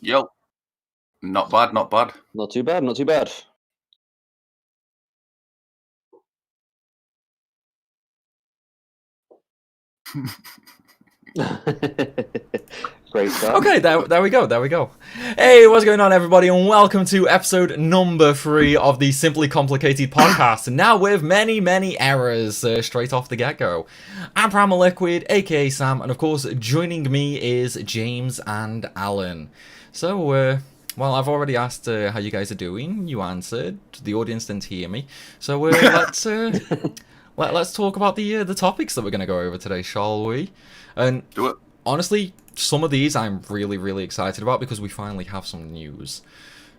Yo, not bad, not bad. Not too bad, not too bad. Great stuff. Okay, there we go. Hey, what's going on, everybody, and welcome to episode number 3 of the Simply Complicated podcast. And now with many errors straight off the get-go. I'm Primalliquid, aka Sam, and of course, joining me is James and Alan. So, well, I've already asked how you guys are doing. You answered. The audience didn't hear me. So let's talk about the topics that we're going to go over today, shall we? And Do it. honestly, some of these I'm really excited about because we finally have some news.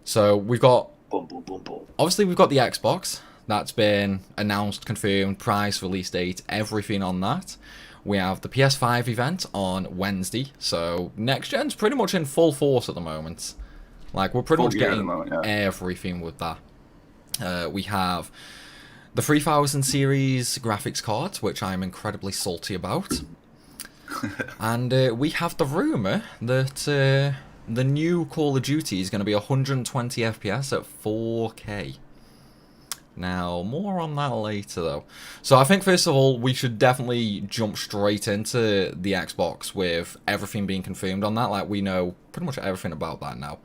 So we've got, obviously we've got the Xbox. That's been announced, confirmed, price, release date, everything on that. We have the PS5 event on Wednesday. So next gen's pretty much in full force at the moment. Like, we're pretty much getting everything with that. We have the 3000 series graphics card, which I'm incredibly salty about. And we have the rumour that the new Call of Duty is going to be 120 FPS at 4K. Now, more on that later, though. So I think, first of all, we should definitely jump straight into the Xbox with everything being confirmed on that. Like, we know pretty much everything about that now.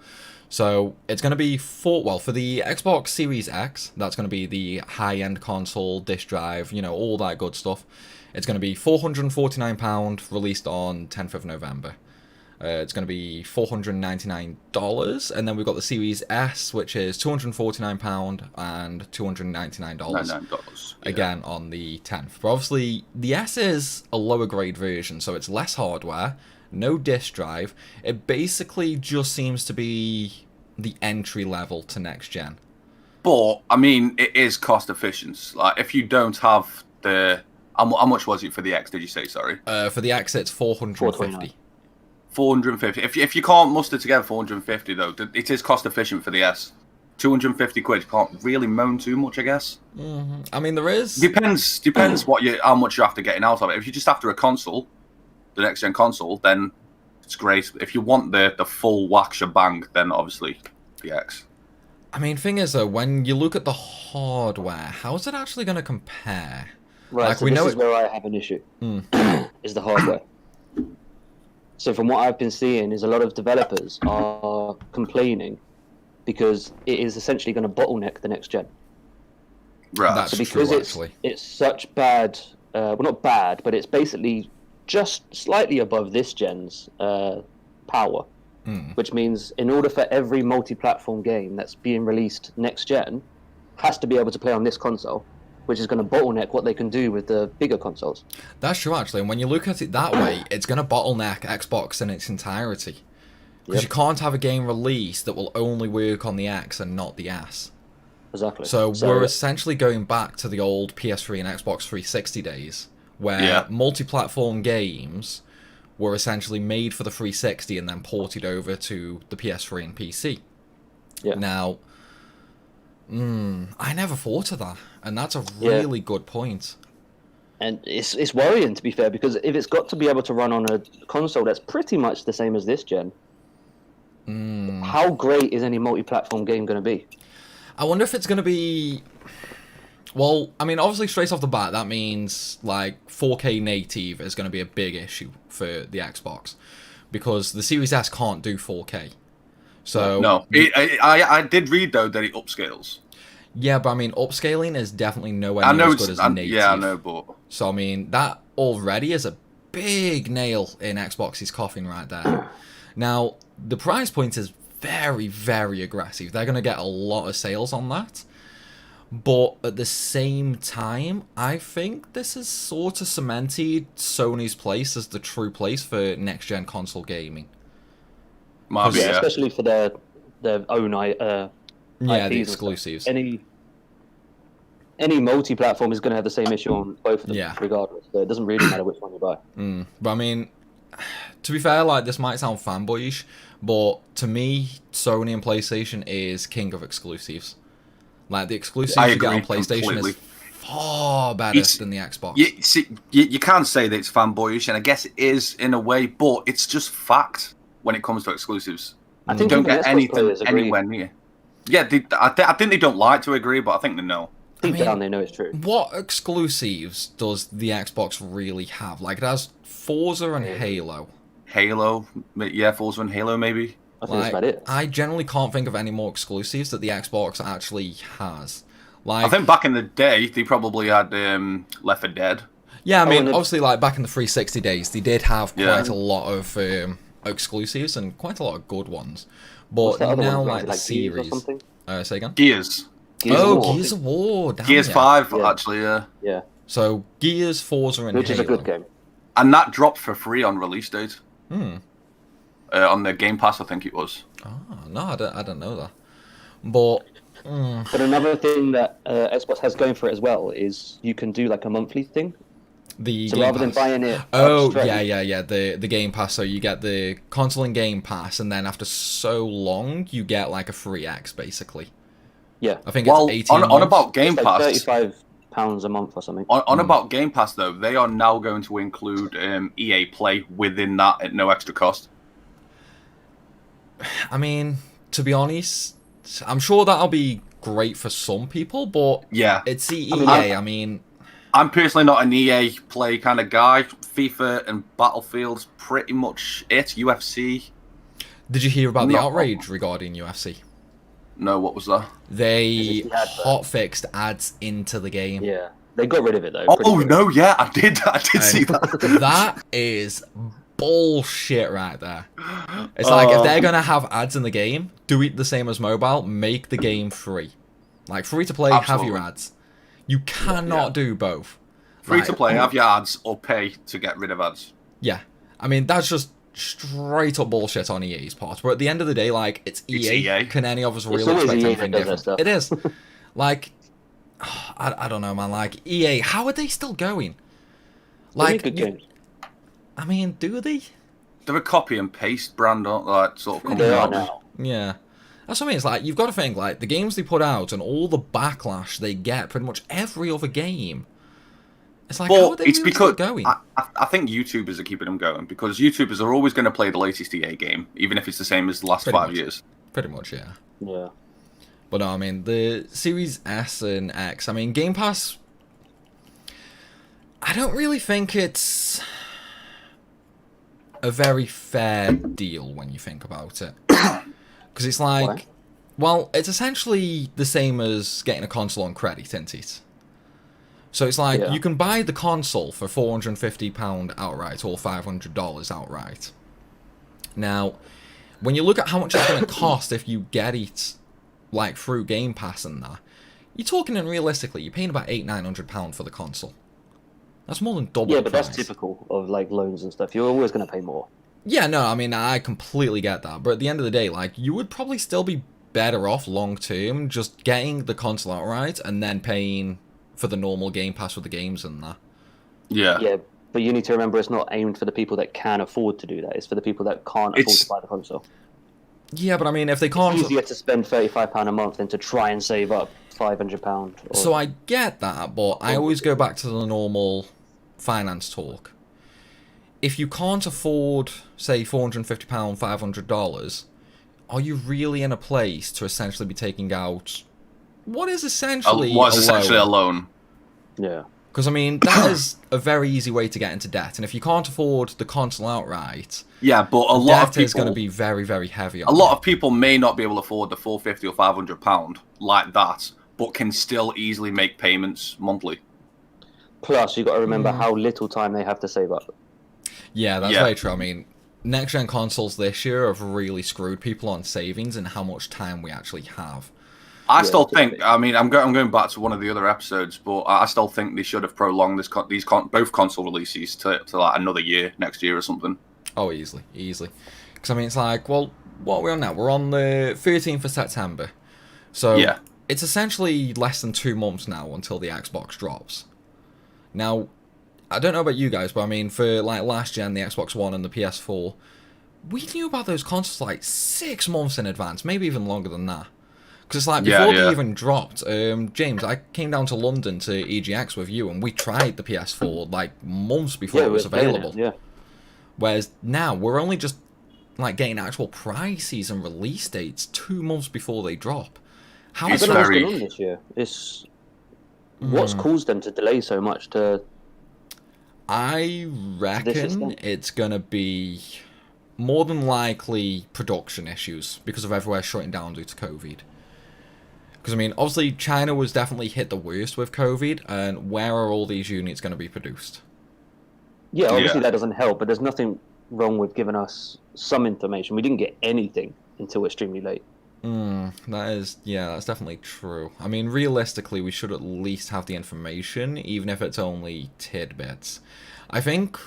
So it's going to be for the Xbox Series X, that's going to be the high-end console, disk drive, you know, all that good stuff. It's going to be £449, released on 10th of November. It's going to be $499, and then we've got the Series S, which is £249 and $299. Again, on the 10th. But obviously, the S is a lower grade version, so it's less hardware, no disk drive. It basically just seems to be the entry level to next gen. But I mean, it is cost efficient. Like, if you don't have the, how much was it for the X? Did you say? Sorry. For the X, it's 450. 450. If you can't muster together 450 though, it is cost efficient for the S. 250 quid. You can't really moan too much, I guess. Mm-hmm. I mean, there is depends how much you're after getting out of it. If you're just after a console, the next gen console, then it's great. If you want the full whack shebang, then obviously the X. I mean, thing is though, when you look at the hardware, how is it actually going to compare? Right, like, so we this know is where I have an issue, is the hardware. So from what I've been seeing is a lot of developers are complaining because it is essentially going to bottleneck the next gen. Right. That's so because it's such bad, well, not bad, but it's basically just slightly above this gen's power, which means in order for every multi-platform game that's being released next gen has to be able to play on this console, which is going to bottleneck what they can do with the bigger consoles. That's true, actually. And when you look at it that way, it's going to bottleneck Xbox in its entirety. Because you can't have a game released that will only work on the X and not the S. Exactly. So we're essentially going back to the old PS3 and Xbox 360 days, where multi-platform games were essentially made for the 360 and then ported over to the PS3 and PC. Yeah. Now, I never thought of that, and that's a really good point. And it's worrying, to be fair, because if it's got to be able to run on a console that's pretty much the same as this gen, how great is any multi-platform game going to be? I wonder if it's going to be... Well, I mean, obviously, straight off the bat, that means, like, 4K native is going to be a big issue for the Xbox, because the Series S can't do 4K. So no, I did read though that it upscales. Yeah, but I mean, upscaling is definitely nowhere near as good as native. Yeah, I know, but so I mean, that already is a big nail in Xbox's coffin right there. Now, the price point is very aggressive. They're going to get a lot of sales on that. But at the same time, I think this has sort of cemented Sony's place as the true place for next-gen console gaming. Especially for their own the exclusives. Any multi-platform is going to have the same issue on both of them, regardless. So it doesn't really matter which one you buy. But I mean, to be fair, like, this might sound fanboyish, but to me, Sony and PlayStation is king of exclusives. Like, the exclusives you get on PlayStation is far better than the Xbox. You can't say that it's fanboyish, and I guess it is in a way, but it's just fact when it comes to exclusives. I think don't even get Xbox anything players agree. anywhere near. Yeah, I think they don't like to agree, but I think they know. Deep down, they know it's true. What exclusives does the Xbox really have? Like, it has Forza and Halo. Halo, yeah, Forza and Halo, maybe. I think that's about it. I generally can't think of any more exclusives that the Xbox actually has. Like, I think back in the day, they probably had Left 4 Dead. yeah, I mean, and obviously, like, back in the 360 days, they did have Yeah. quite a lot of exclusives and quite a lot of good ones. What's But that other now, one? like, the Gears or series... something? Say again? Gears. Gears of War. Gears of War, damn Gears yeah. 5, Yeah. actually, yeah. Yeah, So, Gears, Forza, and which Halo. is a good game. And that dropped for free on release date. Hmm. On the Game Pass, I think it was. Oh, no, I don't know that. But... But another thing that Xbox has going for it as well is you can do like a monthly thing. The So Game rather than Pass. buying it Oh, straight- yeah. The Game Pass. So you get the console and Game Pass, and then after so long, you get like a free X, basically. Yeah. I think Well, it's 18 on months. about Game It's like Pass, £35 a month or something. on about Game Pass though, they are now going to include EA Play within that at no extra cost. I mean, to be honest, I'm sure that'll be great for some people, but Yeah, it's EA. I mean, I'm personally not an EA Play kind of guy. FIFA and Battlefield's pretty much it. UFC, did you hear about the No. outrage regarding UFC? no, what was that? They Is it the advert? hotfixed ads into the game. Yeah. They got rid of it though. Oh pretty quick. no, yeah, I did see that. That is bullshit right there. It's like, if they're gonna have ads in the game, do it the same as mobile, make the game free. Like, free to play, have Absolutely. your ads. You cannot do both. Free Like, to play, have your ads, or pay to get rid of ads. Yeah. I mean, that's just straight up bullshit on EA's part. But at the end of the day, like, it's EA. EA. Can any of us It's really always expect EA anything that does that different? stuff. It is. Like, I don't know, man. Like, EA, how are they still going? They make Like, good games. I mean, do they? They're a copy and paste brand, aren't they? Like, sort of Pretty company. They are much. now. Yeah. That's what I mean. It's like, you've got to think, like, the games they put out and all the backlash they get, pretty much every other game. It's like, how are But they it's really because still going? I think YouTubers are keeping them going because YouTubers are always going to play the latest EA game, even if it's the same as the last Pretty 5 much. years. Pretty much, yeah. Yeah. But no, I mean, the Series S and X, I mean, Game Pass, I don't really think it's a very fair deal when you think about it. Because it's like, Why? well, it's essentially the same as getting a console on credit, isn't it? So it's like, Yeah. you can buy the console for £450 outright or $500 outright. Now, when you look at how much it's going to cost if you get it, like, through Game Pass and that, you're talking, and realistically, you're paying about £800-900 for the console. That's more than double Yeah, the but price. that's typical of like loans and stuff. You're always going to pay more. Yeah, no, I mean, I completely get that. But at the end of the day, like, you would probably still be better off long term just getting the console outright and then paying for the normal Game Pass with the games and that. Yeah. Yeah, but you need to remember it's not aimed for the people that can afford to do that. It's for the people that can't afford It's- to buy the console. Yeah, but I mean, if they It's can't... easier to spend £35 a month than to try and save up £500. Or... So I get that, but I always go back to the normal finance talk. If you can't afford, say, £450, $500, are you really in a place to essentially be taking out what is essentially Was a essentially a loan? loan. Yeah. Because, I mean, that is a very easy way to get into debt. And if you can't afford the console outright, Yeah, but a lot of debt is going to people, be very, very heavy a on lot you. of people may not be able to afford the £450 or £500 like that, but can still easily make payments monthly. Plus, you've got to remember Hmm. how little time they have to save up. Yeah, that's Yeah. very true. I mean, next-gen consoles this year have really screwed people on savings and how much time we actually have. I Yeah, still it's a bit- think. I mean, I'm going back to one of the other episodes, but I still think they should have prolonged both console releases to like another year, next year or something. Oh, easily. Because, I mean, it's like, well, what are we on now? We're on the 13th of September. So, Yeah. it's essentially less than 2 months now until the Xbox drops. Now, I don't know about you guys, but I mean, for, like, last gen, the Xbox One and the PS4, we knew about those consoles, like, 6 months in advance, maybe even longer than that. Because it's like, Yeah, before yeah. they even dropped, James, I came down to London to EGX with you, and we tried the PS4, like, months before it was we're playing available. Yeah. Whereas now, we're only just like getting actual prices and release dates 2 months before they drop. How I It's don't know what's very- going on this year. What's caused them to delay so much to... I reckon extent? it's gonna be more than likely production issues because of everywhere shutting down due to COVID. Because I mean, obviously China was definitely hit the worst with COVID, and where are all these units going to be produced? Yeah, obviously Yeah. that doesn't help, but there's nothing wrong with giving us some information. We didn't get anything until extremely late. That's definitely true. I mean, realistically, we should at least have the information, even if it's only tidbits. I think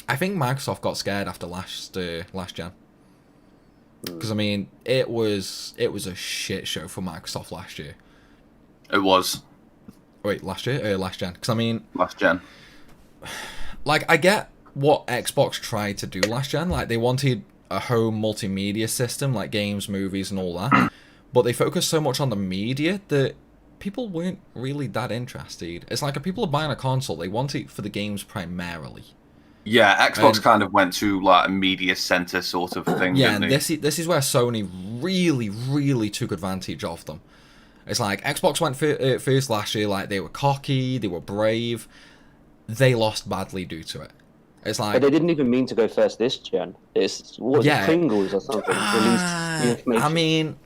Microsoft got scared after last gen. Because I mean, it was a shit show for Microsoft last year. It was Wait, last year? Last gen. Because I mean, last gen. like, I get what Xbox tried to do last gen. Like, they wanted a home multimedia system, like games, movies, and all that. But they focused so much on the media that people weren't really that interested. It's like if people are buying a console, they want it for the games primarily. Yeah, Xbox And- kind of went to like a media center sort of thing. Yeah, didn't and they? this is where Sony really took advantage of them. It's like Xbox went first last year, like they were cocky, they were brave. They lost badly due to it. It's But like, they didn't even mean to go first this gen. It's what was Yeah. it, Pringles or something released the information. I mean,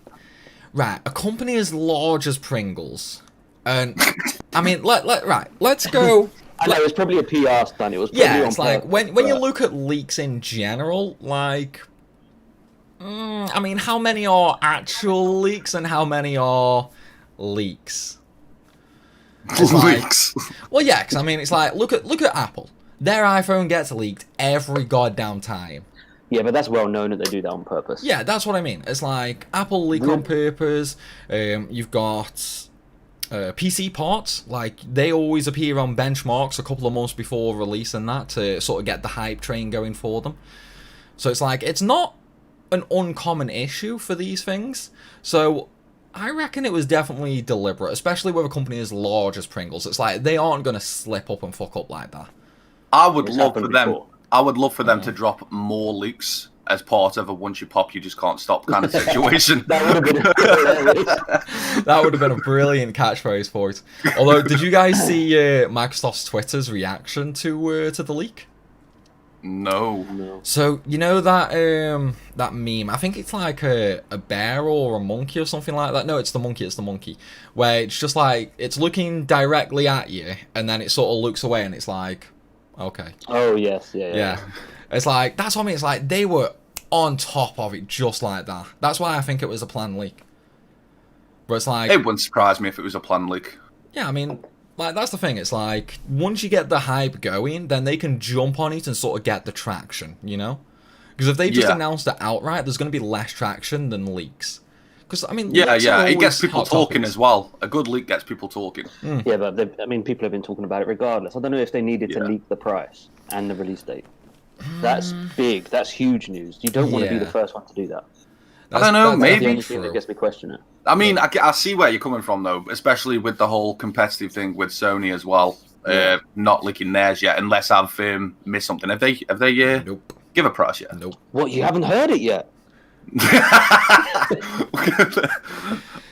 right, a company as large as Pringles, and I mean, let's go. I know, it was probably a PR stunt. It was probably Yeah, on it's like purpose, when you but- look at leaks in general, like, I mean, how many are actual leaks and how many are leaks? It's like- Leaks. Well, yeah, because I mean, it's like look at Apple. Their iPhone gets leaked every goddamn time. Yeah, but that's well known that they do that on purpose. Yeah, that's what I mean. It's like Apple leak on purpose. You've got PC parts. Like, they always appear on benchmarks a couple of months before release and that to sort of get the hype train going for them. So it's like, it's not an uncommon issue for these things. So I reckon it was definitely deliberate, especially with a company as large as Pringles. It's like, they aren't going to slip up and fuck up like that. I would It's love for happened them. before. I would love for them to drop more leaks as part of a once you pop, you just can't stop kind of situation. That would have been hilarious. That would have been a brilliant catchphrase for it. Although, did you guys see Microsoft's Twitter's reaction to the leak? No. No. So, you know that meme, I think it's like a bear or a monkey or something like that. No, it's the monkey, where it's just like, it's looking directly at you, and then it sort of looks away, and it's like, okay. Oh yes, yeah. Yeah. It's like, that's what I mean, it's like, they were on top of it just like that. That's why I think it was a planned leak. But it's like, It wouldn't surprise me if it was a planned leak. yeah, I mean, like, that's the thing. It's like, once you get the hype going, then they can jump on it and sort of get the traction, you know? Because if they just Yeah. announced it outright, there's going to be less traction than leaks. Because, I mean, Yeah, leaks are yeah. It gets always people hot talking topics. as well. A good leak gets people talking. Yeah, but people have been talking about it regardless. I don't know if they needed to Yeah. leak the price and the release date. That's big. That's huge news. You don't want to be the Yeah. first one to do that. I don't know, That's maybe. That's the definitely only thing that true. gets me questioning it. I mean, I see where you're coming from, though, especially with the whole competitive thing with Sony as well. Yeah. Not leaking theirs yet, unless I've missed something. Have they Nope. give a price yet? Nope. What, you haven't heard it yet?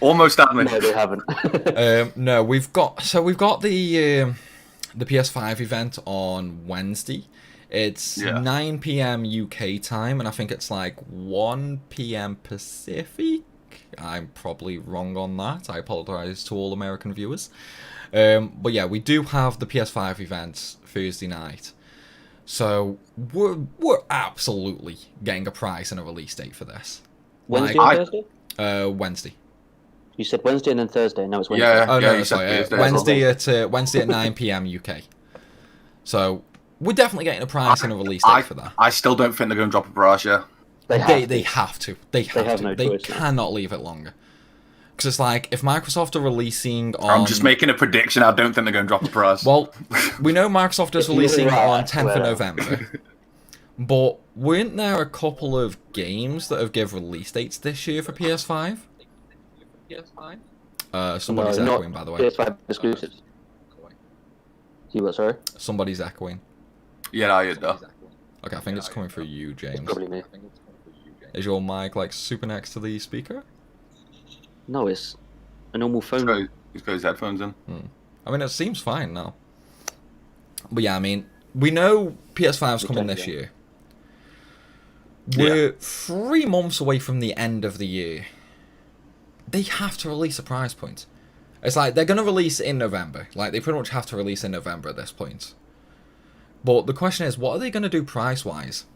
Almost admin. No, they haven't. No, we've got the PS5 event on Wednesday. It's Yeah. 9 p.m. UK time, and I think it's like 1 p.m. Pacific. I'm probably wrong on that. I apologize to all American viewers. But yeah, we do have the PS5 event Thursday night. So we're absolutely getting a price and a release date for this. Wednesday I- or Thursday? Wednesday. You said Wednesday and then Thursday. Now it's Wednesday. Yeah. Oh no, you said sorry. Thursday. Wednesday at 9 p.m. UK. So we're definitely getting a price and a release date for that. I still don't think they're going to drop a price yet. They have They to. have to. They have have to. no They choice now. cannot leave it longer. Because it's like, if Microsoft are releasing on... I'm just making a prediction. I don't think they're going to drop the price. Well, we know Microsoft is If you're releasing right, on I 10th of swear. November. But weren't there a couple of games that have give release dates this year for PS5? Somebody's No, not echoing, by the way. PS5 exclusives. You what, sorry? Somebody's echoing. Yeah, I heard that. Okay, I think it's coming through you, James. Probably me. Is your mic like super next to the speaker? No, it's a normal phone. He's got his headphones in. I mean, it seems fine now. But yeah, I mean, we know PS5's coming this year. We're 3 months away from the end of the year. They have to release a price point. It's like, they're going to release in November. Like, they pretty much have to release in November at this point. But the question is, what are they going to do price-wise?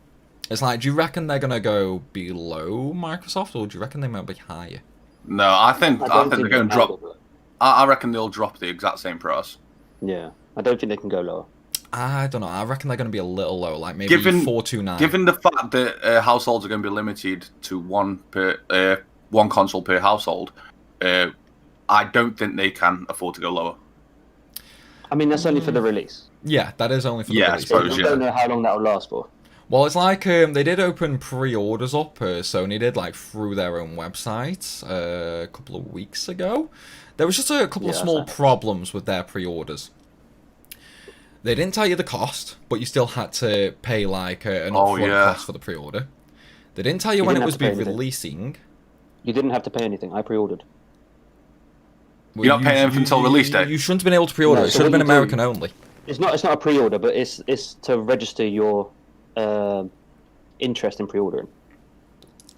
It's like, do you reckon they're going to go below Microsoft, or do you reckon they might be higher? No, I think they're going to drop. I reckon they'll drop the exact same price. Yeah, I don't think they can go lower. I don't know. I reckon they're going to be a little low, like maybe 429. Given the fact that households are going to be limited to one console per household, I don't think they can afford to go lower. I mean, that's only for the release. Yeah, that is only for the release. I suppose, I don't know how long that'll last for. Well, it's like they did open pre-orders up. Sony did, like, through their own website a couple of weeks ago. There was just a couple of small problems with their pre-orders. They didn't tell you the cost, but you still had to pay like an upfront cost for the pre-order. They didn't tell you when it was be releasing. You didn't have to pay anything. I pre-ordered. You're not paying anything until release date. You shouldn't have been able to pre-order. No, it should have been American only. It's not a pre-order, but it's to register your interest in pre-ordering.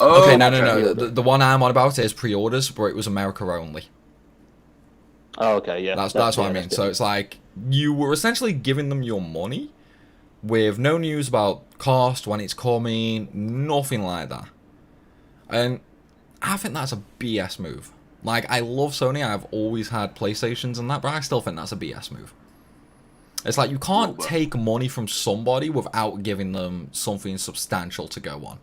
Oh, okay, no. The one I'm on about is pre-orders, but it was America only. Oh, okay, yeah. That's what I mean. So it's like, you were essentially giving them your money with no news about cost, when it's coming, nothing like that. And I think that's a BS move. Like, I love Sony, I've always had PlayStations and that, but I still think that's a BS move. It's like, you can't take money from somebody without giving them something substantial to go on.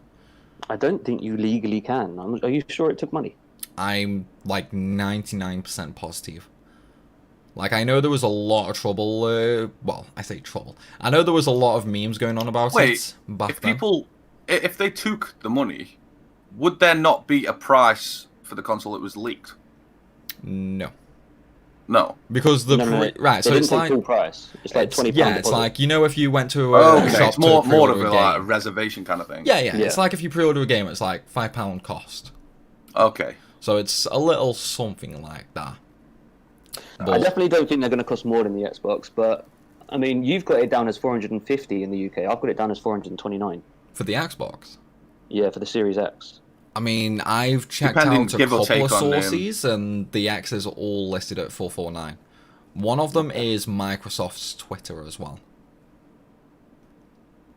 I don't think you legally can. Are you sure it took money? I'm like 99% positive. Like, I know there was a lot of trouble, well, I say trouble. I know there was a lot of memes going on about it back then. If they took the money, would there not be a price for the console that was leaked? No. No. Because right, so it's like full price. It's like £20. Yeah, it's like, you know, if you went to a shop it's more of a reservation kind of thing. Yeah. It's like if you pre-order a game, it's like £5 cost. Okay. So it's a little something like that. But I definitely don't think they're going to cost more than the Xbox, but I mean, you've got it down as 450 in the UK. I've got it down as 429. For the Xbox? Yeah, for the Series X. I mean, I've checked out a couple of sources, and the X's are all listed at 449. One of them is Microsoft's Twitter as well.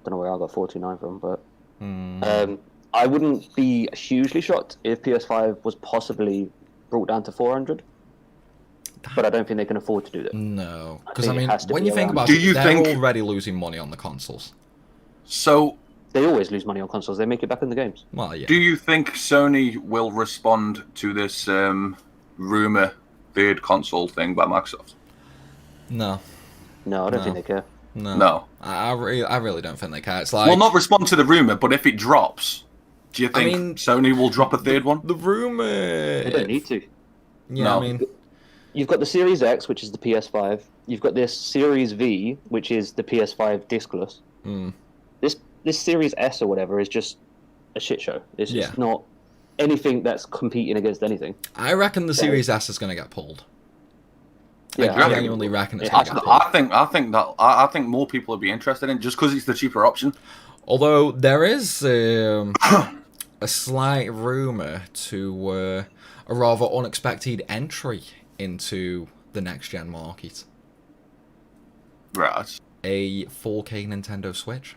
Don't know where I got 429 from, but I wouldn't be hugely shocked if PS5 was possibly brought down to 400. But I don't think they can afford to do that. No, because I mean, when you think about it, they're already losing money on the consoles. So they always lose money on consoles. They make it back in the games. Well, yeah. Do you think Sony will respond to this rumor third console thing by Microsoft? No. No, I don't think they care. No. I really don't think they care. It's like, well, not respond to the rumor, but if it drops, do you think Sony will drop a third one? The rumor. They don't need to. Yeah, no. I mean, you've got the Series X, which is the PS5. You've got this Series V, which is the PS5 discless. This Series S or whatever is just a shit show. It's just not anything that's competing against anything. I reckon the Series S is going to get pulled. Yeah, I genuinely reckon it's going to get pulled. I think more people would be interested in it just because it's the cheaper option. Although there is a slight rumor to a rather unexpected entry into the next gen market. Right. A 4K Nintendo Switch.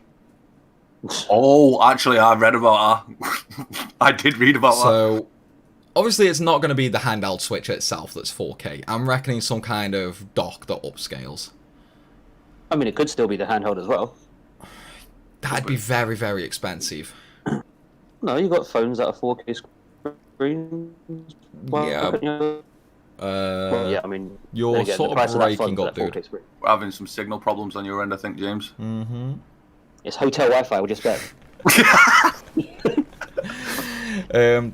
Oh, actually, I read about that. I did read about that. So, obviously, it's not going to be the handheld Switch itself that's 4K. I'm reckoning some kind of dock that upscales. I mean, it could still be the handheld as well. That'd be very, very expensive. No, you've got phones that are 4K screens. Well, I mean, you're sort of breaking up, dude. We're having some signal problems on your end, I think, James. Mm-hmm. It's hotel Wi-Fi, we'll just bet. I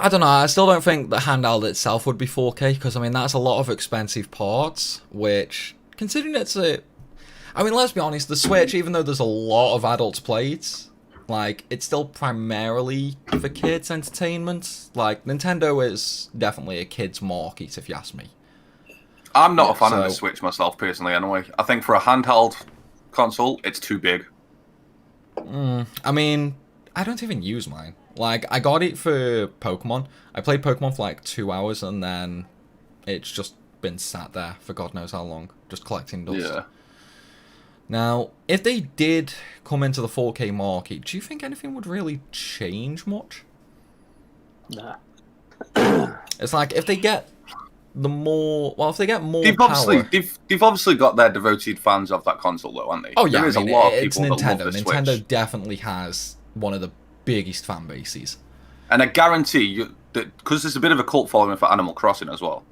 don't know. I still don't think the handheld itself would be 4K, because, I mean, that's a lot of expensive parts, which, considering it's a... I mean, let's be honest, the Switch, even though there's a lot of adults play it, like, it's still primarily for kids' entertainment. Like, Nintendo is definitely a kids' market, if you ask me. I'm not a fan of the Switch myself, personally, anyway. I think for a handheld console, it's too big. I mean, I don't even use mine. Like, I got it for Pokemon. I played Pokemon for like 2 hours, and then it's just been sat there for God knows how long, just collecting dust. Yeah. Now, if they did come into the 4K market, do you think anything would really change much? Nah. It's like, if they get if they get more they've power... They've obviously got their devoted fans of that console, though, haven't they? Oh, yeah, there is a lot of people it's that Nintendo. love the Nintendo Switch. definitely has one of the biggest fan bases. And I guarantee you, that because there's a bit of a cult following for Animal Crossing as well,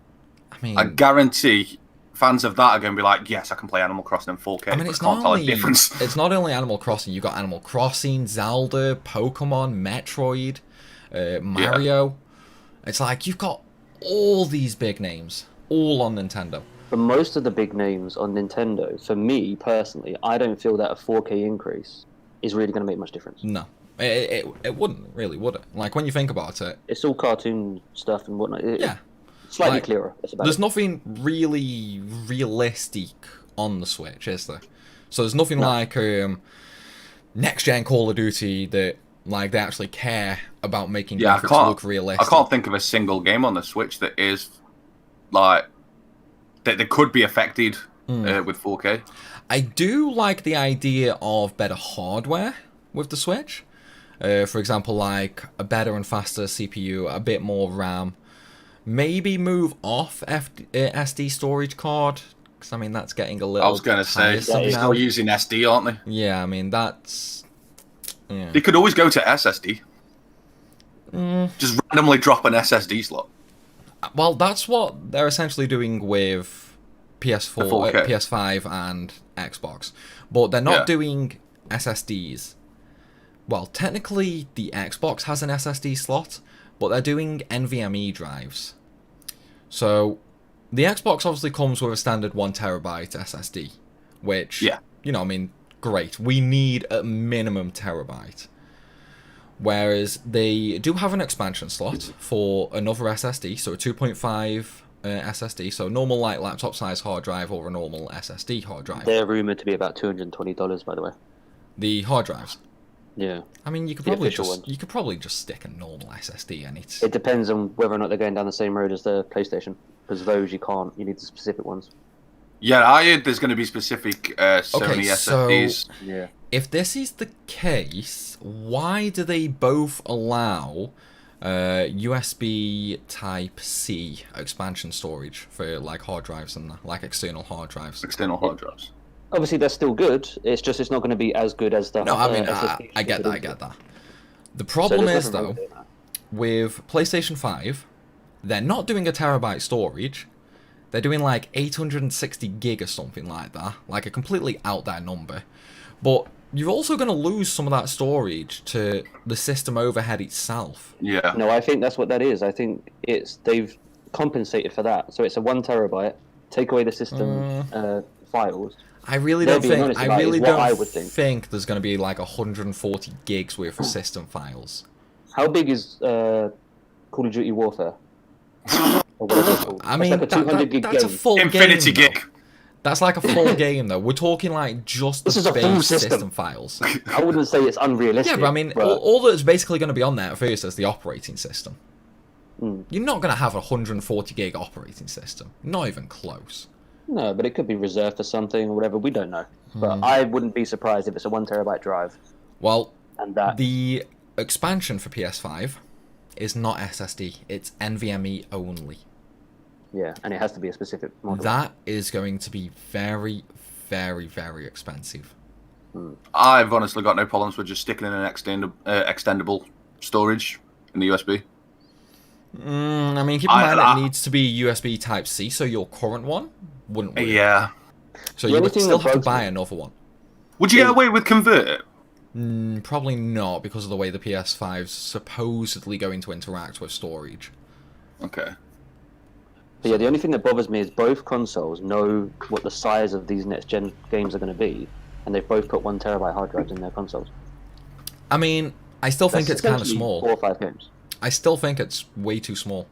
I mean... I guarantee fans of that are going to be like, yes, I can play Animal Crossing in 4K. I mean, it's not only Animal Crossing. You've got Animal Crossing, Zelda, Pokemon, Metroid, Mario. Yeah. It's like, you've got all these big names, all on Nintendo. For most of the big names on Nintendo, for me, personally, I don't feel that a 4K increase is really going to make much difference. No. It wouldn't, really, would it? Like, when you think about it... It's all cartoon stuff and whatnot. Yeah. Slightly clearer. There's nothing really realistic on the Switch, is there? So there's nothing like next-gen Call of Duty that like they actually care about making graphics look realistic. I can't think of a single game on the Switch that is like that could be affected with 4K. I do like the idea of better hardware with the Switch. For example, like a better and faster CPU, a bit more RAM. Maybe move off SD storage card, because I mean that's getting a little. I was going to say they're still using SD, aren't they? Yeah, I mean that's. Yeah. They could always go to SSD. Just randomly drop an SSD slot. Well, that's what they're essentially doing with PS4, PS5, and Xbox, but they're not doing SSDs. Well, technically, the Xbox has an SSD slot, but they're doing NVMe drives. So, the Xbox obviously comes with a standard 1TB SSD, which, you know, I mean, great. We need a minimum terabyte. Whereas they do have an expansion slot for another SSD, so a 2.5 SSD, so normal like laptop size hard drive or a normal SSD hard drive. They're rumoured to be about $220, by the way. The hard drives. Yeah. I mean, you could probably just stick a normal SSD in it. It depends on whether or not they're going down the same road as the PlayStation, because those you can't. You need the specific ones. Yeah, I heard there's going to be specific Sony SSDs. So if this is the case, why do they both allow USB Type-C expansion storage for like hard drives and like external hard drives? External hard drives. Obviously, they're still good. It's just it's not going to be as good as the. No, I mean I get that. The problem is though, with PlayStation 5, they're not doing a terabyte storage. They're doing like 860 gig or something like that, like a completely out there number. But you're also going to lose some of that storage to the system overhead itself. Yeah. No, I think that's what that is. I think they've compensated for that. So it's a 1 terabyte. Take away the system files. I really don't think. I really don't think there's going to be like 140 gigs worth of system files. How big is Call of Duty Warfare? I mean, like that's a full Infinity game, gig. That's like a full game, though. We're talking like just the base system files. I wouldn't say it's unrealistic. Yeah, but I mean, all that's basically going to be on there at first is the operating system. You're not going to have a 140 gig operating system. Not even close. No, but it could be reserved for something or whatever. We don't know. But I wouldn't be surprised if it's a 1 terabyte drive. Well, the expansion for PS5 is not SSD. It's NVMe only. Yeah, and it has to be a specific model. That is going to be very, very, very expensive. I've honestly got no problems with just sticking in an extendable storage in the USB. I mean, keep in mind it needs to be USB Type-C, so your current one wouldn't work. Yeah. So you would still have to buy another one. Would you get away with convert it? Probably not, because of the way the PS5's supposedly going to interact with storage. Okay. But yeah, the only thing that bothers me is both consoles know what the size of these next-gen games are going to be, and they've both put 1 terabyte hard drives in their consoles. I mean, I still think it's kind of essentially small. 4 or 5 games. I still think it's way too small.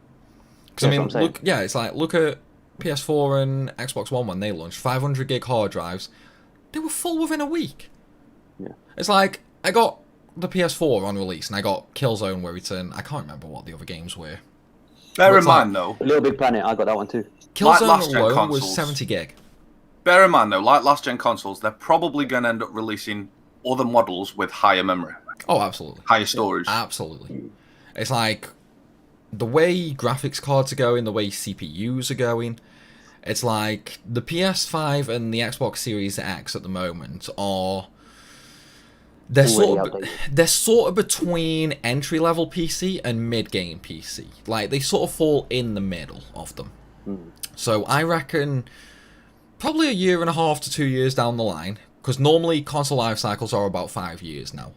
Because That's what I'm saying. it's like look at PS4 and Xbox One when they launched, 500 gig hard drives. They were full within a week. Yeah. It's like I got the PS4 on release and I got Killzone where it's in. I can't remember what the other games were. Bear in Looks like- mind, though, Little Big Planet, I got that one too. Killzone last gen alone was consoles. 70 gig. bear in mind, though, like last-gen consoles, they're probably going to end up releasing other models with higher memory, Oh, absolutely. higher storage. Absolutely. It's like the way graphics cards are going, the way CPUs are going. It's like the PS5 and the Xbox Series X at the moment are they're sort of between entry level PC and mid game PC. Like they sort of fall in the middle of them. So I reckon probably a year and a half to 2 years down the line, because normally console life cycles are about 5 years now.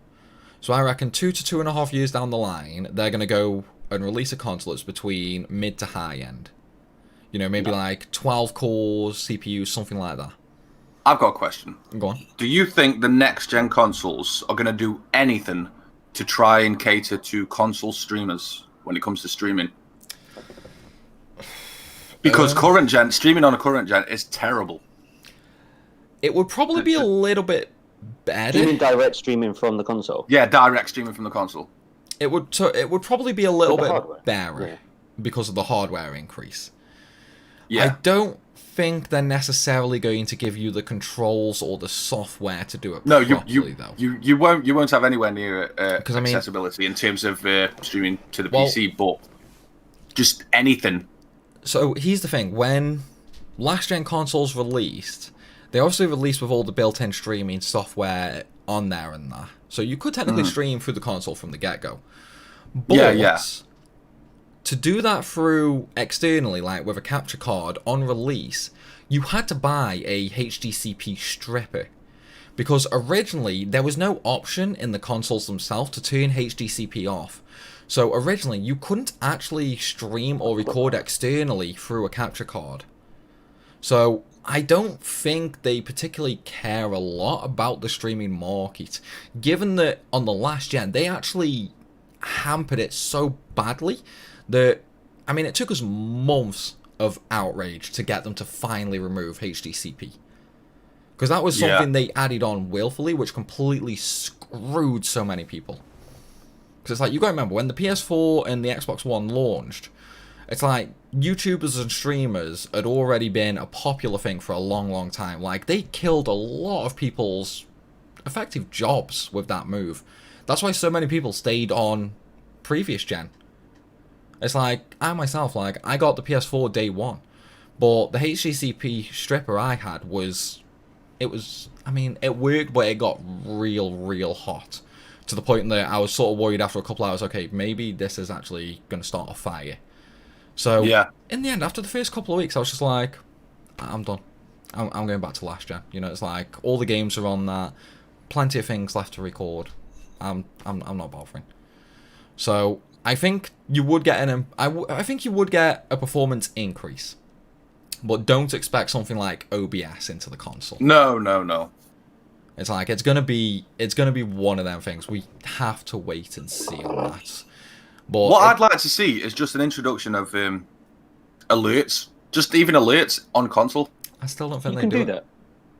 So I reckon 2 to 2.5 years down the line, they're gonna go and release a console that's between mid to high end. You know, maybe like 12 cores, CPU, something like that. I've got a question. Go on. Do you think the next-gen consoles are going to do anything to try and cater to console streamers when it comes to streaming? Because current gen streaming on a current gen is terrible. It would probably be a little bit better. Do you mean direct streaming from the console? Yeah, direct streaming from the console. It would probably be a little With the bit hardware? better Yeah. because of the hardware increase. Yeah. I don't think they're necessarily going to give you the controls or the software to do it No, properly, though. you won't have anywhere near 'Cause, I mean- accessibility in terms of streaming to the Well- PC, but just anything. So here's the thing: when last-gen consoles released, they obviously released with all the built-in streaming software on there and that. So you could technically stream through the console from the get-go. But Yeah. to do that through externally, like with a capture card on release, you had to buy a HDCP stripper. Because originally, there was no option in the consoles themselves to turn HDCP off. So originally, you couldn't actually stream or record externally through a capture card. So I don't think they particularly care a lot about the streaming market, given that on the last gen, they actually hampered it so badly that, I mean, it took us months of outrage to get them to finally remove HDCP. Because that was something they added on willfully, which completely screwed so many people. Because it's like, you got to remember, when the PS4 and the Xbox One launched, it's like, YouTubers and streamers had already been a popular thing for a long, long time. Like, they killed a lot of people's effective jobs with that move. That's why so many people stayed on previous gen. It's like, I myself, like, I got the PS4 day one, but the HDCP stripper I had was, I mean, it worked, but it got real hot. To the point that I was sort of worried after a couple hours, okay, maybe this is actually going to start a fire. So, in the end, after the first couple of weeks, I was just like, I'm done. I'm going back to last gen. You know, it's like, all the games are on that, plenty of things left to record. I'm not bothering. So, I think you would get I think you would get a performance increase. But don't expect something like OBS into the console. No. It's like it's gonna be one of them things. We have to wait and see on that. But What I'd like to see is just an introduction of alerts, just even alerts on console. I still don't think You they can do do it. that.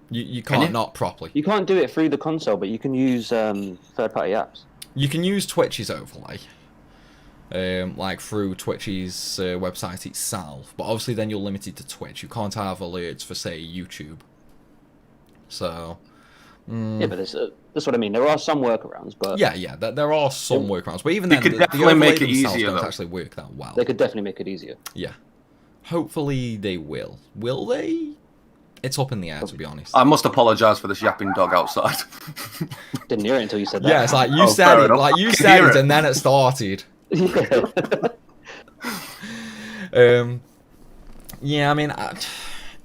You can't, you? not properly. You can't do it through the console, but you can use third-party apps. You can use Twitch's overlay, like through Twitch's website itself. But obviously, then you're limited to Twitch. You can't have alerts for, say, YouTube. So. Yeah, but that's what I mean. There are some workarounds, but Yeah, there are some workarounds, but even They then, could the definitely overlay make it themselves easier, don't though. actually work that well. they could definitely make it easier. Yeah, hopefully they will. Will they? It's up in the air, to be honest. I must apologise for this yapping dog outside. Didn't hear it until you said that. Yeah, it's like you Oh, said fair it, enough. like you I can said hear it, it. and then it started. Yeah, I mean,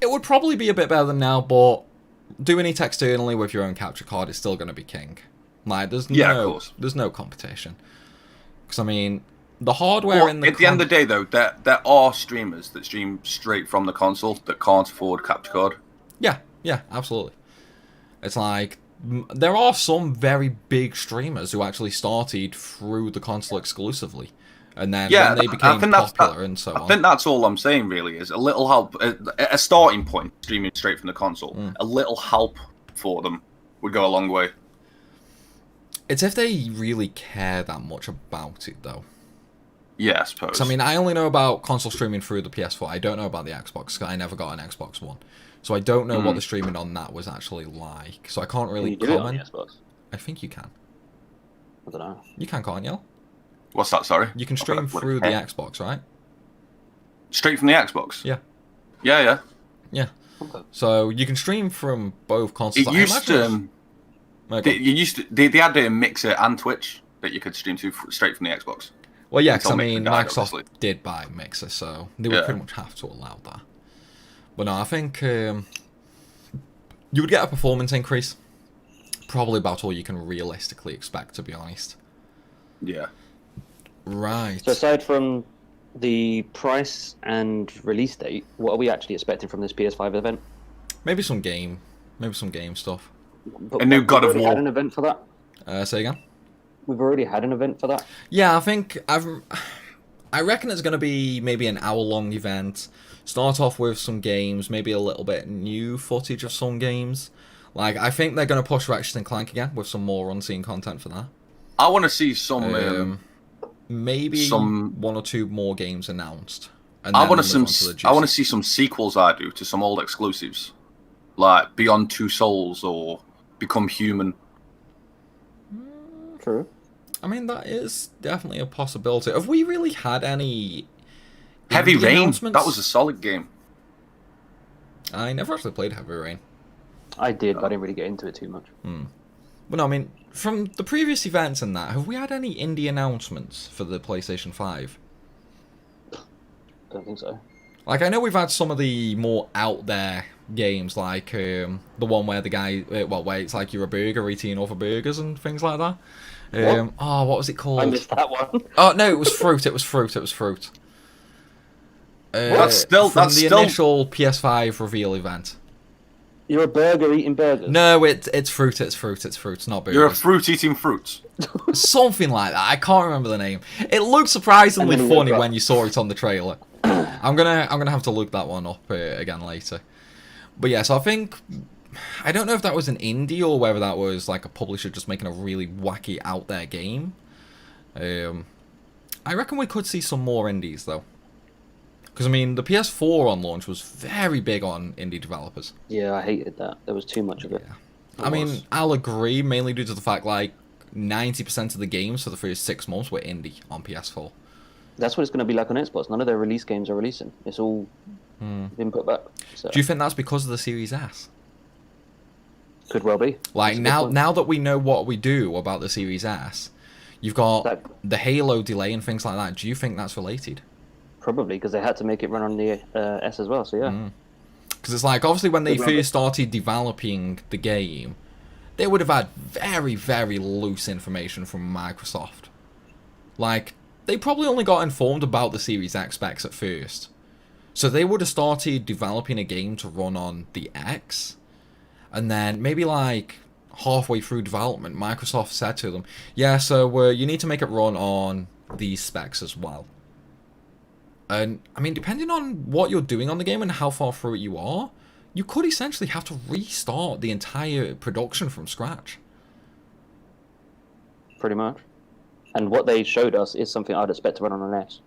it would probably be a bit better than now, but doing it externally with your own capture card is still going to be king. Like, Of course. there's no competition. Because I mean, the hardware Well, in the at the end of the day, though, there are streamers that stream straight from the console that can't afford capture card. Yeah, absolutely. It's like there are some very big streamers who actually started through the console exclusively, and then when they became popular and so on. I think that's all I'm saying really is a little help, a starting point, streaming straight from the console. A little help for them would go a long way. It's if they really care that much about it, though. Yeah, I suppose. I mean, I only know about console streaming through the PS4. I don't know about the Xbox, because I never got an Xbox One. So I don't know what the streaming on that was actually like. So I can't really comment. Can you do comment. it on the Xbox? I think you can. I don't know. You can, can't you? What's that, sorry? You can stream through the Xbox, right? Straight from the Xbox? Yeah. Yeah. Yeah. Okay. So you can stream from both consoles. It used to... They had a Mixer and Twitch that you could stream to straight from the Xbox. Well, yeah, because I Mixer mean, died, Microsoft obviously. did buy Mixer, so they would pretty much have to allow that. But no, I think you would get a performance increase. Probably about all you can realistically expect, to be honest. Yeah. Right. So aside from the price and release date, what are we actually expecting from this PS5 event? Maybe some game stuff. But A new God of we've already War. had an event for that? Say again? We've already had an event for that? Yeah, I reckon it's going to be maybe an hour-long event. Start off with some games, maybe a little bit new footage of some games. Like, I think they're going to push Ratchet & Clank again with some more unseen content for that. I want to see some... maybe one or two more games announced. And I want to see some sequels to some old exclusives. Like Beyond Two Souls or Become Human. True. I mean, that is definitely a possibility. Have we really had any Heavy indie Rain? announcements? That was a solid game. I never actually played Heavy Rain. I did, but I didn't really get into it too much. But no, I mean, from the previous events and that, have we had any indie announcements for the PlayStation 5? Don't think so. Like, I know we've had some of the more out there games, like the one where the guy, where it's like you're a burger eating other burgers and things like that. What was it called? I missed that one. Oh no, it was fruit. That's still initial PS5 reveal event. You're a burger eating burgers? No, it's fruit. It's not burgers. You're a fruit eating fruits. Something like that. I can't remember the name. It looked surprisingly funny when you saw it on the trailer. I'm gonna have to look that one up again later. But yeah, so I don't know if that was an indie or whether that was like a publisher just making a really wacky out there game. I reckon we could see some more indies though. Because I mean, the PS4 on launch was very big on indie developers. Yeah, I hated that. There was too much of it. Yeah. I mean, I'll agree, mainly due to the fact like 90% of the games for the first 6 months were indie on PS4. That's what it's going to be like on Xbox. None of their release games are releasing. It's all been put back. So. Do you think that's because of the Series S? Could well be. Like, now that we know what we do about the Series S, you've got the Halo delay and things like that. Do you think that's related? Probably, because they had to make it run on the S as well, so yeah. Because it's like, obviously when they first started developing the game, they would have had very, very loose information from Microsoft. Like, they probably only got informed about the Series X specs at first. So they would have started developing a game to run on the X, and then maybe like halfway through development, Microsoft said to them, yeah, so you need to make it run on these specs as well. And, I mean, depending on what you're doing on the game and how far through it you are, you could essentially have to restart the entire production from scratch. Pretty much. And what they showed us is something I'd expect to run on an S.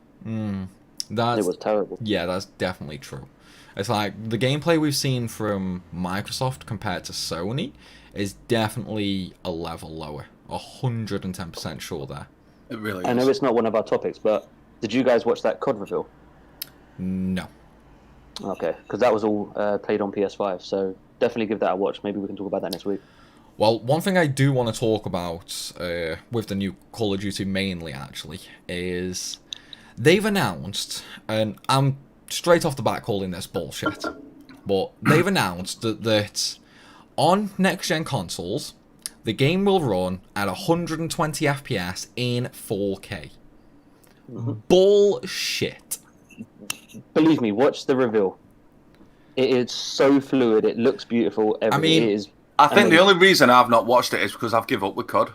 It was terrible. Yeah, that's definitely true. It's like, the gameplay we've seen from Microsoft compared to Sony is definitely a level lower. 110% sure there. It really is. I know it's not one of our topics, but did you guys watch that COD reveal? No. Okay, because that was all played on PS5, so definitely give that a watch. Maybe we can talk about that next week. Well, one thing I do want to talk about with the new Call of Duty mainly, actually, is they've announced, and I'm straight off the bat calling this bullshit, but they've announced that on next-gen consoles, the game will run at 120 FPS in 4K. Bullshit. Believe me, watch the reveal. It is so fluid. It looks beautiful. It is I think the only reason I've not watched it is because I've given up with COD.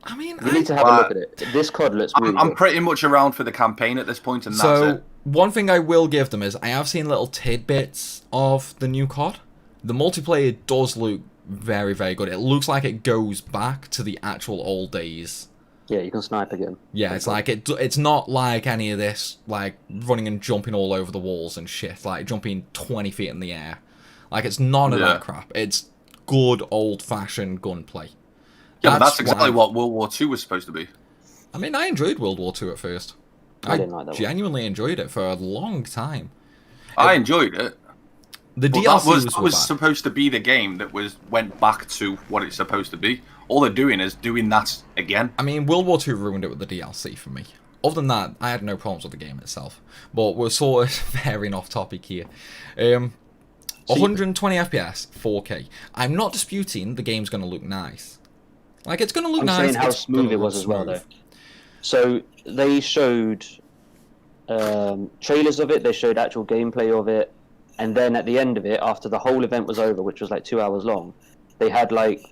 I mean, you need to have a look at it. This COD looks really I'm good. pretty much around for the campaign at this point, and that's it. One thing I will give them is I have seen little tidbits of the new COD. The multiplayer does look very, very good. It looks like it goes back to the actual old days. Yeah, you can snipe again. Yeah, it's like it's not like any of this, like running and jumping all over the walls and shit, like jumping 20 feet in the air. Like, it's none of that crap. It's good old-fashioned gunplay. Yeah, but that's exactly what World War II was supposed to be. I mean, I enjoyed World War II at first. I didn't like that genuinely enjoyed it for a long time. I enjoyed it. The DLC that was supposed to be the game that went back to what it's supposed to be. All they're doing is doing that again. I mean, World War II ruined it with the DLC for me. Other than that, I had no problems with the game itself. But we're sort of veering off topic here. 120 FPS, 4K. I'm not disputing the game's going to look nice. Like, it's going to look nice. I'm saying how smooth it was as well, though. So, they showed trailers of it, they showed actual gameplay of it, and then at the end of it, after the whole event was over, which was like 2 hours long, they had like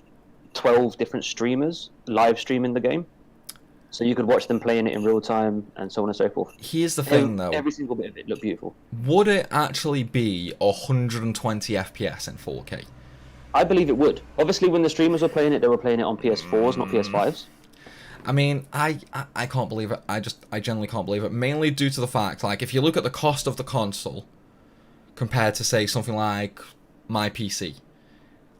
12 different streamers live streaming the game. So you could watch them playing it in real time, and so on and so forth. Here's the thing, though. Every single bit of it looked beautiful. Would it actually be 120 FPS in 4K? I believe it would. Obviously, when the streamers were playing it, they were playing it on PS4s, not PS5s. I mean, I can't believe it. I generally can't believe it. Mainly due to the fact, like, if you look at the cost of the console compared to, say, something like my PC.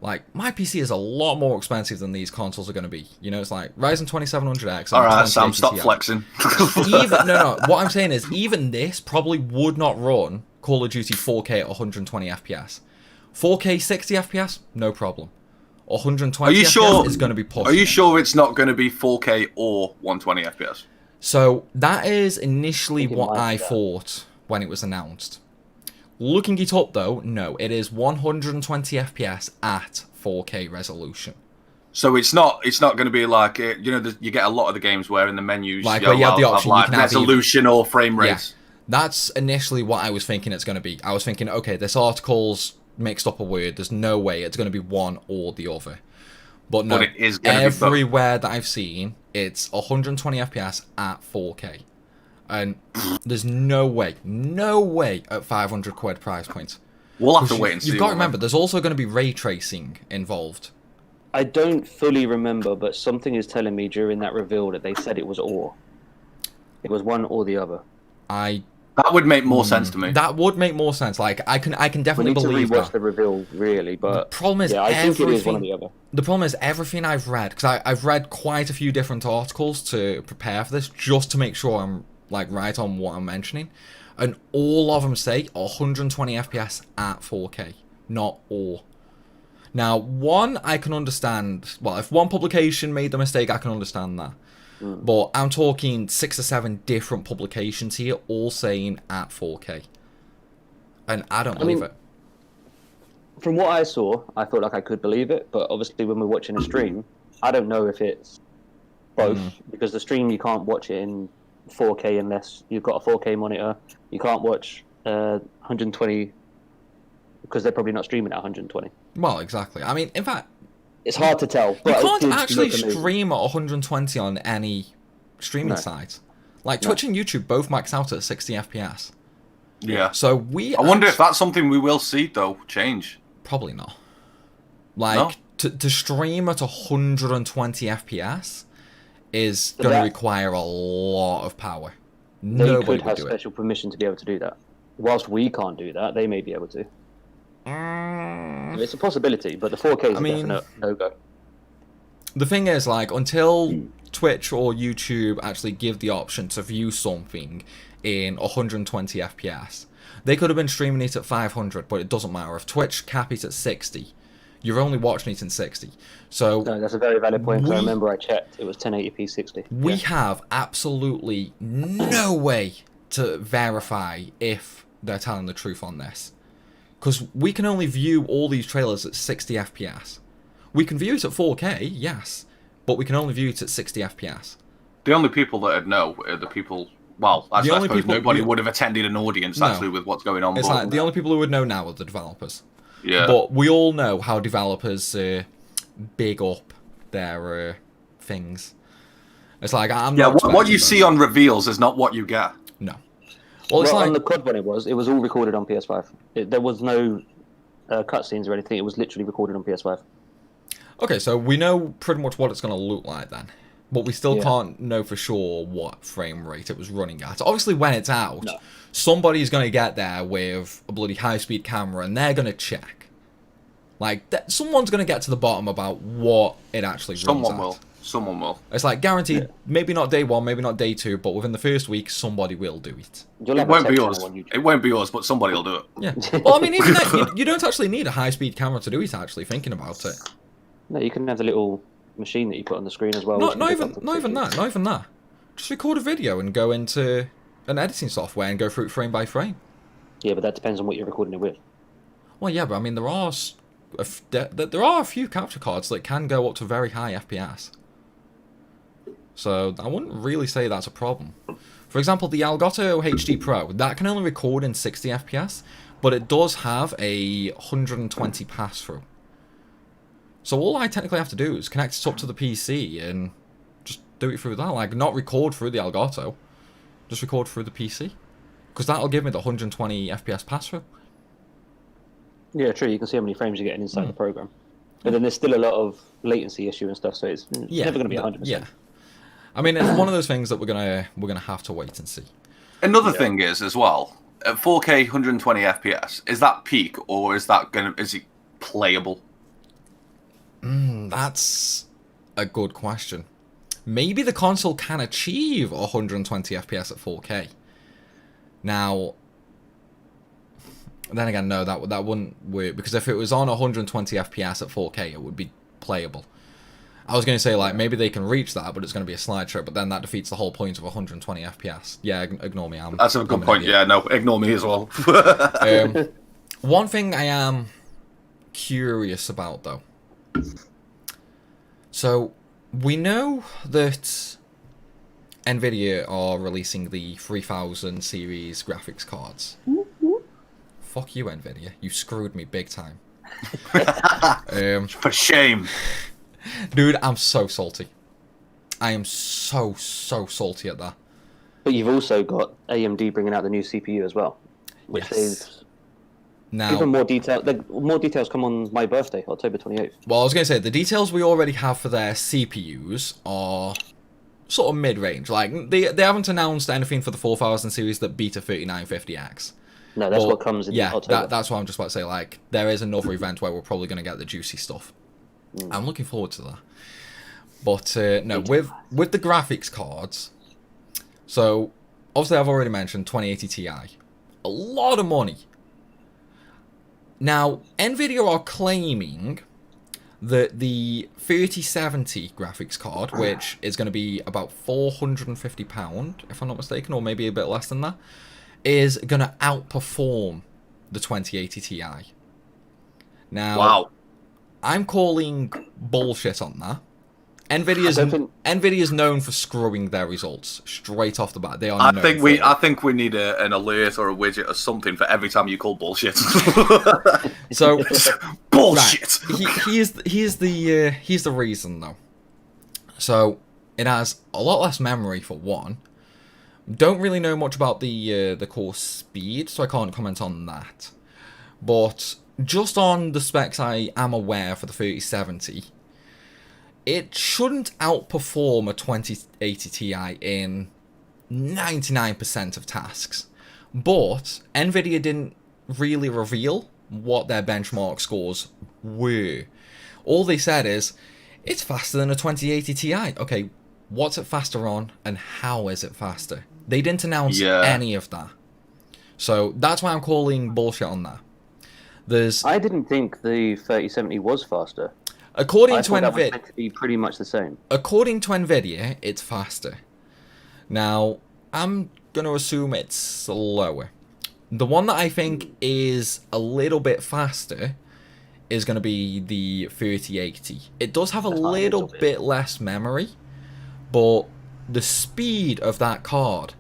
Like, my PC is a lot more expensive than these consoles are going to be. You know, it's like Ryzen 2700X. All right, Sam, stop flexing. No. What I'm saying is, even this probably would not run Call of Duty 4K at 120 FPS. 4K 60 FPS, no problem. 120 FPS is going to be possible. Are you sure it's not going to be 4K or 120 FPS? So, that is initially what I thought when it was announced. Looking it up, though, no, it is 120 FPS at 4K resolution. So it's not going to be like, you know, you get a lot of the games where in the menus, like, where you have the option, like resolution or frame rates. Yeah, that's initially what I was thinking it's going to be. I was thinking, okay, this article's mixed up a word. There's no way it's going to be one or the other. But no, it is everywhere that I've seen, it's 120 FPS at 4K. And there's no way at 500 quid price point. We'll have to wait and see. You've got to remember, there's also going to be ray tracing involved. I don't fully remember, but something is telling me during that reveal that they said it was or. It was one or the other. That would make more sense to me. That would make more sense. Like, I can definitely believe that. We need to rewatch the reveal, really, but the problem is I think it is one or the other. The problem is everything I've read, because I've read quite a few different articles to prepare for this, just to make sure I'm like right on what I'm mentioning, and all of them say 120 FPS at 4K, not or. Now, one I can understand. Well, if one publication made the mistake, I can understand that. But I'm talking 6 or 7 different publications here, all saying at 4K, and I don't believe it. From what I saw, I felt like I could believe it, but obviously when we're watching a stream, I don't know if it's both, because the stream you can't watch it in 4K unless you've got a 4K monitor. You can't watch 120 because they're probably not streaming at 120. Well, exactly. I mean, in fact, it's hard to tell. You can't actually stream at 120 on any streaming site. Like Twitch and YouTube both max out at 60 FPS. Yeah. So I wonder if that's something we will see though change. Probably not. Like to stream at 120 FPS is going to require a lot of power. They could have special permission to be able to do that. Whilst we can't do that, they may be able to. It's a possibility, but the 4K is a definite no-go. The thing is, like, until Twitch or YouTube actually give the option to view something in 120 FPS, they could have been streaming it at 500, but it doesn't matter. If Twitch cap it at 60, you're only watching it in 60. So no, that's a very valid point, because I remember I checked. It was 1080p 60. We have absolutely no way to verify if they're telling the truth on this. Because we can only view all these trailers at 60 FPS. We can view it at 4K, yes, but we can only view it at 60 FPS. The only people that would know are the people... Well, I suppose nobody would have attended an audience, actually, with what's going on. It's like, the only people who would know now are the developers. Yeah. But we all know how developers big up their things. It's like, I'm not what you see on reveals is not what you get. No. Well, it's like... on the COD one, it was all recorded on PS5. There was no cutscenes or anything. It was literally recorded on PS5. Okay, so we know pretty much what it's going to look like then. But we still can't know for sure what frame rate it was running at. Obviously, when it's out, somebody's going to get there with a bloody high-speed camera, and they're going to check. Like, someone's going to get to the bottom about what it actually runs at. Someone will. It's like, guaranteed, maybe not day 1, maybe not day 2, but within the first week, somebody will do it. It won't be us. It won't be us, but somebody will do it. Yeah. Well, I mean, even that, you don't actually need a high-speed camera to do it, actually, thinking about it. No, you can have the little machine that you put on the screen as well. Not even that. Just record a video and go into an editing software and go through it frame by frame. Yeah, but that depends on what you're recording it with. Well, yeah, but I mean, there are a few capture cards that can go up to very high FPS. So I wouldn't really say that's a problem. For example, the Elgato HD Pro, that can only record in 60 FPS, but it does have a 120 pass-through. So all I technically have to do is connect it up to the PC and just do it through that. Like, not record through the Elgato, just record through the PC. Because that'll give me the 120 FPS pass-through. Yeah, true. You can see how many frames you're getting inside the program. But then there's still a lot of latency issue and stuff, so it's never going to be 100%. Yeah. I mean, it's one of those things that we're gonna have to wait and see. Another thing is, as well, at 4K 120 FPS, is that peak, or is it playable? That's a good question. Maybe the console can achieve 120 FPS at 4K. Now, then again, no, that wouldn't work, because if it was on 120 FPS at 4K, it would be playable. I was going to say, like, maybe they can reach that, but it's going to be a slideshow, but then that defeats the whole point of 120 FPS. Yeah, ignore me. That's a good point. Yeah, no, ignore me as well. One thing I am curious about, though. So, we know that Nvidia are releasing the 3000 series graphics cards. Fuck you, Nvidia. You screwed me big time. For shame. Dude, I'm so salty. I am so salty at that. But you've also got AMD bringing out the new CPU as well, which is even more detail. More details come on my birthday, October 28th. Well, I was going to say, the details we already have for their CPUs are sort of mid-range. Like, they haven't announced anything for the 4000 series that beat a 3950X. No, that's what comes in October. Yeah, that's what I'm just about to say. Like, there is another event where we're probably going to get the juicy stuff. I'm looking forward to that. But, no, with the graphics cards, so, obviously I've already mentioned 2080 Ti. A lot of money. Now, Nvidia are claiming that the 3070 graphics card, which is going to be about £450, if I'm not mistaken, or maybe a bit less than that, is going to outperform the 2080 Ti. Now, wow. I'm calling bullshit on that. Nvidia's known for screwing their results straight off the bat. They are. I think we need an alert or a widget or something for every time you call bullshit. So bullshit. Right. Here's the reason though. So it has a lot less memory for one. Don't really know much about the core speed, so I can't comment on that. But just on the specs I am aware for the 3070, it shouldn't outperform a 2080 Ti in 99% of tasks. But Nvidia didn't really reveal what their benchmark scores were. All they said is, it's faster than a 2080 Ti. Okay, what's it faster on, and how is it faster? They didn't announce any of that. So that's why I'm calling bullshit on that. I didn't think the 3070 was faster. According to Nvidia, was meant to be pretty much the same. According to Nvidia, it's faster. Now, I'm going to assume it's slower. The one that I think is a little bit faster is going to be the 3080. It does have a little bit less memory, but the speed of that card,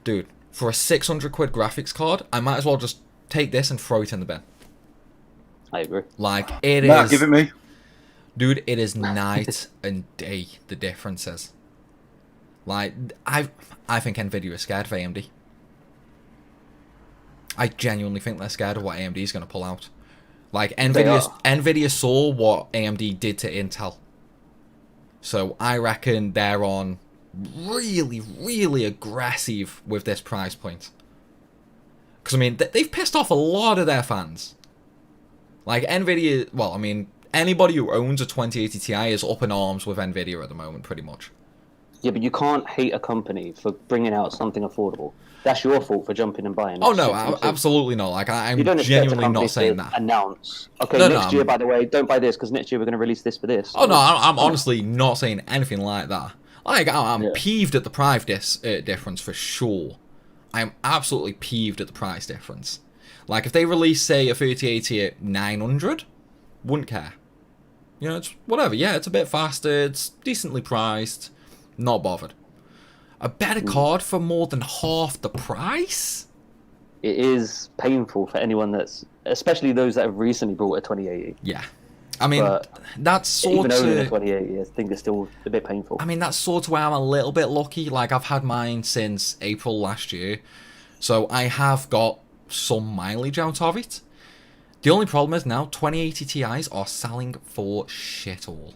dude, for a 600 quid graphics card, I might as well just take this and throw it in the bin. I agree. Like, it Nah, is... give it me. Dude, it is night and day, the differences. Like, I think Nvidia is scared of AMD. I genuinely think they're scared of what AMD is going to pull out. Like, Nvidia saw what AMD did to Intel. So I reckon they're on really, really aggressive with this price point. Because, I mean, they've pissed off a lot of their fans. Like, Nvidia... Well, I mean, anybody who owns a 2080 Ti is up in arms with Nvidia at the moment, pretty much. Yeah, but you can't hate a company for bringing out something affordable. That's your fault for jumping and buying. Oh, no, absolutely not. Like, I'm genuinely not saying that. Announce, okay, next year, by the way, don't buy this, because next year we're going to release this for this. Oh, no, I'm honestly not saying anything like that. Like, I'm peeved at the price difference for sure. I'm absolutely peeved at the price difference. Like, if they release, say, a 3080 at 900, wouldn't care. You know, it's whatever. Yeah, it's a bit faster, it's decently priced, not bothered. A better card for more than half the price? It is painful for anyone that's, especially those that have recently bought a 2080. Yeah. I mean, that's sort of... Even owning a 2080, I think it's still a bit painful. I mean, that's sort of where I'm a little bit lucky. Like, I've had mine since April last year, so I have got some mileage out of it. The only problem is now 2080 Ti's are selling for shit all.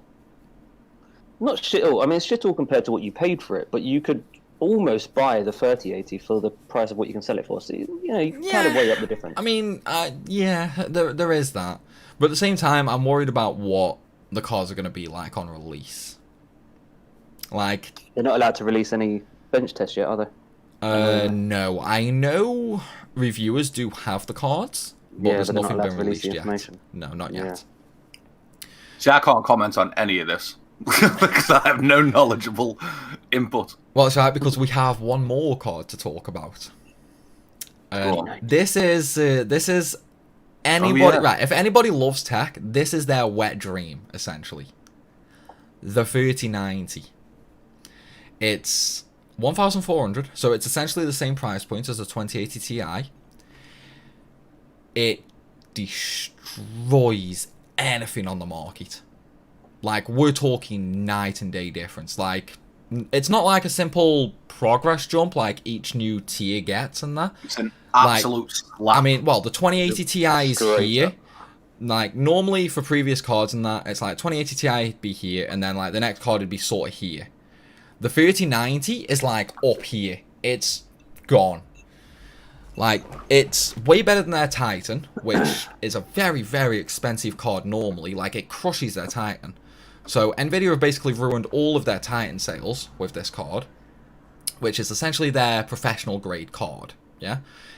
Not shit all. I mean, it's shit all compared to what you paid for it, but you could almost buy the 3080 for the price of what you can sell it for. So, you know, you kind of weigh up the difference. I mean, yeah, there is that. But at the same time, I'm worried about what the cards are going to be like on release. Like... They're not allowed to release any bench tests yet, are they? No. I know reviewers do have the cards, but there's nothing been released yet. No, not yet. See, I can't comment on any of this. Because I have no knowledgeable input. Well, it's right, because we have one more card to talk about. This is anybody right. If anybody loves tech, this is their wet dream, essentially. The 3090. It's 1,400, so it's essentially the same price point as the 2080 Ti. It destroys anything on the market. Like, we're talking night and day difference. Like, it's not like a simple progress jump like each new tier gets and that. It's an absolute slap. I mean, well, the 2080 Ti is here. Like, normally for previous cards and that, it's like 2080 Ti would be here, and then, like, the next card would be sort of here. The 3090 is, like, up here. It's gone. Like, it's way better than their Titan, which is a very, very expensive card normally. Like, it crushes their Titan. So, Nvidia have basically ruined all of their Titan sales with this card, which is essentially their professional grade card, yeah?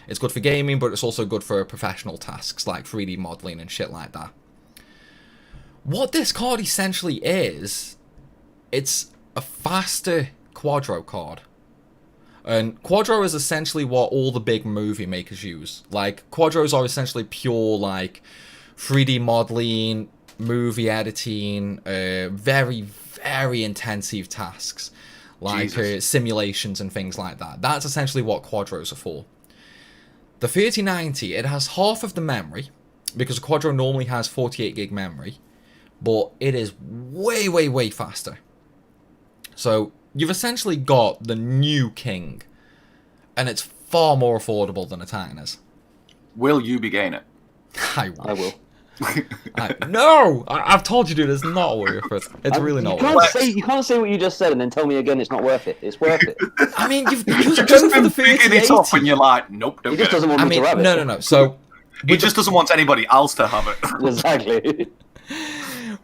It's good for gaming, but it's also good for professional tasks, like 3D modeling and shit like that. What this card essentially is, it's a faster Quadro card. And Quadro is essentially what all the big movie makers use. Like, Quadros are essentially pure, like, 3D modeling, movie editing, very, very intensive tasks, like simulations and things like that. That's essentially what Quadros are for. The 3090, it has half of the memory, because a Quadro normally has 48 gig memory, but it is way, way, way faster. So, you've essentially got the new king, and it's far more affordable than a Titan is. Will you be getting it? I will. No! I've told you, dude, it's not worth it. It's really not worth it. You can't say what you just said and then tell me again it's not worth it. It's worth it. I mean, you've just been picking it up and you're like, nope, don't He just doesn't want me to have it. No. So, he just doesn't want anybody else to have it. Exactly.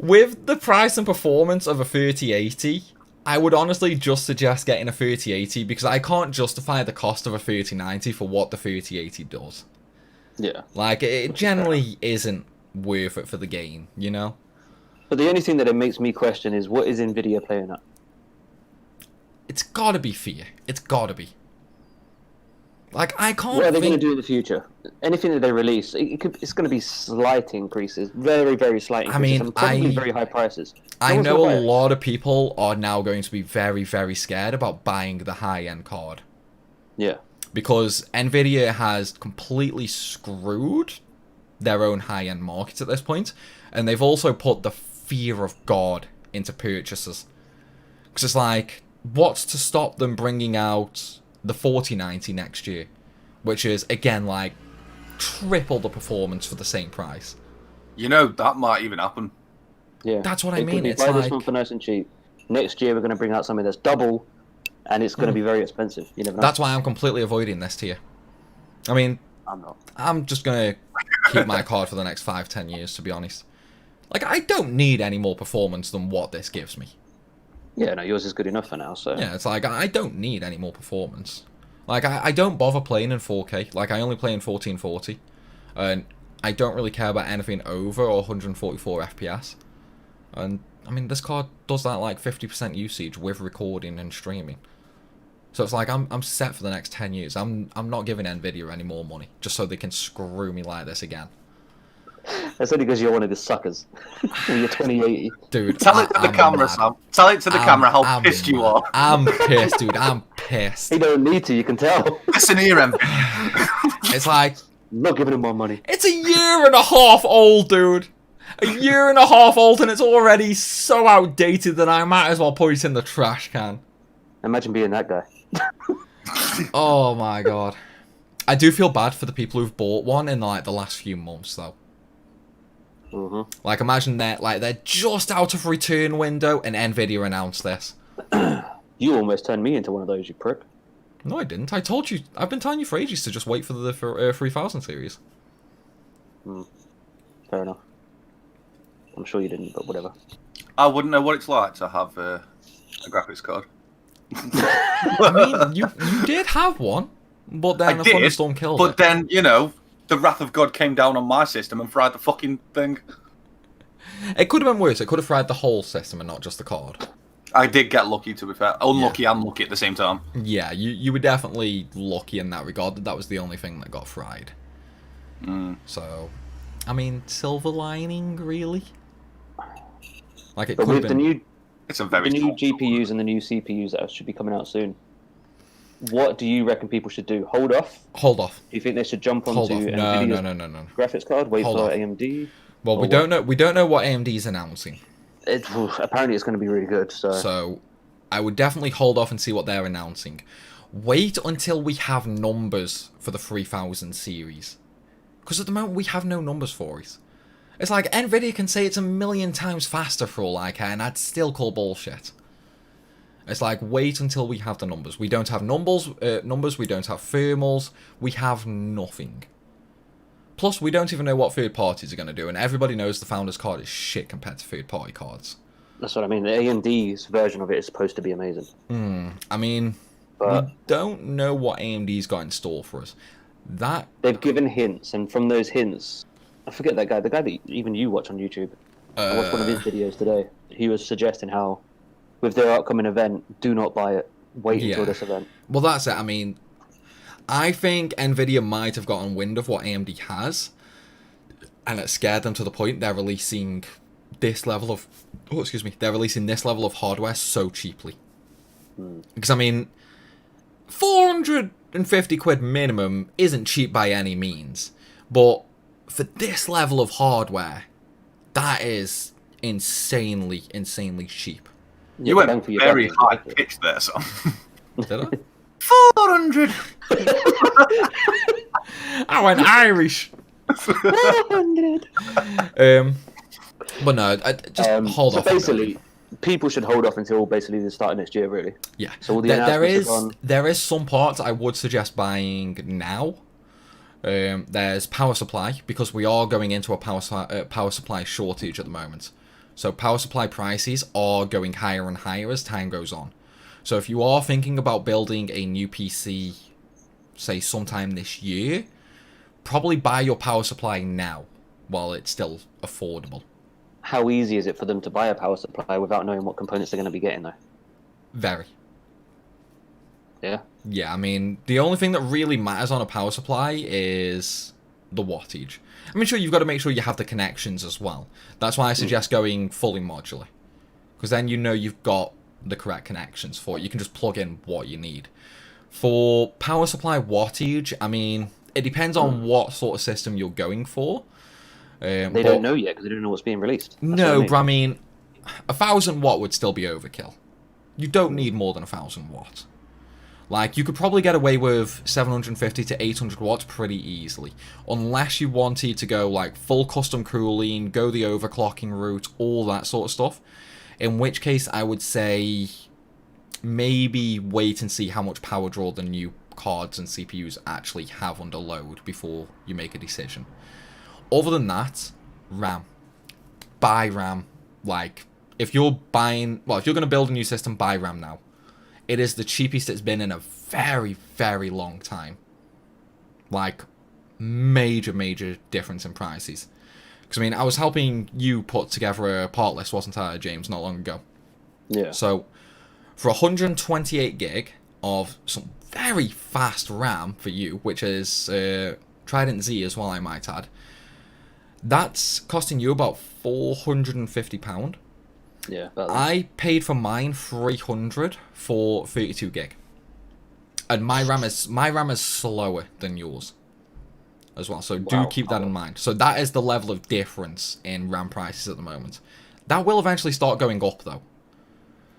With the price and performance of a 3080, I would honestly just suggest getting a 3080 because I can't justify the cost of a 3090 for what the 3080 does. Yeah. Like, it generally isn't worth it for the game, you know? But the only thing that it makes me question is, what is Nvidia playing at? It's gotta be fear. It's gotta be. Like, I can't What are they going to do in the future? Anything that they release, it's going to be slight increases. Very, very slight increases. I mean, and probably very high prices. I know a lot of people are now going to be very, very scared about buying the high-end card. Yeah. Because Nvidia has completely screwed their own high-end market at this point, and they've also put the fear of God into purchasers. Because it's like, what's to stop them bringing out the 4090 next year? Which is, again, like, triple the performance for the same price. You know, that might even happen. Yeah. That's what I mean. It's buy like... this one for nice and cheap. Next year we're going to bring out something that's double, and it's going to be very expensive. You never know. That's why I'm completely avoiding this tier. I mean, I'm not. I'm just going to keep my card for the next 5-10 years, to be honest. Like, I don't need any more performance than what this gives me. Yeah, no, yours is good enough for now, so... Yeah, it's like, I don't need any more performance. Like, I don't bother playing in 4K. Like, I only play in 1440. And I don't really care about anything over 144 FPS. And, I mean, this card does that, like, 50% usage with recording and streaming. So it's like, I'm set for the next 10 years. I'm not giving Nvidia any more money, just so they can screw me like this again. That's only because you're one of the suckers. You're 2080. Dude, Tell it to the camera, Sam. Tell it to the camera how pissed you are. I'm pissed, dude. I'm pissed. You don't need to, you can tell. Listen here, Em. It's like... I'm not giving him more money. It's a year and a half old, dude. A year and a half old, and it's already so outdated that I might as well put it in the trash can. Imagine being that guy. Oh my god. I do feel bad for the people who've bought one in, like, the last few months, though. Mm-hmm. Like, imagine they're just out of return window, and Nvidia announced this. You almost turned me into one of those, you prick. No, I didn't. I told you. I've been telling you for ages to just wait for the 3000 series. Fair enough. I'm sure you didn't, but whatever. I wouldn't know what it's like to have a graphics card. I mean, you did have one, but then a thunderstorm killed it. But then, you know, the wrath of God came down on my system and fried the fucking thing. It could have been worse. It could have fried the whole system and not just the card. I did get lucky, to be fair. Unlucky and lucky at the same time. Yeah, you were definitely lucky in that regard. That was the only thing that got fried. So, I mean, silver lining, really? Like, it But could with have been... It's a very the new GPUs and the new CPUs that should be coming out soon, what do you reckon people should do? Hold off? Hold off. Do you think they should jump onto Hold off. Nvidia's No. graphics card? Wait Hold for off. AMD? Well, we don't know. We don't know what AMD is announcing. Apparently, it's going to be really good. So, I would definitely hold off and see what they're announcing. Wait until we have numbers for the 3000 series, because at the moment we have no numbers for it. It's like Nvidia can say it's 1,000,000 times faster for all I care, and I'd still call bullshit. It's like, wait until we have the numbers. We don't have numbers. We don't have thermals. We have nothing. Plus, we don't even know what third parties are going to do, and everybody knows the Founders card is shit compared to third party cards. That's what I mean. The AMD's version of it is supposed to be amazing. I mean, we don't know what AMD's got in store for us. They've given hints, and from those hints, I forget that guy, the guy that even you watch on YouTube. I watched one of his videos today. He was suggesting how, with their upcoming event, do not buy it. Wait until this event. Well, that's it. I mean, I think Nvidia might have gotten wind of what AMD has, and it scared them to the point they're releasing this level of... Oh, excuse me. They're releasing this level of hardware so cheaply. Because, I mean, 450 quid minimum isn't cheap by any means, but for this level of hardware, that is insanely cheap. You went very high pitched there, son. Did I? 400! I went Irish! 400! But no, just hold off. So basically, people should hold off until basically the start of next year, really. Yeah. So all the announcements there is some parts I would suggest buying now. There's power supply, because we are going into a power supply shortage at the moment. So power supply prices are going higher and higher as time goes on. So if you are thinking about building a new PC, say sometime this year, probably buy your power supply now while it's still affordable. How easy is it for them to buy a power supply without knowing what components they're going to be getting, though? Very. Yeah? Yeah, I mean, the only thing that really matters on a power supply is the wattage. I mean, sure, you've got to make sure you have the connections as well. That's why I suggest going fully modular. Because then you know you've got the correct connections for it. You can just plug in what you need. For power supply wattage, I mean, it depends on what sort of system you're going for. They don't know yet because they don't know what's being released. No, but I mean, 1,000 watt would still be overkill. You don't need more than 1,000 watt. Like, you could probably get away with 750 to 800 watts pretty easily. Unless you wanted to go, like, full custom cooling, go the overclocking route, all that sort of stuff. In which case, I would say maybe wait and see how much power draw the new cards and CPUs actually have under load before you make a decision. Other than that, RAM. Buy RAM. Like, if you're going to build a new system, buy RAM now. It is the cheapest it's been in a very, very long time. Like, major difference in prices. Because, I mean, I was helping you put together a part list, wasn't I, James, not long ago? Yeah. So, for 128 gig of some very fast RAM for you, which is Trident Z as well, I might add, that's costing you about £450. Yeah. I paid for mine 300 for 32 gig, and my RAM is slower than yours as well. So do keep that in mind. So that is the level of difference in RAM prices at the moment. That will eventually start going up though.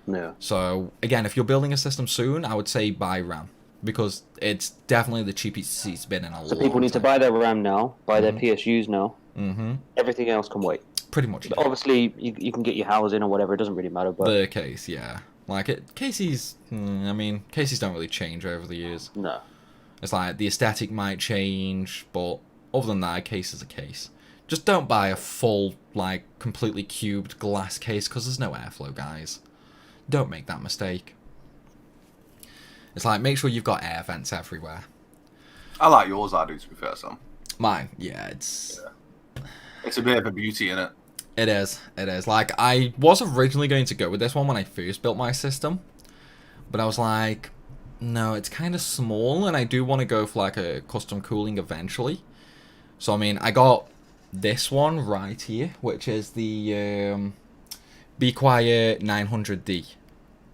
Yeah. So again, if you're building a system soon, I would say buy RAM because it's definitely the cheapest it's been in a long time. So people need to buy their RAM now, buy their PSUs now. Mm-hmm. Everything else can wait. Pretty much. But obviously, you can get your housing or whatever. It doesn't really matter. But the case, yeah, like cases. I mean, cases don't really change over the years. No. It's like the aesthetic might change, but other than that, a case is a case. Just don't buy a full, like, completely cubed glass case because there's no airflow, guys. Don't make that mistake. It's like, make sure you've got air vents everywhere. I like yours, I do, to be fair, Sam. Mine, yeah, it's a bit of a beauty in it. It is. Like, I was originally going to go with this one when I first built my system, but I was like, no, it's kind of small, and I do want to go for, like, a custom cooling eventually. So, I mean, I got this one right here, which is the Be Quiet 900D.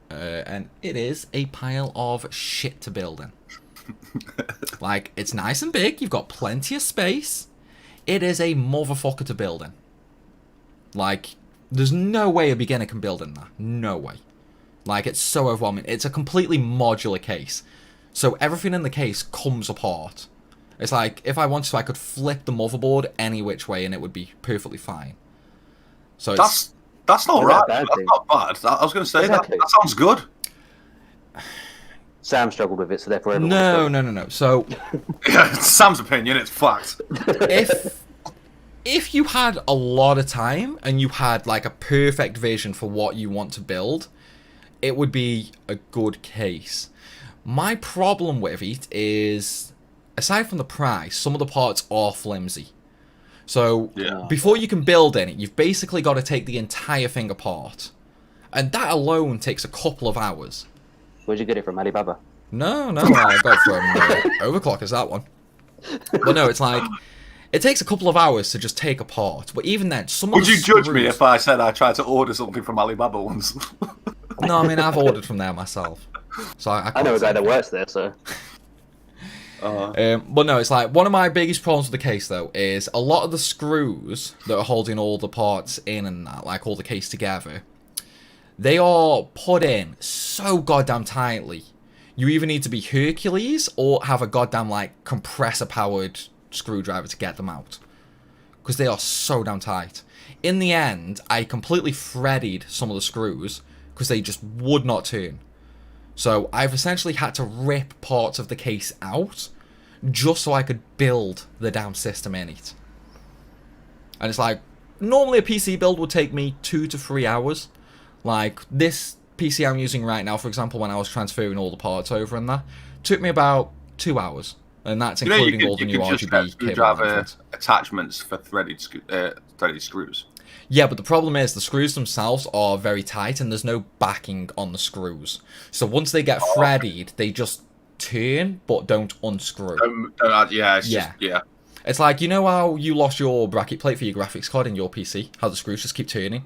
And it is a pile of shit to build in. Like, it's nice and big, you've got plenty of space. It is a motherfucker to build in. Like, there's no way a beginner can build in that. No way. Like, it's so overwhelming. It's a completely modular case. So everything in the case comes apart. It's like, if I wanted to, I could flip the motherboard any which way and it would be perfectly fine. So That's not right. That's not bad. I was going to say that sounds good. Sam struggled with it, so therefore everyone. No. So, Sam's opinion, it's fact. If you had a lot of time and you had like a perfect vision for what you want to build, it would be a good case. My problem with it is, aside from the price, some of the parts are flimsy. So, before you can build any, you've basically got to take the entire thing apart. And that alone takes a couple of hours. Where'd you get it from, Alibaba? No, I got it from Overclockers, that one. But no, it's like, it takes a couple of hours to just take apart. But even then, some of Would you judge me if I said I tried to order something from Alibaba once? No, I mean, I've ordered from there myself. So I know a guy that works there, so... But no, it's like, one of my biggest problems with the case, though, is a lot of the screws that are holding all the parts in and that, like all the case together, they are put in so goddamn tightly. You either need to be Hercules or have a goddamn, like, compressor-powered screwdriver to get them out. Because they are so damn tight. In the end, I completely threaded some of the screws because they just would not turn. So I've essentially had to rip parts of the case out just so I could build the damn system in it. And it's like, normally a PC build would take me 2 to 3 hours. Like, this PC I'm using right now, for example, when I was transferring all the parts over and that, took me about 2 hours. And that's including all the new RGB cable attachments for threaded screws. Yeah, but the problem is the screws themselves are very tight and there's no backing on the screws. So once they get threaded, they just turn but don't unscrew. It's like, you know how you lost your bracket plate for your graphics card in your PC? How the screws just keep turning?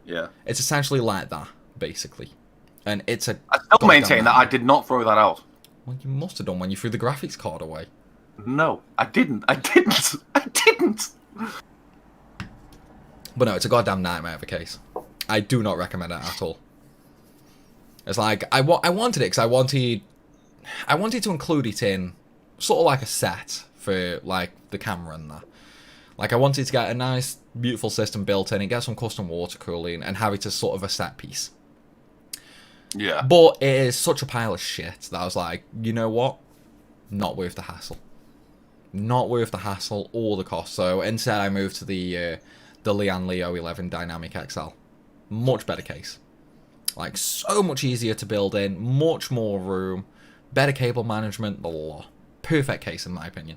Yeah. It's essentially like that, basically. And it's a... I still maintain that I did not throw that out. Well, you must have done when you threw the graphics card away. No, I didn't. I didn't. But no, it's a goddamn nightmare of a case. I do not recommend it at all. It's like, I wanted it because I wanted to include it in sort of like a set for like the camera and that. Like I wanted to get a nice, beautiful system built in and get some custom water cooling and have it as sort of a set piece. Yeah. But it is such a pile of shit that I was like, you know what? Not worth the hassle. Not worth the hassle or the cost. So instead I moved to the Lian Leo 11 Dynamic XL. Much better case. Like, so much easier to build in, much more room, better cable management, the lot. Perfect case, in my opinion.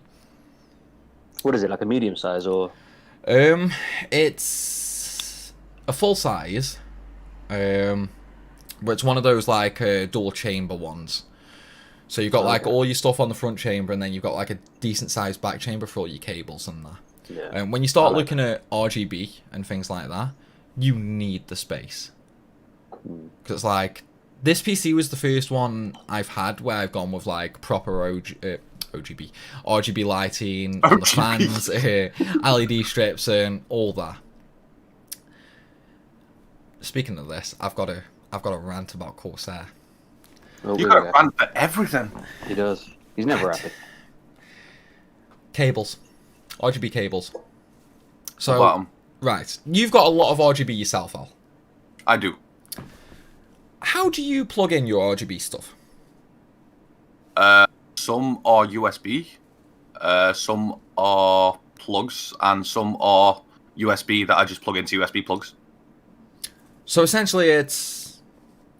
What is it, like a medium size, or? It's a full size, but it's one of those, like, dual chamber ones. So you've got, like, all your stuff on the front chamber, and then you've got, like, a decent-sized back chamber for all your cables and that. Yeah. And when you start looking at RGB and things like that, you need the space. Because it's like, this PC was the first one I've had where I've gone with like proper RGB lighting, on the fans, LED strips and all that. Speaking of this, I've got a rant about Corsair. Oh, You got a rant for everything. He does. He's never happy. Cables. RGB cables. So, Bottom. right, you've got a lot of RGB yourself, Al. I do. How do you plug in your RGB stuff? Some are USB, some are plugs, and some are USB that I just plug into USB plugs. So essentially it's...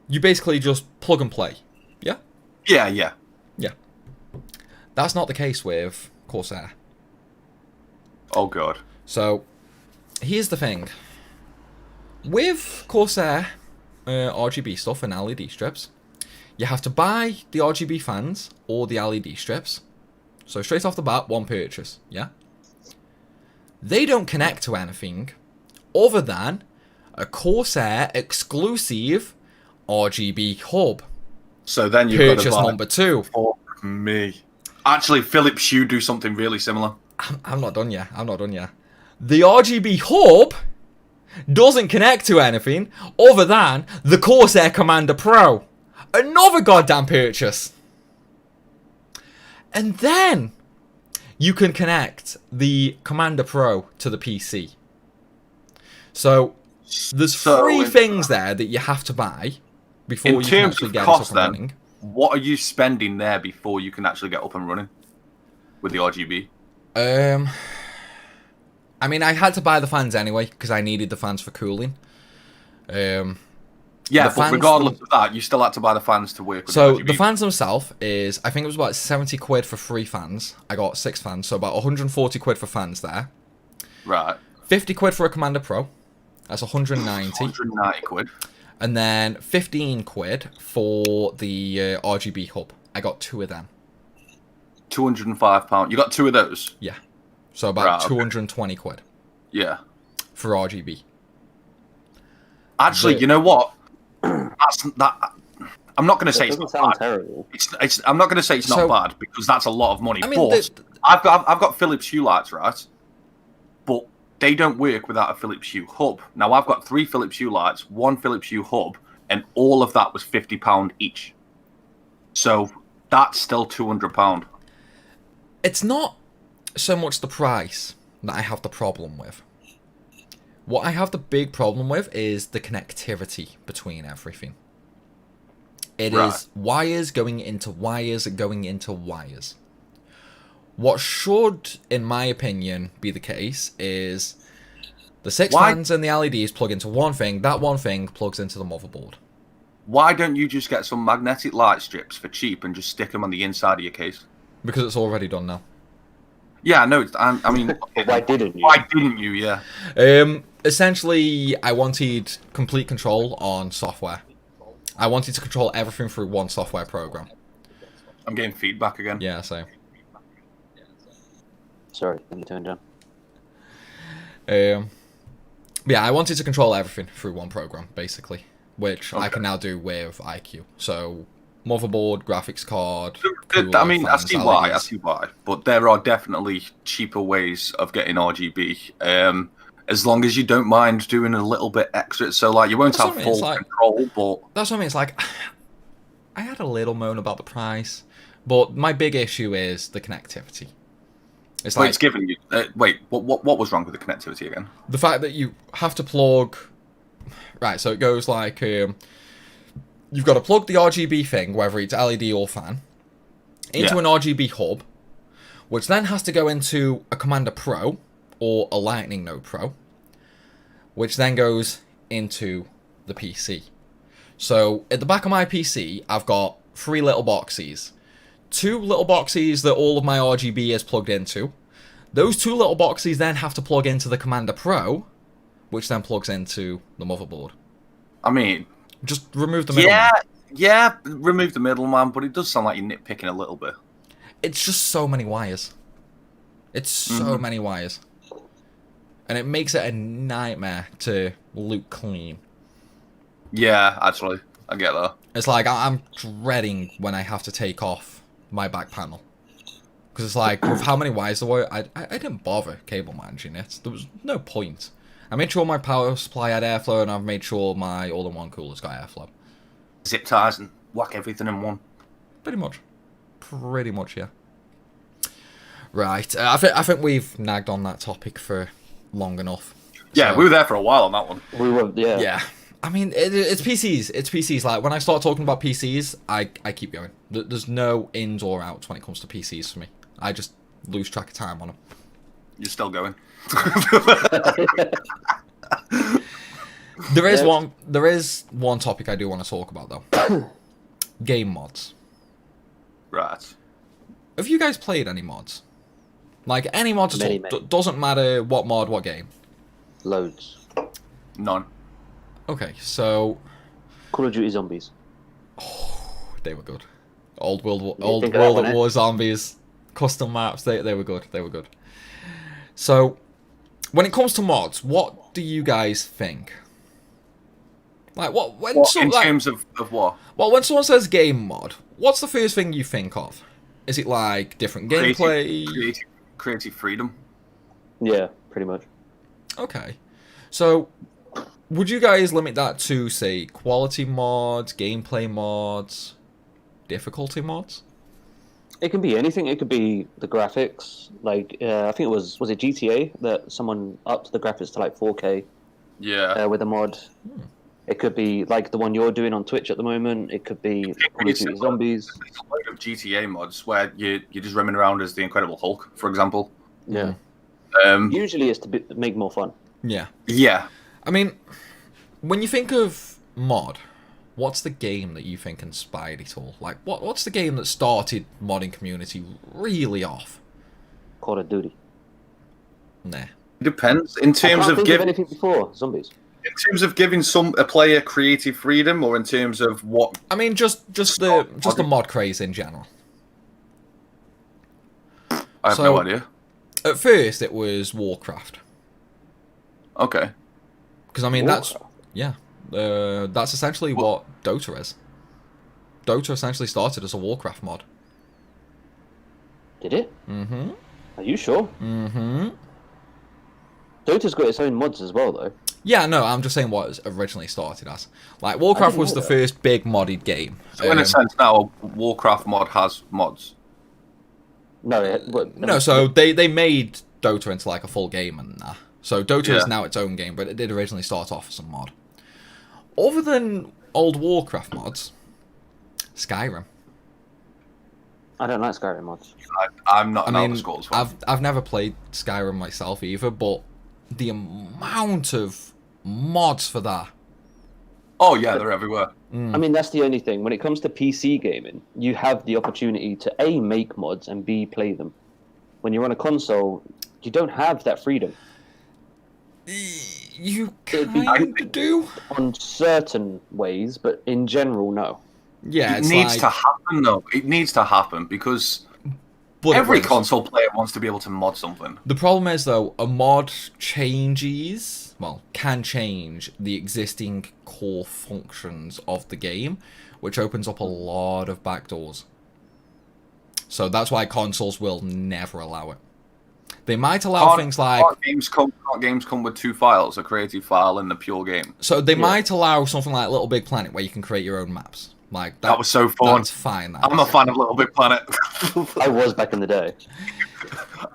You basically just plug and play, yeah? Yeah, yeah. Yeah. That's not the case with Corsair. Oh, God. So, here's the thing. With Corsair RGB stuff and LED strips, you have to buy the RGB fans or the LED strips. So straight off the bat, one purchase, yeah? They don't connect to anything other than a Corsair exclusive RGB hub. So then you've got to Purchase buy number 2. for me. Actually, Philips Hue do something really similar. I'm not done yet. The RGB hub doesn't connect to anything other than the Corsair Commander Pro. Another goddamn purchase. And then you can connect the Commander Pro to the PC. So there's 3 things there that you have to buy before you can actually get it up and running. What are you spending there before you can actually get up and running with the RGB? I mean, I had to buy the fans anyway because I needed the fans for cooling. Yeah, but regardless of that, you still had to buy the fans to work with the RGB. So the fans themselves is, I think it was about 70 quid for 3 fans. I got 6 fans, so about 140 quid for fans there. Right. 50 quid for a Commander Pro. That's 190. 190 quid. And then 15 quid for the RGB hub. I got 2 of them. £205. You got 2 of those? Yeah. So about 220 quid. Yeah. For RGB. Actually, you know what? That. I'm not going to say it's not bad. Terrible. I'm not going to say it's not bad because that's a lot of money. I mean, but I've got Philips Hue lights, right? But they don't work without a Philips Hue hub. Now I've got 3 Philips Hue lights, 1 Philips Hue hub, and all of that was £50 each. So that's still £200. It's not so much the price that I have the problem with. What I have the big problem with is the connectivity between everything. It is wires going into wires going into wires. What should, in my opinion, be the case is the 6 fans and the LEDs plug into one thing, that one thing plugs into the motherboard. Why don't you just get some magnetic light strips for cheap and just stick them on the inside of your case? Because it's already done now. Yeah, no, I mean... Why didn't you? Why didn't you, yeah. Essentially, I wanted complete control on software. I wanted to control everything through one software program. I'm getting feedback again. Yeah, so... Sorry, let me turn down. Yeah, I wanted to control everything through one program, basically. Which I can now do with IQ. So... motherboard, graphics card. I mean, I see why. But there are definitely cheaper ways of getting RGB. as long as you don't mind doing a little bit extra. So, like, you won't That's have what I mean, full it's like- control, but That's what I mean. It's like I had a little moan about the price, but my big issue is the connectivity. It's but like it's given you. Wait, what was wrong with the connectivity again? the fact that you have to plug. Right, so it goes like you've got to plug the RGB thing, whether it's LED or fan, into Yeah. an RGB hub, which then has to go into a Commander Pro or a Lightning Node Pro, which then goes into the PC. So at the back of my PC, I've got 3 little boxes. 2 little boxes that all of my RGB is plugged into. Those 2 little boxes then have to plug into the Commander Pro, which then plugs into the motherboard. I mean, Just remove the middleman. yeah, remove the middleman, but it does sound like you're nitpicking a little bit. It's just so many wires. It's so many wires. And it makes it a nightmare to loop clean. Yeah, actually, I get that. It's like I'm dreading when I have to take off my back panel. Because it's like, with how many wires there were, I didn't bother cable managing it. There was no point. I made sure my power supply had airflow, and I've made sure my all-in-one cooler's got airflow. Zip ties and whack everything in one. Pretty much. Pretty much, yeah. Right. I think we've nagged on that topic for long enough. Yeah, So- we were there for a while on that one. We were, yeah. Yeah. I mean, it's PCs. It's PCs. Like, when I start talking about PCs, I keep going. There's no ins or outs when it comes to PCs for me. I just lose track of time on them. You're still going. There is one topic I do want to talk about, though. Game mods. Right. Have you guys played any mods? Like, any mods at Many, all? many. Doesn't matter what mod, what game. Loads. None. Okay, so Call of Duty Zombies. they were good. Old World think World of that one, at eh? War Zombies, custom maps, they were good. They were good. So, when it comes to mods, what do you guys think? Like, In terms of what? well, when someone says game mod, what's the first thing you think of? Is it like different gameplay? Creative freedom. Yeah, pretty much. Okay. So, would you guys limit that to, say, quality mods, gameplay mods, difficulty mods? It can be anything. It could be the graphics. Like, I think it was it GTA that someone upped the graphics to like 4K Yeah. with a mod. It could be like the one you're doing on Twitch at the moment. It could be Call of Duty Zombies. There's a load of GTA mods where you're just running around as the Incredible Hulk, for example. Yeah. Um, Usually it's to make more fun. Yeah. yeah. I mean, when you think of mod, what's the game that you think inspired it all? Like, what's the game that started modding community really off? Call of Duty. Nah. It depends. In I terms can't of think of giving anything before Zombies. giving a player creative freedom, or in terms of what. I mean, just the mod craze in general. I have So- no idea. At first, it was Warcraft. Okay. Because, I mean, Warcraft? that's essentially what Dota is. Dota essentially started as a Warcraft mod. Did it? Mm-hmm. Are you sure? Mm-hmm. Dota's got its own mods as well, though. Yeah, no, I'm just saying what it originally started as. Like, Warcraft didn't was know the that. first big modded game. So in a sense, now Warcraft mod has mods. No, so they made Dota into like a full game and that. So Dota Yeah. is now its own game, but it did originally start off as a mod. Other than old Warcraft mods, Skyrim. I don't like Skyrim mods. I'm not I an mean, Elder Scrolls fan. I've never played Skyrim myself either, but the amount of mods for that. Oh yeah, they're everywhere. I mean, that's the only thing. When it comes to PC gaming, you have the opportunity to A, make mods, and B, play them. When you're on a console, you don't have that freedom. You It'd be- kind of do. On certain ways, but in general, no. Yeah, It it's needs like, to happen though. It needs to happen because but it every won't. console player wants to be able to mod something. The problem is, though, a mod can change the existing core functions of the game, which opens up a lot of backdoors. So that's why consoles will never allow it. They might allow things like... Can't games come with 2 files, a creative file and the pure game? So they might allow something like Little Big Planet, where you can create your own maps. Like that was so fun. That's fine. I'm a fan of Little Big Planet. I was back in the day.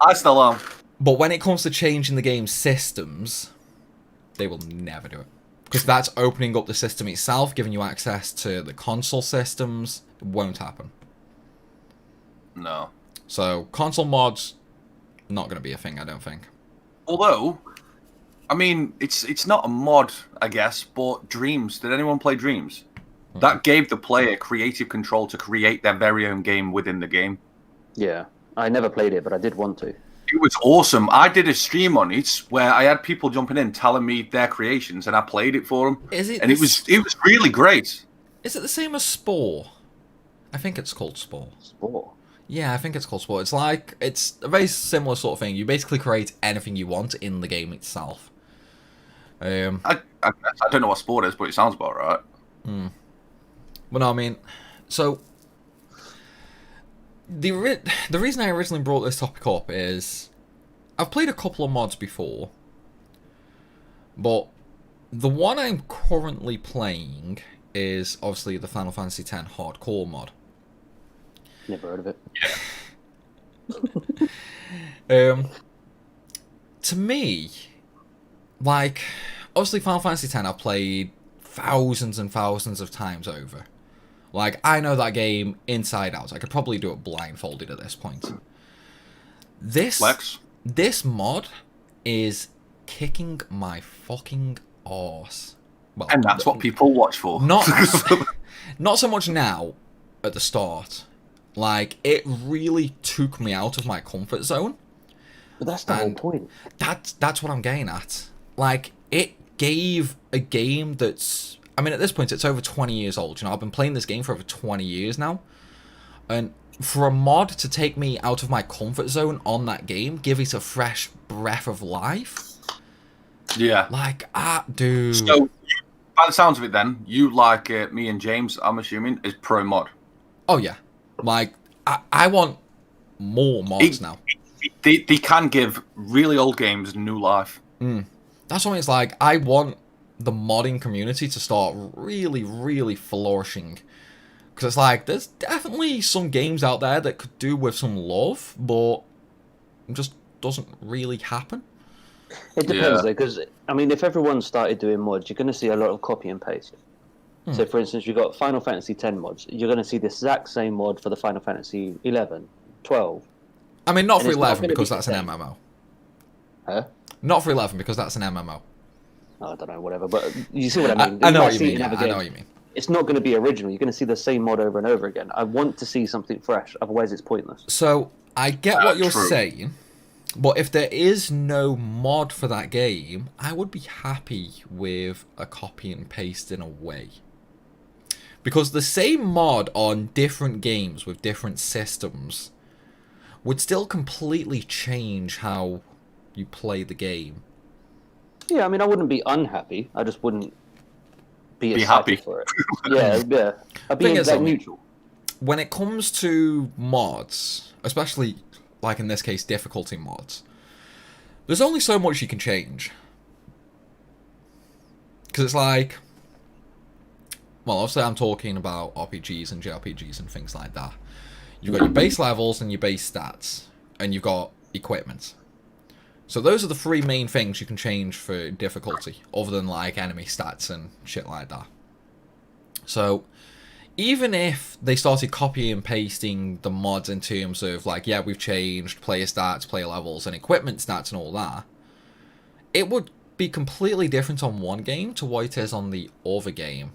I still am. But when it comes to changing the game's systems, they will never do it. Because that's opening up the system itself, giving you access to the console systems. It won't happen. No. So, console mods, not going to be a thing, I don't think. Although, I mean, it's not a mod, I guess, but Dreams. Did anyone play Dreams? That gave the player creative control to create their very own game within the game. Yeah. I never played it, but I did want to. It was awesome. I did a stream on it where I had people jumping in telling me their creations, and I played it for them. It was really great. Is it the same as Spore? I think it's called Spore. Spore? Yeah, I think it's called Spore. It's a very similar sort of thing. You basically create anything you want in the game itself. I don't know what Sport is, but it sounds about right. Well, no, I mean, so the reason I originally brought this topic up is I've played a couple of mods before, but the one I'm currently playing is obviously the Final Fantasy X Hardcore mod. Never heard of it. Yeah. To me, like, obviously Final Fantasy X I've played thousands and thousands of times over. Like, I know that game inside out. I could probably do it blindfolded at this point. This mod is kicking my fucking arse. Well, and that's what people watch for. Not so much now, at the start. Like, it really took me out of my comfort zone. But that's the whole point. That's what I'm getting at. Like, it gave a game that's... I mean, at this point, it's over 20 years old. You know, I've been playing this game for over 20 years now. And for a mod to take me out of my comfort zone on that game, give it a fresh breath of life... Yeah. Like, dude... So, by the sounds of it then, you like me and James, I'm assuming, is pro mod. Oh, yeah. Like, I want more mods now. They can give really old games new life. That's what it's like. I want the modding community to start really, really flourishing. Because it's like, there's definitely some games out there that could do with some love, but it just doesn't really happen. It depends, though, because, I mean, if everyone started doing mods, you're going to see a lot of copy and paste. So, for instance, you've got Final Fantasy X mods. You're going to see the exact same mod for the Final Fantasy 11, 12. I mean, not for 11, because that's an MMO. Huh? Not for 11, because that's an MMO. I don't know, whatever. But you see what I mean? I know what you mean. I know what you mean. It's not going to be original. You're going to see the same mod over and over again. I want to see something fresh. Otherwise, it's pointless. So, I get what you're saying. But if there is no mod for that game, I would be happy with a copy and paste in a way. Because the same mod on different games with different systems would still completely change how you play the game. Yeah, I mean, I wouldn't be unhappy. I just wouldn't be happy for it. Yeah. I'd be neutral. When it comes to mods, especially, like in this case, difficulty mods, there's only so much you can change. Because it's like... Well, obviously I'm talking about RPGs and JRPGs and things like that. You've got your base levels and your base stats. And you've got equipment. So those are the three main things you can change for difficulty, other than like enemy stats and shit like that. So even if they started copying and pasting the mods in terms of like, yeah, we've changed player stats, player levels, and equipment stats and all that, it would be completely different on one game to what it is on the other game.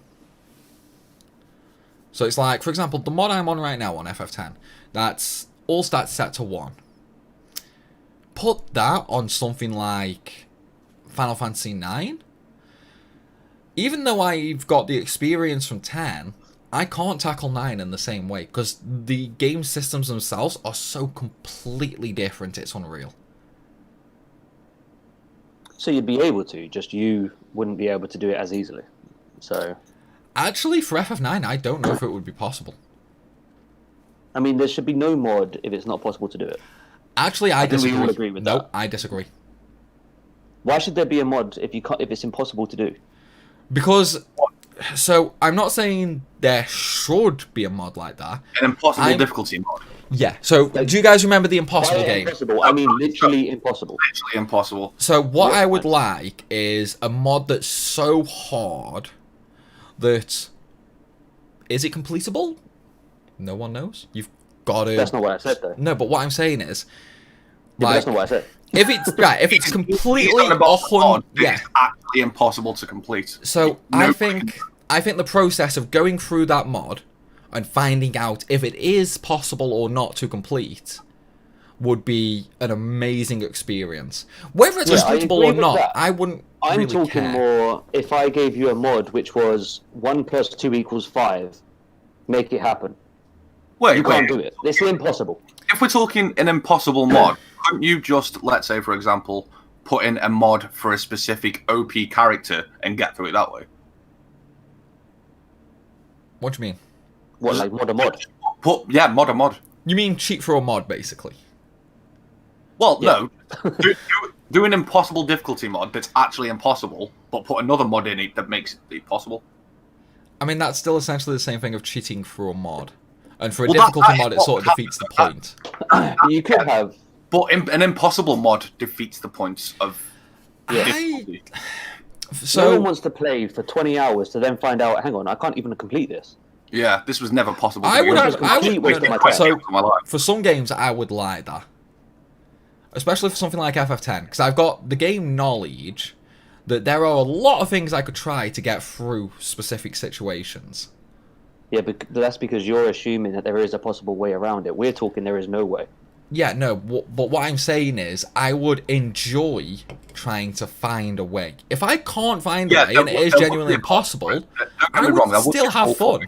So it's like, for example, the mod I'm on right now on FF10, that's all stats set to 1. Put that on something like Final Fantasy 9. Even though I've got the experience from 10, I can't tackle 9 in the same way, because the game systems themselves are so completely different, it's unreal. So you'd be able to, just you wouldn't be able to do it as easily. So... Actually, for FF9, I don't know if it would be possible. I mean, there should be no mod if it's not possible to do it. Actually, I disagree. We all agree with that. I disagree. Why should there be a mod if it's impossible to do? Because, so I'm not saying there should be a mod like that. An impossible difficulty mod. Yeah. So, do you guys remember the Impossible game? Impossible. I mean, literally impossible. Literally impossible. So, what I would like is a mod that's so hard that is it completable? No one knows. You've got to. That's not what I said, though. No, but what I'm saying is, but that's not what I said. If it's completely it's actually impossible to complete. So I think the process of going through that mod and finding out if it is possible or not to complete would be an amazing experience. Whether it's completable or not, I wouldn't. I'm really talking care. more. If I gave you a mod which was 1 + 2 = 5, make it happen. You can't do it. It's impossible. If we're talking an impossible mod, couldn't you just, let's say, for example, put in a mod for a specific OP character and get through it that way? What do you mean? What, like mod a mod? Mod a mod. You mean cheat through a mod, basically? Well, no. Do an impossible difficulty mod that's actually impossible, but put another mod in it that makes it possible. I mean, that's still essentially the same thing of cheating through a mod. And for a difficulty mod, it sort of defeats the point. You could have... But an impossible mod defeats the points of difficulty. No one wants to play for 20 hours to then find out, hang on, I can't even complete this. Yeah, this was never possible. For some games, I would like that. Especially for something like FF10. Because I've got the game knowledge that there are a lot of things I could try to get through specific situations. Yeah, but that's because you're assuming that there is a possible way around it. We're talking there is no way. Yeah, no, but what I'm saying is I would enjoy trying to find a way. If I can't find a way and it is genuinely impossible, I would still have fun.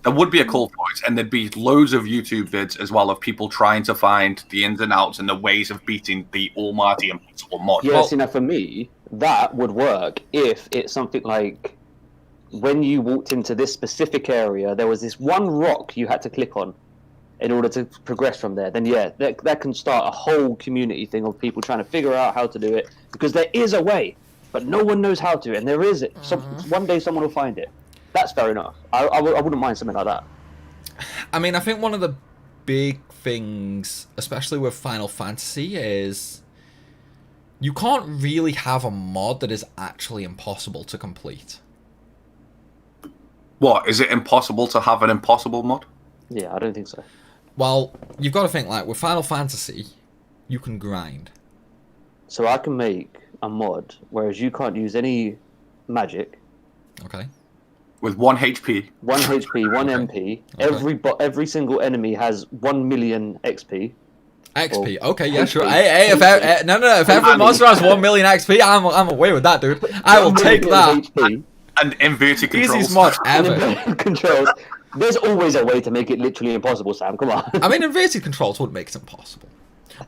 There would be a call for it, and there'd be loads of YouTube vids as well of people trying to find the ins and outs and the ways of beating the almighty impossible mod. Yeah, see, now for me, that would work if it's something like when you walked into this specific area, there was this one rock you had to click on in order to progress from there. Then yeah, that can start a whole community thing of people trying to figure out how to do it, because there is a way, but no one knows how to, and there is it. So one day someone will find it. That's fair enough. I wouldn't mind something like that. I mean, I think one of the big things, especially with Final Fantasy, is you can't really have a mod that is actually impossible to complete. What, is it impossible to have an impossible mod? Yeah, I don't think so. Well, you've got to think, like, with Final Fantasy, you can grind. So I can make a mod, whereas you can't use any magic. Okay. With 1 HP. 1 HP, 1 MP. Okay. Every single enemy has 1 million XP. XP, okay, yeah, sure. Hey, if every monster has 1 million XP, I'm away with that, dude. I will take that. HP. And inverted controls. Easiest mod ever. Controls. There's always a way to make it literally impossible, Sam. Come on. I mean, inverted controls would make it impossible.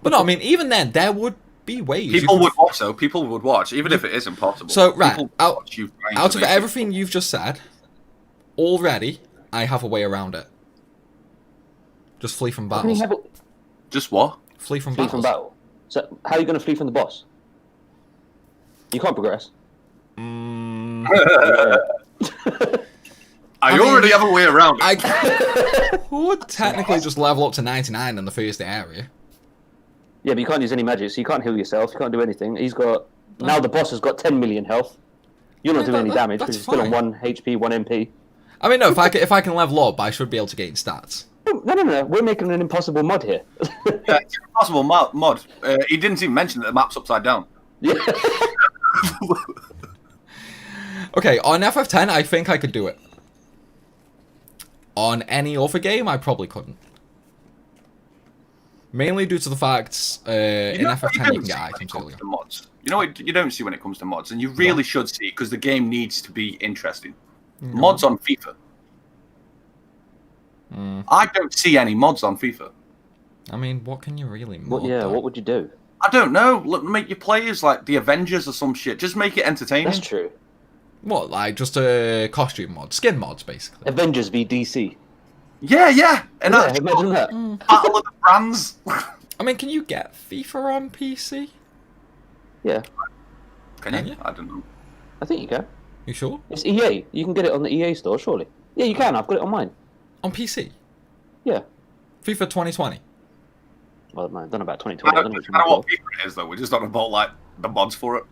But no, I mean, even then, there would be ways. People would watch, though. People would watch, even if it is impossible. So, right, out of everything you've just said, already, I have a way around it. Just flee from battles. Just what? Flee from battles. Flee from battle. So, how are you going to flee from the boss? You can't progress. I already have a way around it. I would technically just level up to 99 in the first area. Yeah, but you can't use any magic, so you can't heal yourself, you can't do anything. He's got... Now the boss has got 10 million health. You're not doing any damage, because you're still on 1 HP, 1 MP. I mean, no, if I can level up, I should be able to gain stats. No. We're making an impossible mod here. Yeah, it's an impossible mod. He didn't even mention that the map's upside down. Yeah. Okay, on FF10, I think I could do it. On any other game, I probably couldn't. Mainly due to the fact in FF10 you can get items earlier. Mods. You know what you don't see when it comes to mods, and you really should see, because the game needs to be interesting. Mods on FIFA. I don't see any mods on FIFA. I mean, what can you really mod? What would you do? I don't know. Look, make your players like the Avengers or some shit. Just make it entertaining. That's true. What, like just a costume mod? Skin mods, basically. Avengers v DC. Yeah. And imagine that. Battle of the Brands. I mean, can you get FIFA on PC? Yeah, Can you? I don't know. I think you can. You sure? It's EA. You can get it on the EA store, surely. Yeah, you can. I've got it on mine. On PC? Yeah. FIFA 2020? Well, man, I don't know about I 2020. don't know what FIFA it is, though. We're just talking about, like, the mods for it.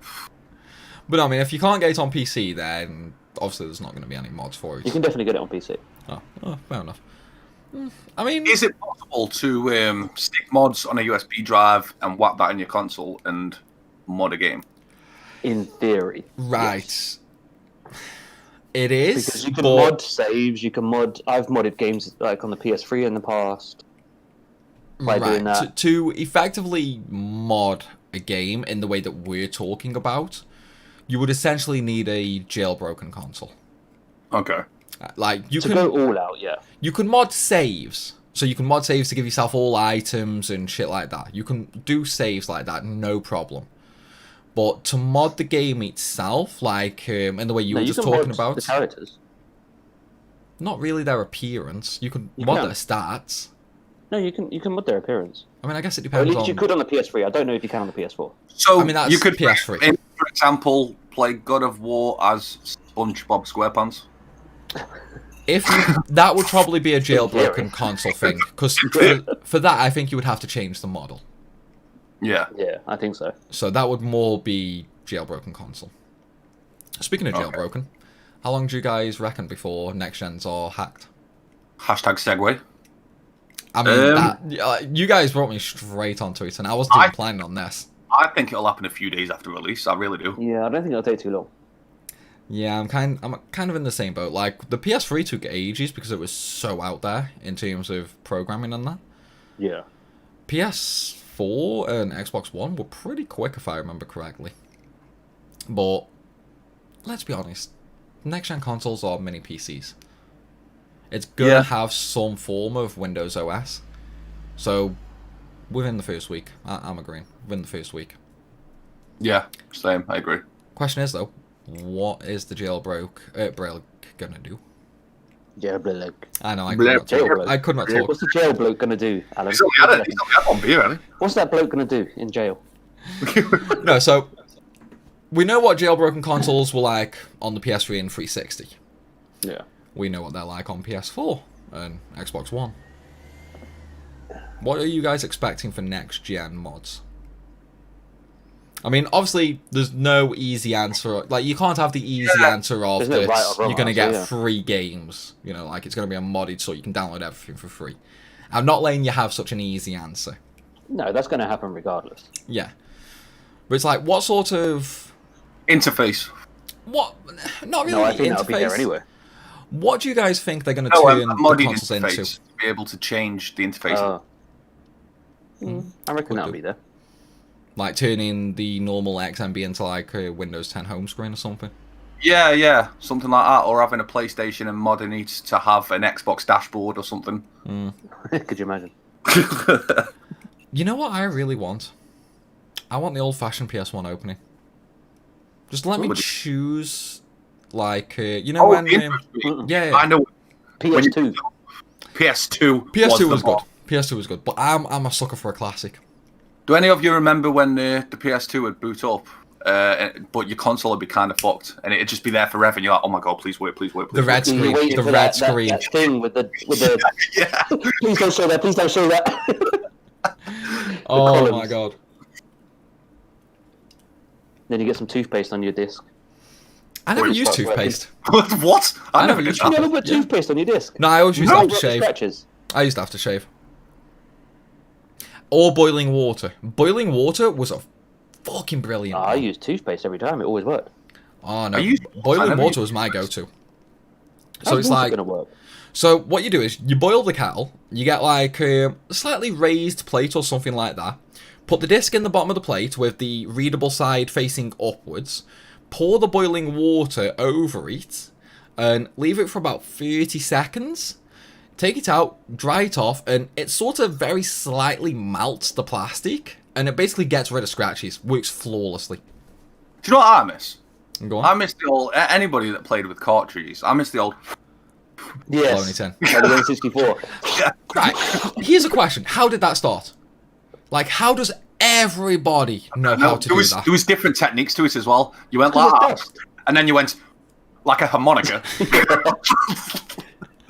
But I mean, if you can't get it on PC, then obviously there's not going to be any mods for it. You can definitely get it on PC. Oh, fair enough. I mean... Is it possible to stick mods on a USB drive and whack that in your console and mod a game? In theory. Right. Yes. It is, because you can but... mod saves, you can mod... I've modded games like on the PS3 in the past. By doing that. To effectively mod a game in the way that we're talking about, you would essentially need a jailbroken console. Okay. Like, you to can go all out, yeah. You can mod saves. So you can mod saves to give yourself all items and shit like that. You can do saves like that, no problem. But to mod the game itself, like in the way you were just talking about, the characters. Not really their appearance. You can mod their stats. No, you can mod their appearance. I mean, I guess it Or depends at least on... you could on the PS3. I don't know if you can on the PS4. So I mean, that's you could, PS3. for example, play God of War as SpongeBob SquarePants. If you, that would probably be a jailbroken console thing, because for that, I think you would have to change the model. Yeah. Yeah, I think so. So that would more be jailbroken console. Speaking of jailbroken, how long do you guys reckon before next gens are hacked? Hashtag segue. I mean, you guys brought me straight onto it, and I wasn't even planning on this. I think it'll happen a few days after release. I really do. Yeah, I don't think it'll take too long. Yeah, I'm kind of in the same boat. Like, the PS3 took ages because it was so out there in terms of programming and that. Yeah. PS4 and Xbox One were pretty quick, if I remember correctly. But let's be honest, next-gen consoles are mini PCs. It's gonna have some form of Windows OS. So, within the first week, I'm agreeing. Within the first week. Yeah, same. I agree. Question is, though, what is the jailbreak gonna do? Jailbreak. I know, I could not talk. I could not talk. What's the jailbreak gonna do, Alan? He's only had one beer, hasn't he? What's that bloke gonna do in jail? No, so we know what jailbroken consoles were like on the PS3 and 360. Yeah. We know what they're like on PS4 and Xbox One. What are you guys expecting for next gen mods? I mean, obviously, there's no easy answer. Like, you can't have the easy answer of no this. right or wrong You're going to answer, get free games. You know, like, it's going to be a modded so you can download everything for free. I'm not letting you have such an easy answer. No, that's gonna happen regardless. Yeah. But it's like, what sort of... Interface. What? Not really No, I think interface. that'll be there anyway. What do you guys think they're going to No, turn a the modded consoles interface into? to be able to change the interface. I reckon that'll do. be there. Like turning the normal XMB into like a Windows 10 home screen or something? Yeah, something like that. Or having a PlayStation and modding it to have an Xbox dashboard or something. Could you imagine? You know what I really want? I want the old-fashioned PS1 opening. Just let me choose, like, you know when... yeah. I know. PS2. PS2 was good. PS2 was good, but I'm a sucker for a classic. Do any of you remember when the PS2 would boot up, but your console would be kind of fucked, and it'd just be there forever, and you're like, oh my god, please wait. The red screen. The red screen. That thing with the Yeah. Please don't show that. Please don't show that. Oh columns. my god. Then you get some toothpaste on your disc. I never Wait, used stop toothpaste. What? I never never used did You that. never put toothpaste on your disc. No, I always used to have to shave. Scratches. I used to have to shave. Or boiling water. Boiling water was a fucking brilliant I one. use toothpaste every time. It always worked. Oh no, I boiling never water used was my go-to. So How's it's water like, gonna work? so what you do is you boil the kettle, you get like a slightly raised plate or something like that, put the disc in the bottom of the plate with the readable side facing upwards, pour the boiling water over it, and leave it for about 30 seconds. Take it out, dry it off, and it sort of very slightly melts the plastic, and it basically gets rid of scratches. Works flawlessly. Do you know what I miss? Go on. I miss the old... Anybody that played with cartridges, I miss the old... Yes. Blowing it in. Like the N64. Yeah. Right, here's a question. How did that start? Like, how does everybody know how to do that? There was different techniques to it as well. You went like, and then you went like a harmonica.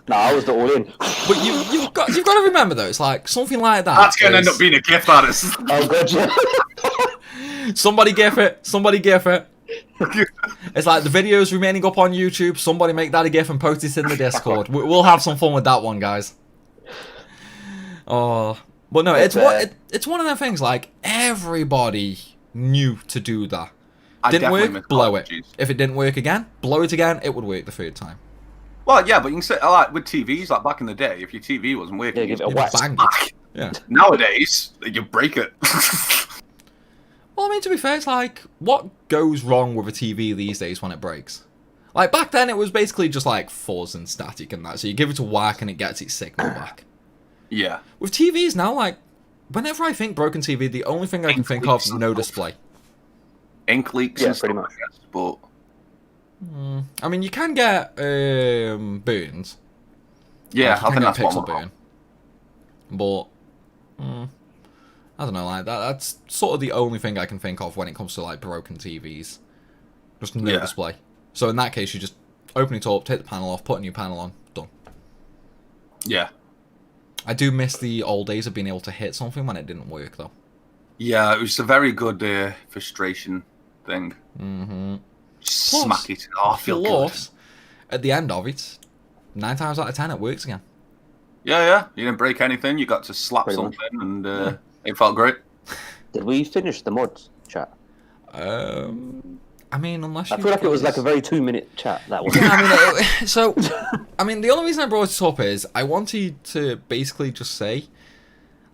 No, I was the all in. But you've got to remember though, it's like something like that. That's going to end up being a GIF, that is. Oh god, yeah. Somebody GIF it. Somebody GIF it. It's like the video's remaining up on YouTube. Somebody make that a GIF and post it in the Discord. We'll have some fun with that one, guys. Oh, but no, it's one of them things. Like everybody knew to do that. Didn't work, blow it. If it didn't work again, blow it again. It would work the third time. Well, yeah, but you can say like with TVs, like back in the day, if your TV wasn't working, give it a whack. Bang it. Yeah. Nowadays, you break it. Well, I mean, to be fair, it's like, what goes wrong with a TV these days when it breaks? Like, back then, it was basically just, like, fuzz and static and that. So you give it a whack and it gets its signal back. Yeah. With TVs now, like, whenever I think broken TV, the only thing I can think of is no display. Ink leaks and pretty much. But... I mean, you can get burns. Yeah, like, I think that's pixel burn. But... I don't know, like that's sort of the only thing I can think of when it comes to like broken TVs. Just no display. So in that case, you just open it up, take the panel off, put a new panel on, done. Yeah. I do miss the old days of being able to hit something when it didn't work, though. Yeah, it was a very good frustration thing. Mm-hmm. Smack it. Oh, I feel good. At the end of it, 9 times out of 10, it works again. Yeah. You didn't break anything. You got to slap something, and it felt great. Did we finish the mods chat? I mean, unless I feel like it was like a very 2-minute chat. That was. Yeah, I mean, the only reason I brought it up is I wanted to basically just say,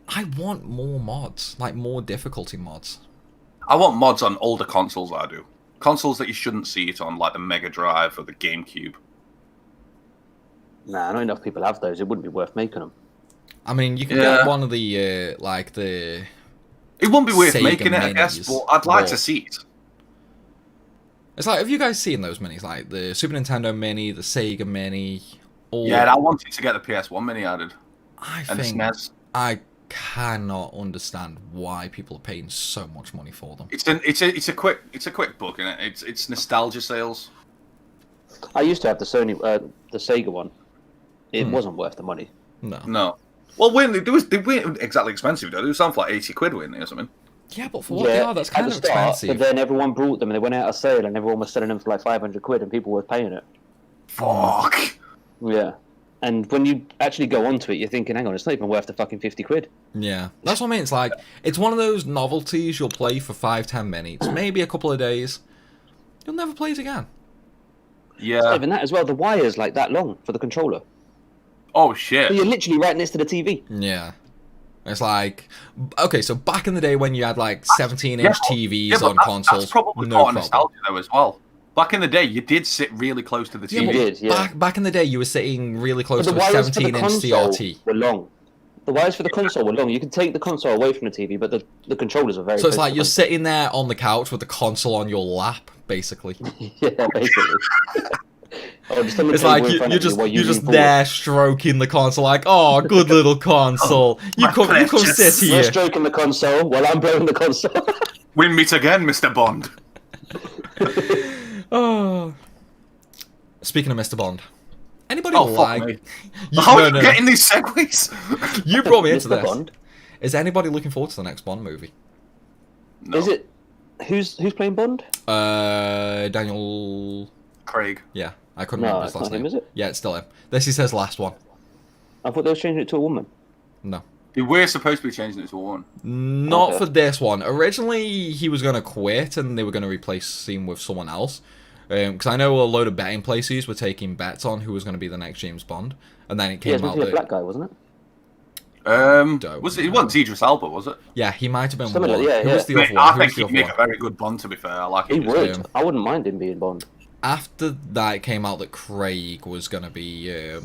I want more mods, like more difficulty mods. I want mods on older consoles. I do consoles that you shouldn't see it on, like the Mega Drive or the GameCube. Nah, not enough people have those. It wouldn't be worth making them. I mean, you can get one of the like the. It wouldn't be worth Sega making it, I guess, but I'd like to see it. It's like, have you guys seen those minis? Like the Super Nintendo Mini, the Sega Mini. Yeah, I wanted to get the PS1 Mini added. I cannot understand why people are paying so much money for them. It's a quick book, isn't it? It's nostalgia sales. I used to have the Sega one. It wasn't worth the money. No. Well, they weren't exactly expensive though. They were something for like 80 quid, weren't they, or something? Yeah, but for what they are, that's kind of expensive. But then everyone brought them and they went out of sale and everyone was selling them for like 500 quid and people were paying it. Fuck. Yeah. And when you actually go onto it, you're thinking, hang on, it's not even worth the fucking 50 quid. Yeah. That's what I mean. It's like, it's one of those novelties you'll play for 5-10 minutes, maybe a couple of days. You'll never play it again. Yeah. It's not even that as well. The wire's like that long for the controller. Oh, shit. So you're literally right next to the TV. Yeah. It's like, okay, so back in the day when you had like 17-inch TVs on consoles, that's probably part of nostalgia though as well. Back in the day, you did sit really close to the TV. You did, yeah. Back in the day, you were sitting really close to a 17-inch CRT. Were long. The wires for the console were long. You could take the console away from the TV, but the controllers were very. So it's like you're sitting there on the couch with the console on your lap, basically. Yeah, basically. It's like you're just there stroking the console, like, oh, good little console. You come sit here. You're stroking the console while I'm blowing the console. We meet again, Mr. Bond. Oh. Speaking of Mr. Bond, anybody like? How are you getting these segues? You brought me into this. Bond? Is anybody looking forward to the next Bond movie? No. Is it? Who's playing Bond? Daniel Craig. Yeah, I couldn't remember his last name. Is it? Yeah, it's still him. This he says last one. I thought they were changing it to a woman. No. They were supposed to be changing it to a woman. Not for this one. Originally, he was going to quit and they were going to replace him with someone else. Because I know a load of betting places were taking bets on who was going to be the next James Bond, and then it came out that a black guy, wasn't it? Was it? It wasn't Idris Elba, was it? Yeah, he might have been one. Who was the other one? I think he'd make a very good Bond. To be fair, I like him. He would. I wouldn't mind him being Bond. After that, it came out that Craig was going to be the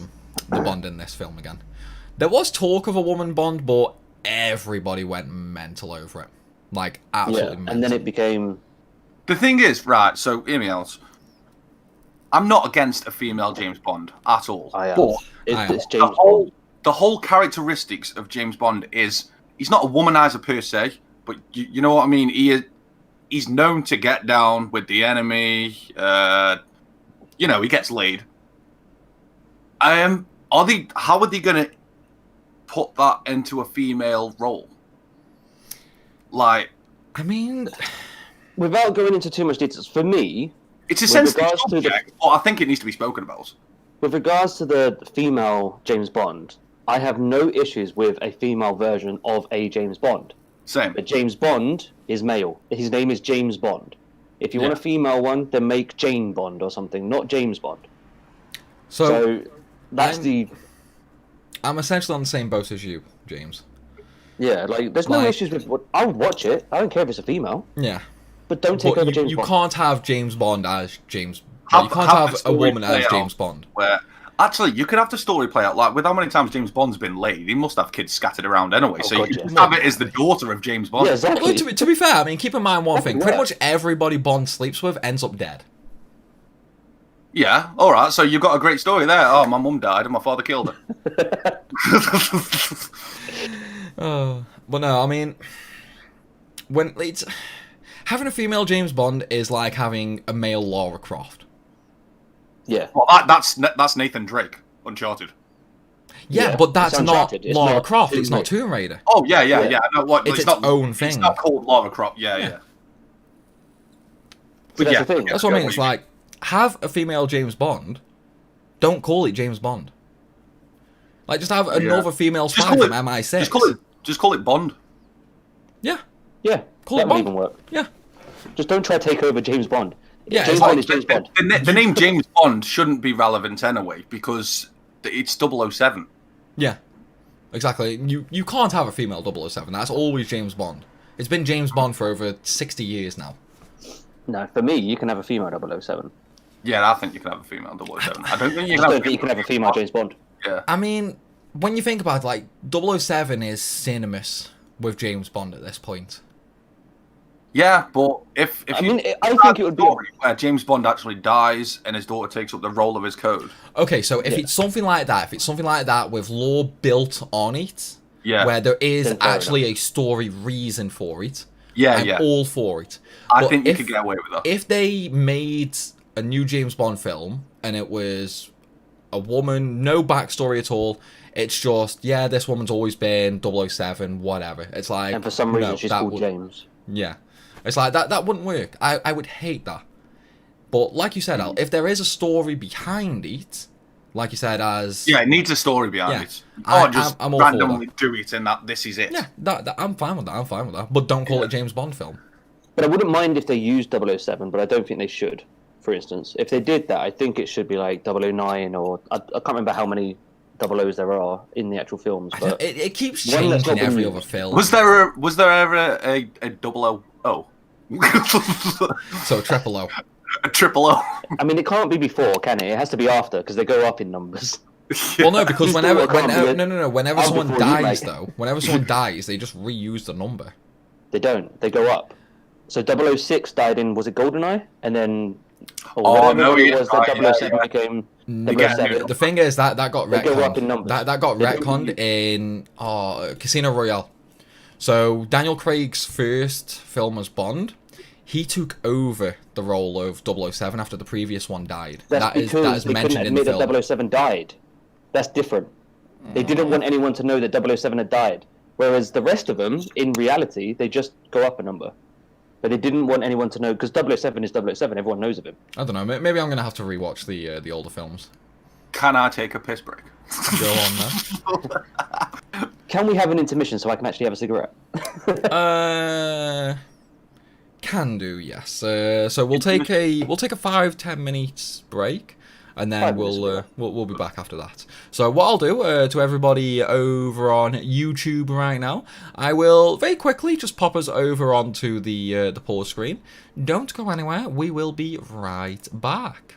Bond in this film again. There was talk of a woman Bond, but everybody went mental over it. Like, absolutely mental. And then it became... The thing is, right, so hear me out. I'm not against a female James Bond at all. I am. But it's James Bond. The whole characteristics of James Bond is he's not a womanizer per se, but you know what I mean. He's known to get down with the enemy. He gets laid. How are they going to put that into a female role? Like, I mean, without going into too much details, for me, it's a sensitive subject, but I think it needs to be spoken about. With regards to the female James Bond, I have no issues with a female version of a James Bond. Same. But James Bond is male. His name is James Bond. If you want a female one, then make Jane Bond or something, not James Bond. So that's I'm essentially on the same boat as you, James. Yeah, like, there's no issues with I would watch it. I don't care if it's a female. Yeah. But don't take over James Bond. You can't have James Bond as James... you can't have a woman as James Bond. Actually, you could have the story play out. Like, with how many times James Bond's been laid, he must have kids scattered around anyway. You could just have it as the daughter of James Bond. Yeah, exactly. Well, to be fair, I mean, keep in mind one thing. Pretty much everybody Bond sleeps with ends up dead. Yeah, alright, so you've got a great story there. Oh, my mum died and my father killed her. But no, I mean, when it's... Having a female James Bond is like having a male Lara Croft. Yeah. Well, that's Nathan Drake, Uncharted. Yeah, but that's not Lara Croft. It's not Tomb Raider. Oh, yeah. No, it's its own thing. It's not called Lara Croft. Yeah. But that's the thing. That's what I mean. It's like, have a female James Bond. Don't call it James Bond. Like, just have another female spy from MI6. Just call it Bond. Yeah. Yeah. Call it Bond. Bond. Even work. Yeah. Just don't try to take over James Bond. Yeah, James Bond is James Bond. The name James Bond shouldn't be relevant anyway, because it's 007. Yeah. Exactly. You can't have a female 007. That's always James Bond. It's been James Bond for over 60 years now. No, for me, you can have a female 007. Yeah, I think you can have a female 007. I don't think you can have a female James Bond. Yeah. I mean, when you think about it, like, 007 is synonymous with James Bond at this point. Yeah, but I think it would be where James Bond actually dies and his daughter takes up the role of his code. Okay, so if it's something like that, with lore built on it, where there is actually a story reason for it, I'm all for it. I think you could get away with that. If they made a new James Bond film and it was a woman, no backstory at all, it's just, this woman's always been 007, whatever. It's like, and for some reason she's called James. Yeah. It's like, that wouldn't work. I would hate that. But like you said, Al, if there is a story behind it, like you said, as... Yeah, it needs a story behind it. I'm randomly do it and this is it. Yeah, I'm fine with that. But don't call it James Bond film. But I wouldn't mind if they used 007, but I don't think they should, for instance. If they did that, I think it should be like 009 or... I can't remember how many 00s there are in the actual films. But it keeps changing every other film. Was there ever a 00? So a triple O. A triple O. I mean, it can't be before, can it? It has to be after, because they go up in numbers. Well, no, because whenever someone dies, whenever someone dies, they just reuse the number. They don't. They go up. So 006 died in, was it GoldenEye? And then... the 007 became 007. The thing is that got retconned. Go up in numbers. That got retconned in Casino Royale. So Daniel Craig's first film as Bond, he took over the role of 007 after the previous one died. That is mentioned in the film. That 007 died. That's different. They didn't want anyone to know that 007 had died. Whereas the rest of them, in reality, they just go up a number. But they didn't want anyone to know, because 007 is 007, everyone knows of him. I don't know, maybe I'm going to have to rewatch the older films. Can I take a piss break? Go on, then. Can we have an intermission so I can actually have a cigarette? Can do, yes. So we'll take a 5-10 minutes break, and then we'll be back after that. So what I'll do to everybody over on YouTube right now, I will very quickly just pop us over onto the pause screen. Don't go anywhere. We will be right back.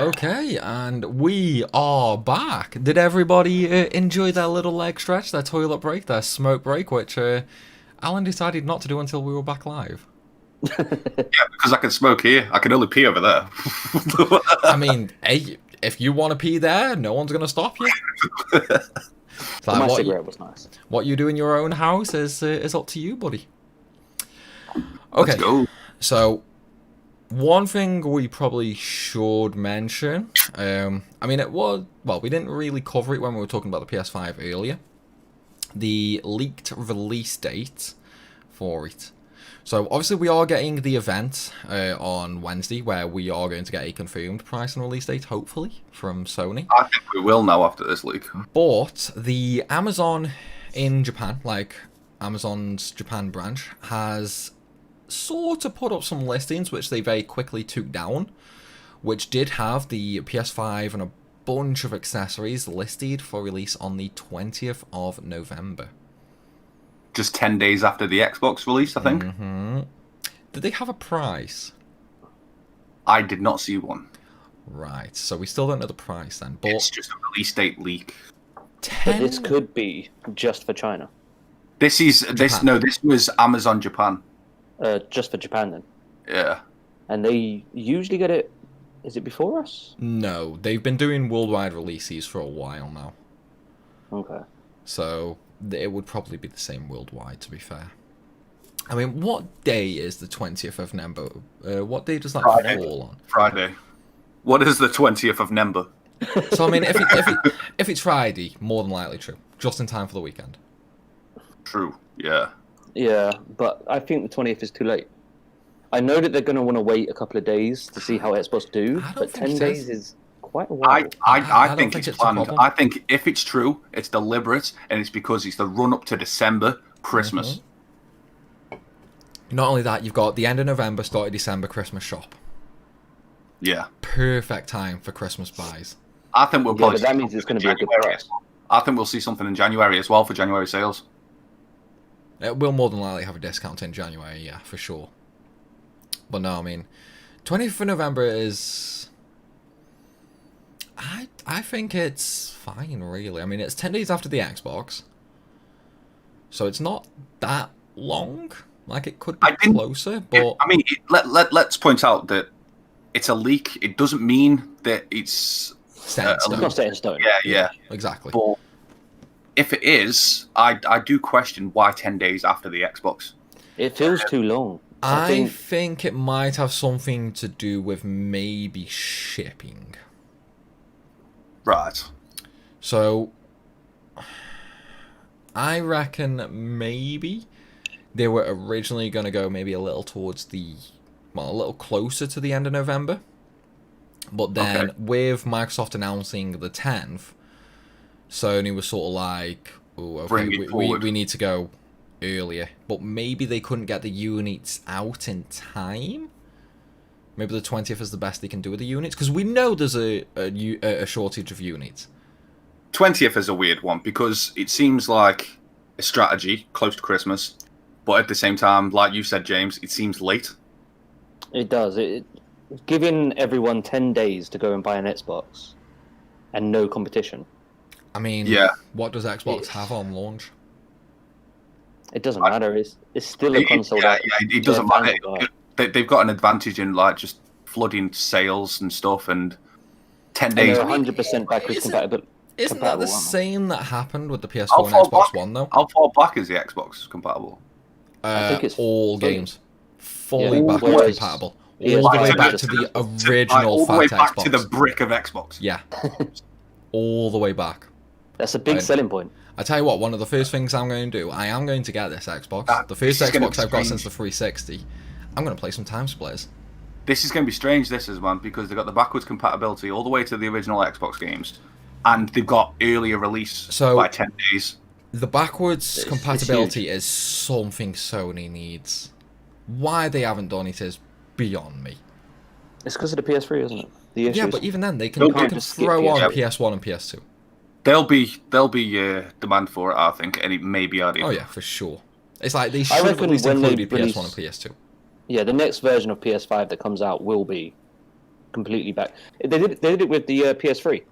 Okay, and we are back. Did everybody enjoy their little leg stretch, their toilet break, their smoke break, which Alan decided not to do until we were back live? Yeah, because I can smoke here. I can only pee over there. I mean, hey, if you want to pee there, no one's going to stop you. Like, my cigarette was nice. What you do in your own house is up to you, buddy. Okay, Let's go. So one thing we probably should mention, I mean, we didn't really cover it when we were talking about the PS5 earlier. The leaked release date for it. So obviously we are getting the event on Wednesday where we are going to get a confirmed price and release date, hopefully, from Sony. I think we will now after this leak. But the Amazon in Japan, like Amazon's Japan branch, has sort of put up some listings which they very quickly took down, which did have the PS5 and a bunch of accessories listed for release on the 20th of November. Just 10 days after the Xbox release, I think. Mm-hmm. Did they have a price? I did not see one. Right, so we still don't know the price then. But it's just a release date leak. But this could be just for China. This was Amazon Japan. Just for Japan then. Yeah. And they usually get it. Is it before us? No, they've been doing worldwide releases for a while now. Okay. So it would probably be the same worldwide, to be fair. I mean, what day is the 20th of November? What day does that fall on? Friday. What is the 20th of November? So, I mean, if it's Friday, more than likely true. Just in time for the weekend. True, yeah. Yeah, but I think the 20th is too late. I know that they're going to want to wait a couple of days to see how Xbox do, but 10 days is quite a while. I think it's planned. I think if it's true, it's deliberate, and it's because it's the run-up to December, Christmas. Mm-hmm. Not only that, you've got the end of November, start of December Christmas shop. Yeah. Perfect time for Christmas buys. I think we'll probably... but that means it's going to be a good price. I think we'll see something in January as well for January sales. It will more than likely have a discount in January, yeah, for sure. But no, I mean, 20th of November is... I think it's fine, really. I mean, it's 10 days after the Xbox. So it's not that long. Like, it could be closer, but... I mean, let's point out that it's a leak. It doesn't mean that it's... set in stone. It's not set in stone. Yeah. Exactly. But if it is, I do question why 10 days after the Xbox. It feels too long. I think it might have something to do with maybe shipping. Right. So, I reckon maybe they were originally going to go maybe a little towards a little closer to the end of November. But then, with Microsoft announcing the 10th, Sony was sort of like, oh, okay, we need to go earlier. But maybe they couldn't get the units out in time. Maybe the 20th is the best they can do with the units, because we know there's a shortage of units. 20th is a weird one, because it seems like a strategy close to Christmas, but at the same time, like you said, James, it seems late. It does. Giving everyone 10 days to go and buy an Xbox and no competition. I mean, what does Xbox have on launch? It doesn't matter. It's still a console. It doesn't matter. They've got an advantage in like just flooding sales and stuff, and 10 days. They're 100% backwards compatible. Isn't that the same that happened with the PS4 and Xbox One, though? How far back is the Xbox compatible? I think it's all games. Fully backwards compatible. All the way back to the original fat Xbox. All the way back to the brick of Xbox. Yeah. All the way back. That's a big selling point. I tell you what, one of the first things I'm going to do, I am going to get this Xbox. The first Xbox I've got since the 360. I'm going to play some Time Splitters. This is going to be strange, because they've got the backwards compatibility all the way to the original Xbox games, and they've got earlier release by 10 days. The backwards compatibility is something Sony needs. Why they haven't done it is beyond me. It's because of the PS3, isn't it? The issues. Yeah, but even then, they can throw on PS1 and PS2. There'll be demand for it, I think, and it may be added. Oh yeah, for sure. It's like they should have at least included PS1 and PS2. Yeah, the next version of PS5 that comes out will be completely back. They did it with the PS3.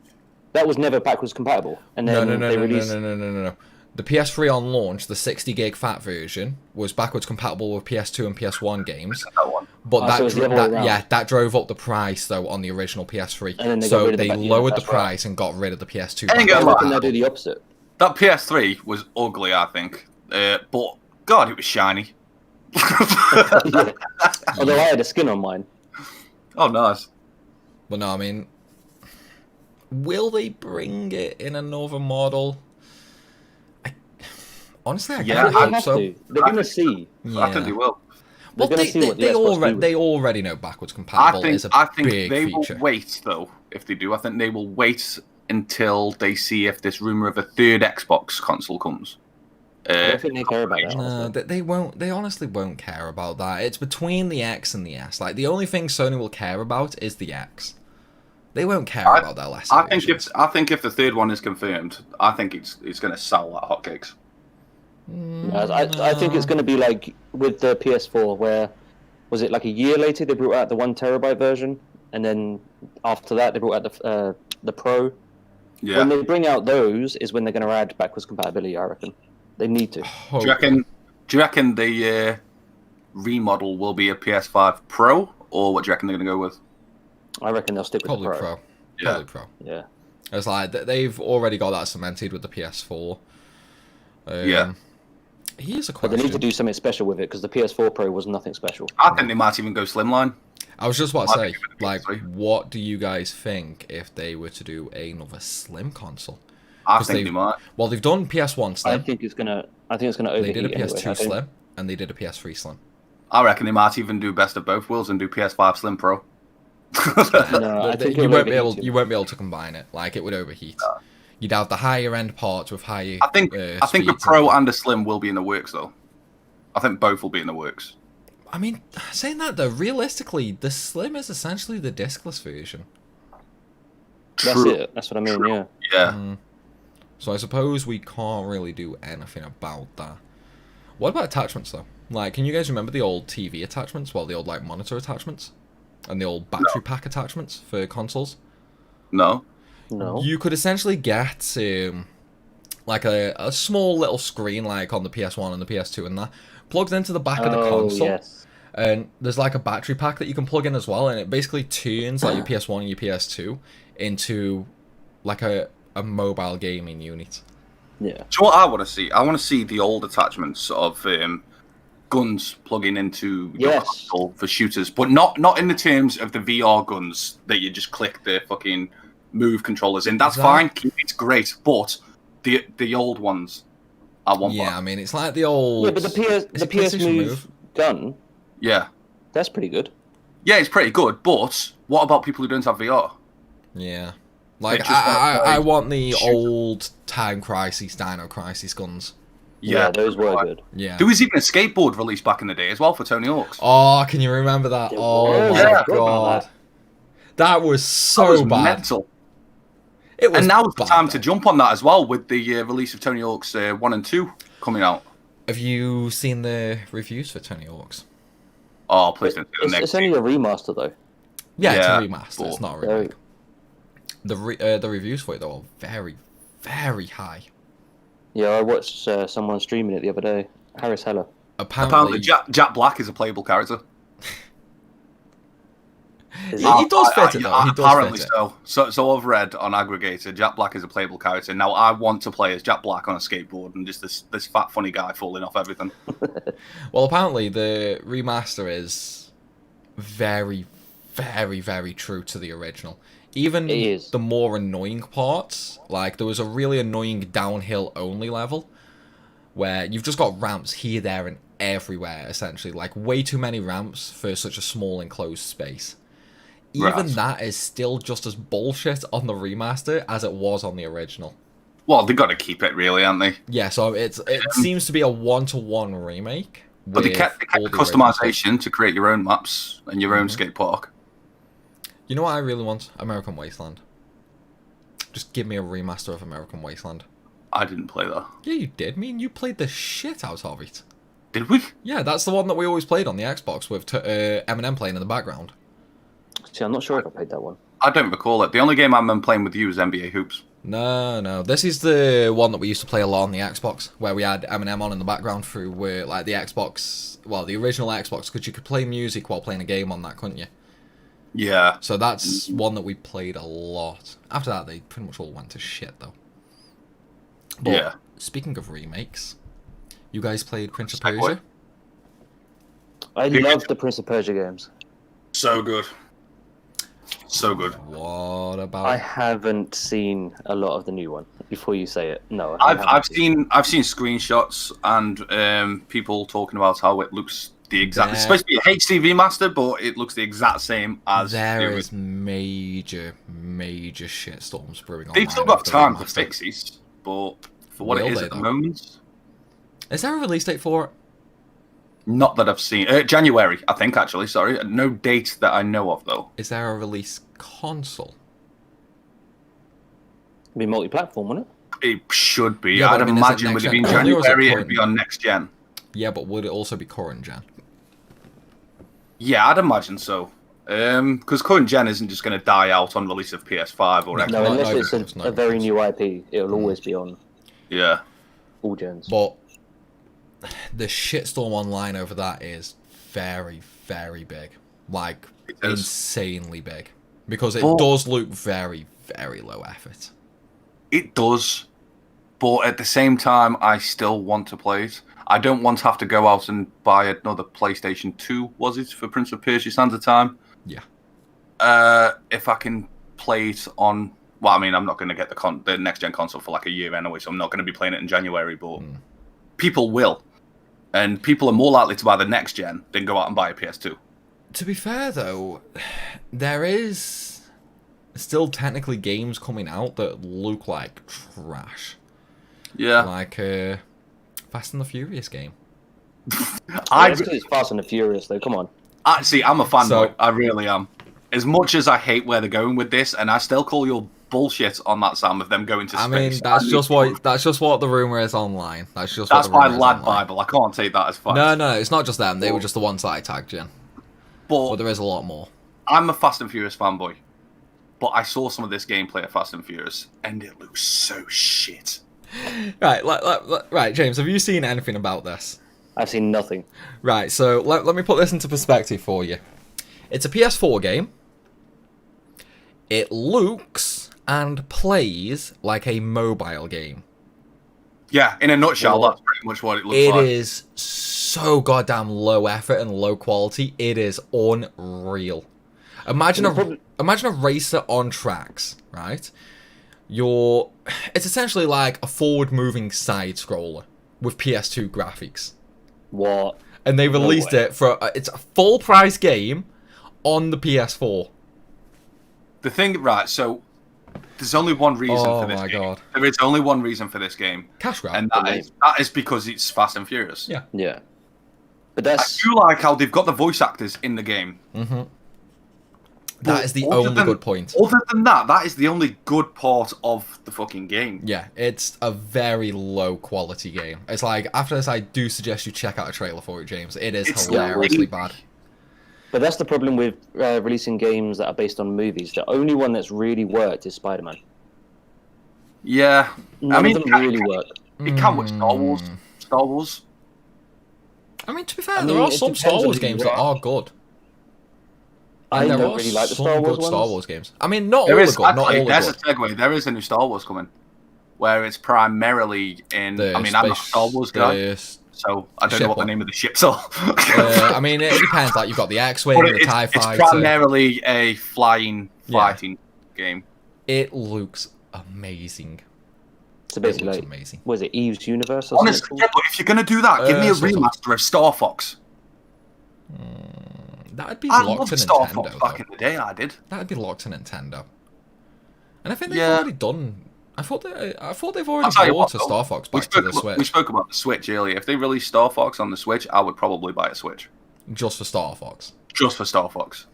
That was never backwards compatible. And then No. they released. No. The PS3 on launch, the 60 gig fat version, was backwards compatible with PS2 and PS1 games. That one. But so it was the other way around. that drove up the price though on the original PS3. And then they got So rid of they the lowered the that's right. price and got rid of the PS2. I ain't I gonna reckon lie. they'll do the opposite. That PS3 was ugly, I think. But God, it was shiny. Yeah. Although I had a skin on mine. Oh, nice. But no, I mean, will they bring it in another model? Honestly, I Yeah, kind They of hope have so. to. They're going to see. Yeah. I think they will. Well, They're gonna see what the Xbox do. they already know backwards compatible is a I think big they feature. will wait, though, if they do. I think they will wait until they see if this rumor of a third Xbox console comes. I don't think they care about that. No, honestly. they won't. They honestly won't care about that. It's between the X and the S. Like the only thing Sony will care about is the X. They won't care about that less. I think if the third one is confirmed, I think it's going to sell like hotcakes. I think it's going to be like with the PS4, where was it like a year later they brought out the 1 terabyte version, and then after that they brought out the Pro. Yeah. When they bring out those is when they're going to add backwards compatibility. I reckon they need to. Do you reckon the remodel will be a PS5 Pro, or what do you reckon they're going to go with? I reckon they'll stick with Probably the Pro. Pro. Yeah. Probably Pro. Yeah. It's like they've already got that cemented with the PS4. Yeah. Here's a But question. they need to do something special with it because the PS4 Pro was nothing special. I think they might even go slimline. I was just about to say, Might be like, sorry. what do you guys think if they were to do another slim console? I 'Cause think they might. Well, they've done PS1 I Slim. think it's gonna overheat. They did a PS2 anyway, I think. Slim, and they did a PS3 Slim. I reckon they might even do best of both worlds and do PS5 Slim Pro. No, I think you it'll won't be overheat able. too You won't be able to combine it. Like it would overheat. You'd have the higher end parts with higher. I think the speeds Pro and the Slim will be in the works though. I think both will be in the works. I mean, saying that though, realistically, the Slim is essentially the discless version. That's True. it. That's what I mean. Yeah. Yeah. So I suppose we can't really do anything about that. What about attachments though? Like, can you guys remember the old TV attachments? Well, the old like monitor attachments, and the old battery pack attachments for consoles. No. No. You could essentially get like a small little screen like on the PS1 and the PS2 and that plugged into the back of the console. Yes. And there's like a battery pack that you can plug in as well, and it basically turns like your PS1 and your PS2 into like a mobile gaming unit. Yeah. Do you know what I want to see? I want to see the old attachments of guns plugging into your Yes. console for shooters, but not in the terms of the VR guns that you just click the fucking move controllers in. That's fine. It's great, but the old ones, I want. Yeah, that. I mean it's like the old. Yeah, but the PS PlayStation Move gun, Yeah. that's pretty good. Yeah, it's pretty good, but what about people who don't have VR? Yeah. Like, just wanna I play want the shooters. old Time Crisis, Dino Crisis guns. Yeah, those were right. good. Yeah. There was even a skateboard released back in the day as well for Tony Hawk's. Oh, can you remember that? There Oh was. my Yeah, I forgot god. about That was so That was bad. mental. It was And now's the bad, time though. to jump on that as well with the release of Tony Hawk's 1 and 2 coming out. Have you seen the reviews for Tony Hawk's? Oh, please don't do the next. It's only a remaster though. Yeah, it's Yeah, a remaster. It's but- not a remake. The reviews for it though are very, very high. Yeah, I watched someone streaming it the other day. Harris Heller. Apparently, Jack Black is a playable character. Is He does fit it though. He does Apparently fit it. so I've read on Aggregator, Jack Black is a playable character. Now I want to play as Jack Black on a skateboard and just this fat funny guy falling off everything. Well, apparently the remaster is very, very, very true to the original. Even It is. the more annoying parts, like there was a really annoying downhill only level where you've just got ramps here, there, and everywhere, essentially. Like way too many ramps for such a small enclosed space. Even Right. that is still just as bullshit on the remaster as it was on the original. Well, they got to keep it really, haven't they? Yeah, so it seems to be a one-to-one remake. But they with kept all the the original stuff. customization to create your own maps and your own skate park. You know what I really want? American Wasteland. Just give me a remaster of American Wasteland. I didn't play that. Yeah, you did. I mean, you played the shit out of it. Did we? Yeah, that's the one that we always played on the Xbox with Eminem playing in the background. See, I'm not sure if I played that one. I don't recall it. The only game I remember playing with you is NBA Hoops. No. This is the one that we used to play a lot on the Xbox, where we had Eminem on in the background through like the Xbox, well, the original Xbox, because you could play music while playing a game on that, couldn't you? Yeah. So that's one that we played a lot. After that, they pretty much all went to shit, though. But yeah. Speaking of remakes, you guys played Prince of Persia? I love the Prince of Persia games. So good. So good. What about? I haven't seen a lot of the new one. Before you say it, no. I've seen screenshots and people talking about how it looks the exact. It's supposed to be a HD remaster, but it looks the exact same as. There is major shitstorms brewing on. They've still got time to fix these, but for what it is at the moment. Is there a release date for it? Not that I've seen. January, I think, actually. Sorry. No date that I know of, though. Is there a release console? It'd be multi-platform, wouldn't it? It should be. Yeah, I'd imagine with it being January, it'd be on next gen. Yeah, but would it also be current gen? Yeah, I'd imagine so. Because current gen isn't just going to die out on release of PS5 or Xbox. No, unless it's a very new IP, it'll always be on. Yeah. All gens. But the shitstorm online over that is very, very big. Like, insanely big. Because it does look very, very low effort. It does. But at the same time, I still want to play it. I don't want to have to go out and buy another PlayStation 2, was it, for Prince of Persia Sands of Time? Yeah. If I can play it on... Well, I mean, I'm not going to get the next-gen console for like a year anyway, so I'm not going to be playing it in January, but people will. And people are more likely to buy the next-gen than go out and buy a PS2. To be fair, though, there is still technically games coming out that look like trash. Yeah. Like Fast and the Furious game. It's Fast and the Furious, though. Come on. See, I'm a fanboy. I really am. As much as I hate where they're going with this, and I still call your bullshit on that, Sam, of them going to space. I mean, that's just what the rumor is online. That's my lad Bible. I can't take that as fact. No, it's not just them. They were just the ones that I tagged, Jen. But there is a lot more. I'm a Fast and Furious fanboy, but I saw some of this gameplay of Fast and Furious, and it looks so shit. Right, James, have you seen anything about this? I've seen nothing. Right, so let me put this into perspective for you. It's a PS4 game. It looks and plays like a mobile game. Yeah, in a nutshell, that's pretty much what it looks like. It is so goddamn low effort and low quality. It is unreal. Imagine a racer on tracks, right? It's essentially like a forward-moving side-scroller with PS2 graphics. What? And they released it for it's a full-price game on the PS4. The thing, right? So there's only one reason for this game. God. There is only one reason for this game. Cash grab. And that is because it's Fast and Furious. Yeah. Yeah. But I do like how they've got the voice actors in the game. Mm-hmm. That is the only good point. Other than that is the only good part of the fucking game. Yeah, it's a very low quality game. It's like, after this, I do suggest you check out a trailer for it, James. It's hilariously bad. But that's the problem with releasing games that are based on movies. The only one that's really worked is Spider-Man. Yeah. None of them really work. It can with Star Wars. I mean, to be fair, there are some Star Wars games that are good. I don't really like the Star Wars ones. Star Wars games. I mean, not all are good. Not all are good. There's a segue. There is a new Star Wars coming, where it's primarily in. I'm not a Star Wars guy, so I don't know what the name of the ships are. I mean, it depends. Like, you've got the X-wing, the TIE fighter. It's primarily a fighting game. It looks amazing. So basically, like, amazing. Was it Eve's Universe? Or honestly, yeah, but if you're gonna do that, give me a remaster of Star Fox. That'd be locked to Nintendo. Star Fox back in the day, I did. That'd be locked to Nintendo. And I think they've already done. I thought they've already brought a Star Fox back to the Switch. We spoke about the Switch earlier. If they release Star Fox on the Switch, I would probably buy a Switch. Just for Star Fox. Just for Star Fox.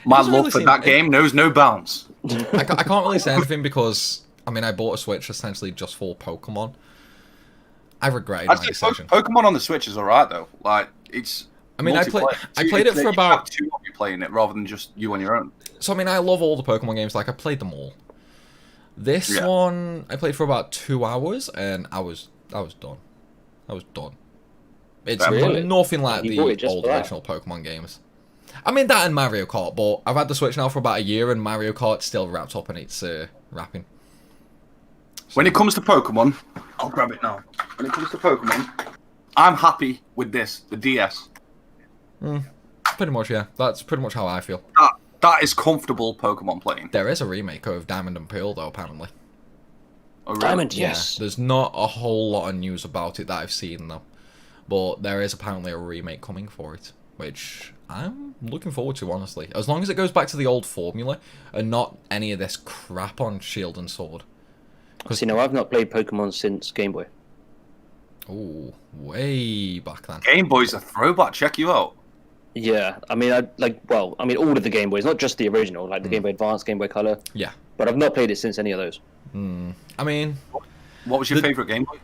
My love for that game knows no bounds. I can't really say anything because, I mean, I bought a Switch essentially just for Pokemon. I regretted my decision. Pokemon on the Switch is alright though. Like, it's I mean, I played it for about... You have two of you playing it rather than just you on your own. So, I mean, I love all the Pokemon games. Like, I played them all. This one, I played for about 2 hours, and I was done. I was done. It's nothing like the old original Pokemon games. I mean, that and Mario Kart, but I've had the Switch now for about a year, and Mario Kart's still wrapped up in its wrapping. So, when it comes to Pokemon, I'll grab it now. When it comes to Pokemon, I'm happy with this, the DS. Pretty much, yeah. That's pretty much how I feel. That is comfortable Pokemon playing. There is a remake of Diamond and Pearl, though, apparently. Oh, really? Diamond, yes. Yeah, there's not a whole lot of news about it that I've seen, though. But there is apparently a remake coming for it, which I'm looking forward to, honestly. As long as it goes back to the old formula and not any of this crap on Shield and Sword. See, no, I've not played Pokemon since Game Boy. Oh, way back then. Game Boy's a throwback. Check you out. Yeah, I mean, all of the Game Boys, not just the original, like the Game Boy Advance, Game Boy Color. Yeah. But I've not played it since any of those. I mean... What was your favourite Game Boy?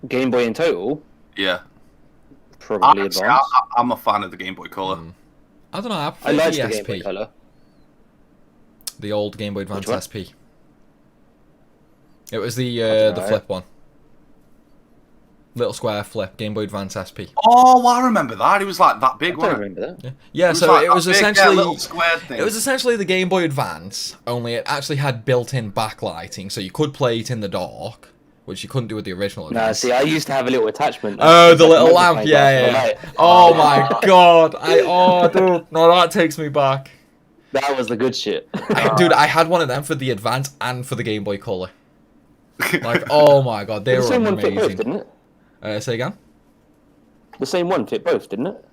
Game Boy in total? Yeah. Probably Advance. I'm a fan of the Game Boy Color. I don't know, I liked the SP. Game Boy Color. The old Game Boy Advance SP. It was the flip one. Little square flip, Game Boy Advance SP. Oh, I remember that. It was like that big one. I don't remember that. Yeah, It so like it was big, essentially little square thing. it was essentially the Game Boy Advance, only it actually had built-in backlighting, so you could play it in the dark, which you couldn't do with the original Advance. Nah, see, I used to have a little attachment. Oh, the little lamp, yeah. Oh my god, dude, no, that takes me back. That was the good shit. Dude, I had one of them for the Advance and for the Game Boy Color. Like, oh my god, they were same one fit both, amazing. didn't it? Say again? The same one fit both, didn't it?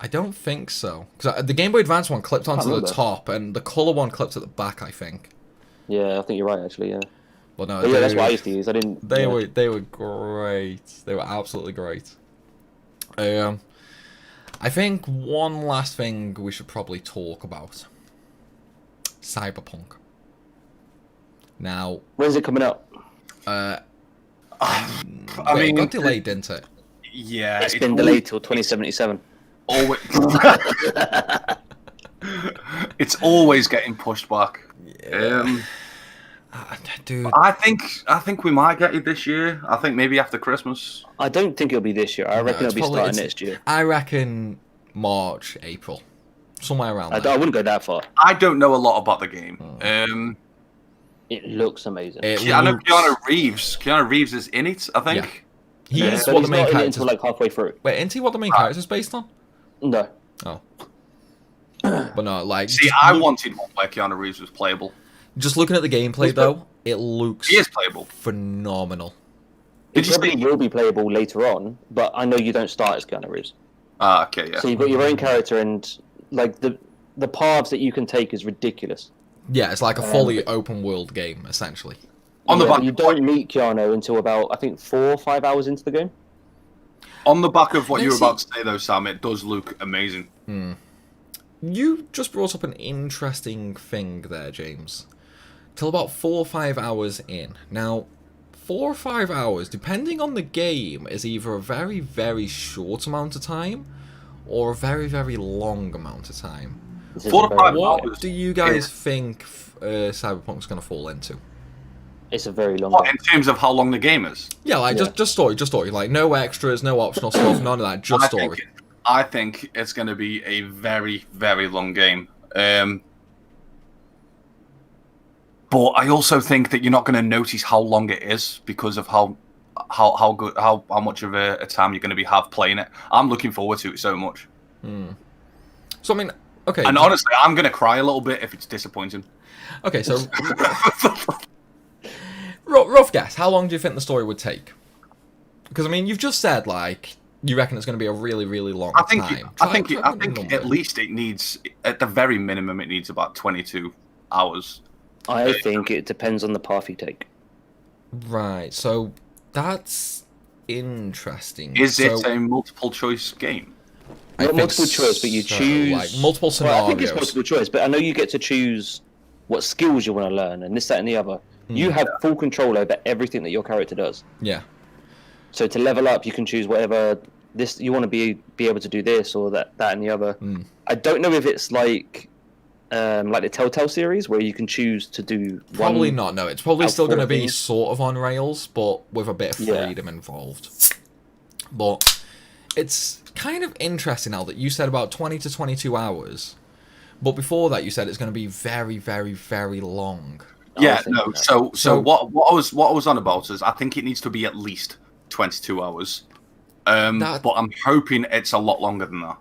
I don't think so. Because the Game Boy Advance one clipped onto the top, and the colour one clipped at the back, I think. Yeah, I think you're right, actually, yeah. But no, Yeah, that's what I used to use. I didn't... They were great. They were absolutely great. I think one last thing we should probably talk about. Cyberpunk. Now... When's it coming out? I mean... It got delayed, didn't it? Yeah. It's been delayed till 2077. Always... It's always getting pushed back. Yeah. Dude. I think we might get it this year. I think maybe after Christmas. I don't think it'll be this year. I reckon it'll be starting next year. I reckon March, April. Somewhere around there. I wouldn't go that far. I don't know a lot about the game. It looks amazing. I know Keanu Reeves. Keanu Reeves is in it, I think. Yeah. He's but what he's the main not in it character. until like halfway through. Wait, isn't he what the main character is based on? No. Oh. But no, like... See, I wanted one where Keanu Reeves was playable. Just looking at the gameplay, though, it looks... He is playable. Phenomenal. It probably will be playable later on, but I know you don't start as Keanu Reeves. Ah, okay, yeah. So you've got your own character, and like the paths that you can take is ridiculous. Yeah, it's like a fully open world game, essentially. You don't meet Keanu until about, I think, 4 or 5 hours into the game. On the back of what you were about to say, though, Sam, it does look amazing. You just brought up an interesting thing there, James. Till about 4 or 5 hours in. Now, 4 or 5 hours, depending on the game, is either a very, very short amount of time or a very, very long amount of time. 4 to 5 hours. What do you guys think Cyberpunk's going to fall into? It's a very long What, game. in terms of how long the game is? Yeah, like, just story. Like, no extras, no optional stuff, none of that, just story. I think it's going to be a very, very long game. But I also think that you're not going to notice how long it is because of how much of a time you're going to have playing it. I'm looking forward to it so much. So I mean, okay. And honestly, I'm going to cry a little bit if it's disappointing. Okay, so rough guess. How long do you think the story would take? Because I mean, you've just said like you reckon it's going to be a really, really long time. I think at least it needs, at the very minimum, it needs about 22 hours. I think it depends on the path you take. Right, so that's interesting. Is it a multiple choice game? Not multiple choice, but you choose like multiple scenarios. Well, I think it's multiple choice, but I know you get to choose what skills you want to learn and this, that, and the other. You have full control over everything that your character does. Yeah. So to level up, you can choose whatever this you want to be able to do this or that and the other. I don't know if it's like the Telltale series where you can choose to do probably not. No, it's probably still going to be things. sort of on rails, but with a bit of freedom involved. But it's kind of interesting now that you said about 20 to 22 hours, but before that you said it's going to be very, very, very long. Yeah, no. So what I was on about is I think it needs to be at least 22 hours. But I'm hoping it's a lot longer than that.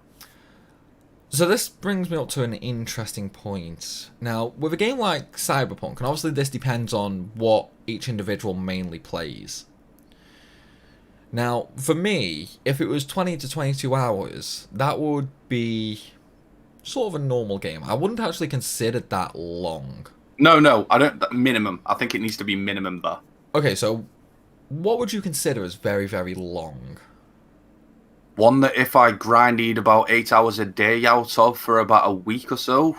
So this brings me up to an interesting point. Now, with a game like Cyberpunk, and obviously this depends on what each individual mainly plays. Now, for me, if it was 20 to 22 hours, that would be sort of a normal game. I wouldn't actually consider that long. No, I don't. Minimum. I think it needs to be minimum there. Okay, so what would you consider as very, very long? One that if I grinded about 8 hours a day out of for about a week or so.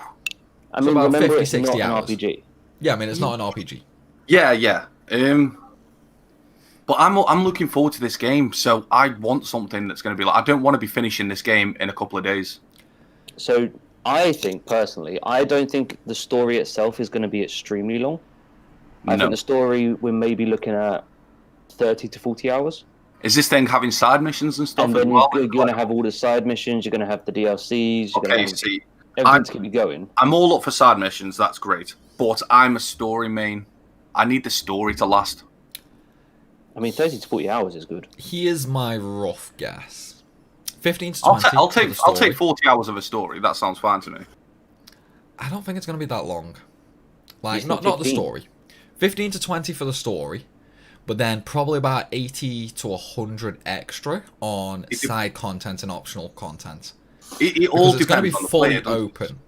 I mean, about remember 50, it's 60 not hours. an RPG. Yeah, I mean, it's not an RPG. Yeah. But I'm looking forward to this game, so I want something that's going to be like... I don't want to be finishing this game in a couple of days. So I think, personally, I don't think the story itself is going to be extremely long. I think the story, we're maybe looking at 30 to 40 hours. Is this thing having side missions and stuff? And then you're going to have all the side missions, you're going to have the DLCs, you're going to have everything to keep you going. I'm all up for side missions, that's great. But I'm a story main. I need the story to last. I mean, 30 to 40 hours is good. Here's my rough guess. 15 to 20. I'll take 40 hours of a story. That sounds fine to me. I don't think it's going to be that long. Like, not 15. the story. 15 to 20 for the story, but then probably about 80 to 100 extra on side content and optional content. It all depends going to be on the fully player. open.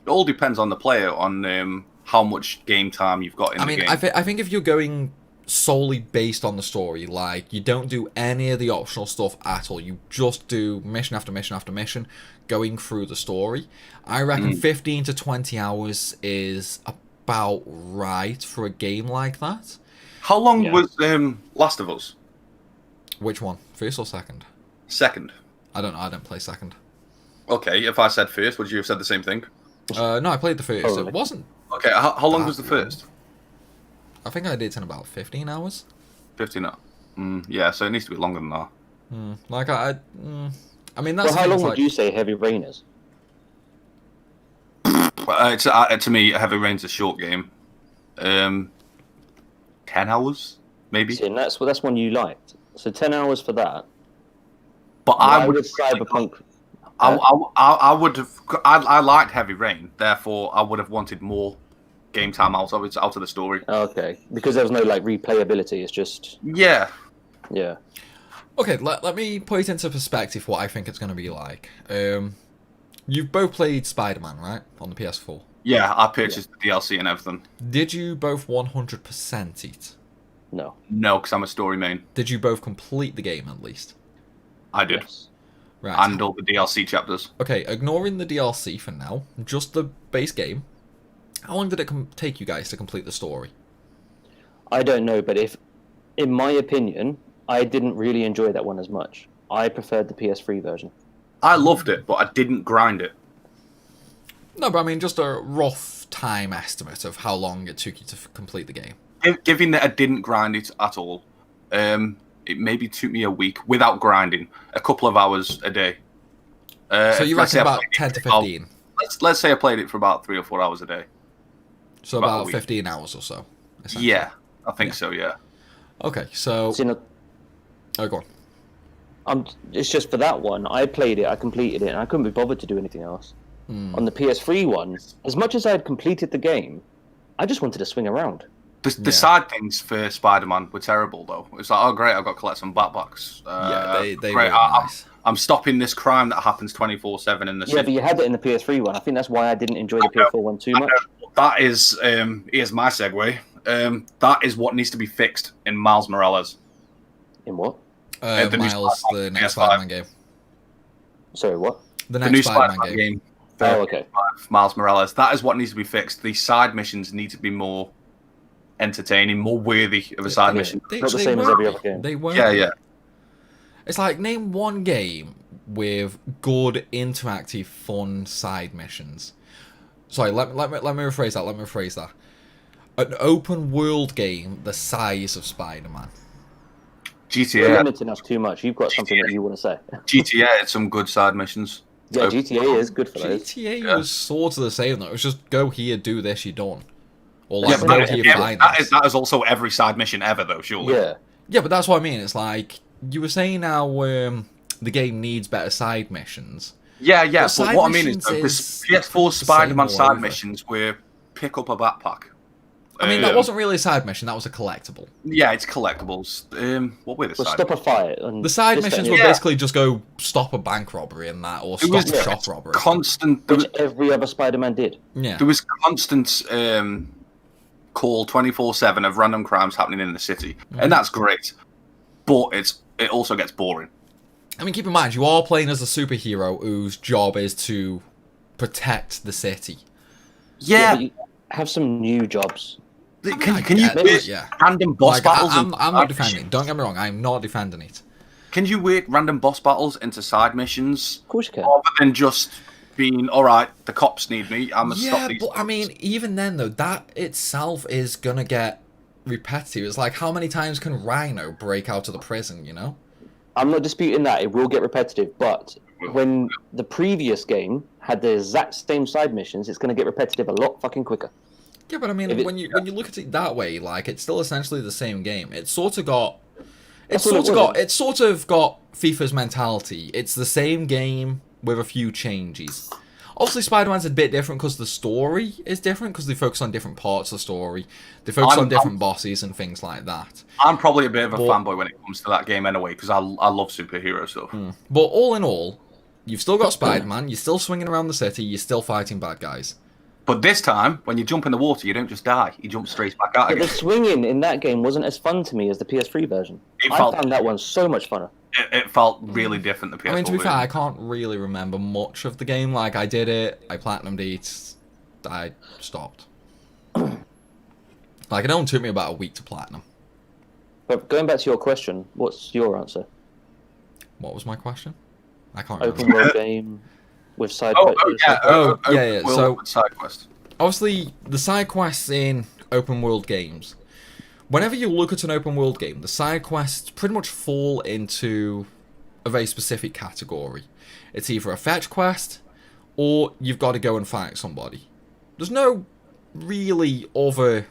It all depends on the player, on how much game time you've got in the game. I think if you're going solely based on the story, like, you don't do any of the optional stuff at all, you just do mission after mission after mission, going through the story, I reckon 15 to 20 hours is about right for a game like that. How long was Last of Us? Which one? First or second? Second. I don't know, I don't play second. Okay, if I said first, would you have said the same thing? No, I played the first. Probably. It wasn't... Okay, how long was the first? I think I did it in about 15 hours. 15 hours. Yeah, so it needs to be longer than that. Like, I mean, that's... Well, how long would you say Heavy Rain is? To me, Heavy Rain's a short game. 10 hours, maybe. See, and that's one you liked. So 10 hours for that. But I would Cyberpunk. I would have. I liked Heavy Rain, therefore I would have wanted more game time out of the story. Okay, because there was no like replayability. It's just yeah. Okay, let me put it into perspective what I think it's going to be like. You've both played Spider-Man, right, on the PS4? Yeah, I purchased the DLC and everything. Did you both 100% it? No. No, because I'm a story main. Did you both complete the game at least? I did. Yes. Right. And all the DLC chapters. Okay, ignoring the DLC for now, just the base game. How long did it take you guys to complete the story? I don't know, but in my opinion, I didn't really enjoy that one as much. I preferred the PS3 version. I loved it, but I didn't grind it. No, but I mean, just a rough time estimate of how long it took you to complete the game. Given that I didn't grind it at all, it maybe took me a week without grinding, a couple of hours a day. So you reckon about 10 to 15? Let's say I played it for about 3 or 4 hours a day. So about 15 hours or so? Yeah, I think so, yeah. Okay, so... Oh, go on. It's just for that one, I played it, I completed it, and I couldn't be bothered to do anything else. On the PS3 one, as much as I had completed the game, I just wanted to swing around. The side things for Spider-Man were terrible, though. It's like, oh, great, I've got to collect some backpacks. They great, were nice. I'm stopping this crime that happens 24/7 in the city. Yeah, but you had it in the PS3 one. I think that's why I didn't enjoy the PS4 one too much. That is, here's my segue. That is what needs to be fixed in Miles Morales. In what? Miles, the next Spider-Man game. Sorry, what? The next Spider-Man game. Oh, okay. Miles Morales. That is what needs to be fixed. The side missions need to be more entertaining, more worthy of a side mission. Not the same as every other game. They weren't. Yeah. It's like, name one game with good, interactive, fun side missions. Sorry, let me rephrase that. An open world game the size of Spider-Man. GTA. You're limiting us too much. You've got something that you want to say. GTA had some good side missions. Yeah, GTA is good for those. GTA was sort of the same though. It was just go here, do this, you're done. Or Yeah, like, but go here, find this. that is also every side mission ever, though, surely. Yeah. Yeah, but that's what I mean. It's like, you were saying now the game needs better side missions. Yeah, But but what I mean is, missions though, is this PS4 the same Spider-Man all side over. missions were pick up a backpack. I mean, that wasn't really a side mission, that was a collectible. Yeah, it's collectibles. What were the Well, side stop a fight. And The side this, missions that, were and basically just go stop a bank robbery and that, or It stop was a shop robbery. constant. the other, which every other Spider-Man did. Yeah. There was constant call 24/7 of random crimes happening in the city, and that's great. But it also gets boring. I mean, keep in mind, you are playing as a superhero whose job is to protect the city. Yeah, but you have some new jobs. can you get work it, yeah. random boss Like, battles? I'm into not side defending it. missions? Don't get me wrong, I'm not defending it. Can you work random boss battles into side missions Of course you can. rather than just being all right? The cops need me. I'm gonna Yeah, stop these. but I cops." mean, even then though, that itself is gonna get repetitive. It's like, how many times can Rhino break out of the prison, you know? I'm not disputing that. It will get repetitive, but when the previous game had the exact same side missions, it's going to get repetitive a lot fucking quicker. Yeah, but I mean, when you look at it that way, like, it's still essentially the same game. It's sort of got FIFA's mentality. It's the same game with a few changes. Obviously, Spider-Man's a bit different because the story is different, because they focus on different parts of the story. They focus on different bosses and things like that. I'm probably a bit of a fanboy when it comes to that game anyway, because I love superhero stuff. But all in all, you've still got Spider-Man, you're still swinging around the city, you're still fighting bad guys. But this time, when you jump in the water, you don't just die. You jump straight back out But the again. swinging in that game wasn't as fun to me as the PS3 version. I found that one so much funner. It felt really different, the PS4 I mean, to be fair, version. I can't really remember much of the game. Like, I did it, I platinumed it, I stopped. Like, it only took me about a week to platinum. But going back to your question, what's your answer? What was my question? I can't remember. Open world game with side Oh, quests. yeah. So, side quest. obviously, the side quests in open world games, whenever you look at an open world game, the side quests pretty much fall into a very specific category. It's either a fetch quest, or you've got to go and fight somebody. There's no really other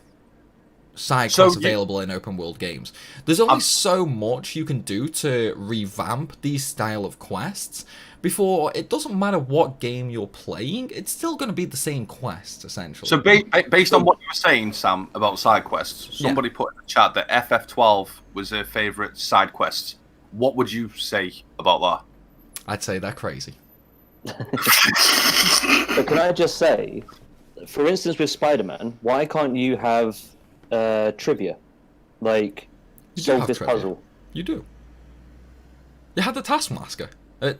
side quests available in open world games. There's only so much you can do to revamp these style of quests before it doesn't matter what game you're playing, it's still going to be the same quest, essentially. So based on what you were saying, Sam, about side quests, somebody put in the chat that FF12 was their favourite side quest. What would you say about that? I'd say they're crazy. But can I just say, for instance, with Spider-Man, why can't you have trivia? Like, You do solve have this trivia. puzzle. You do. You had the Taskmaster.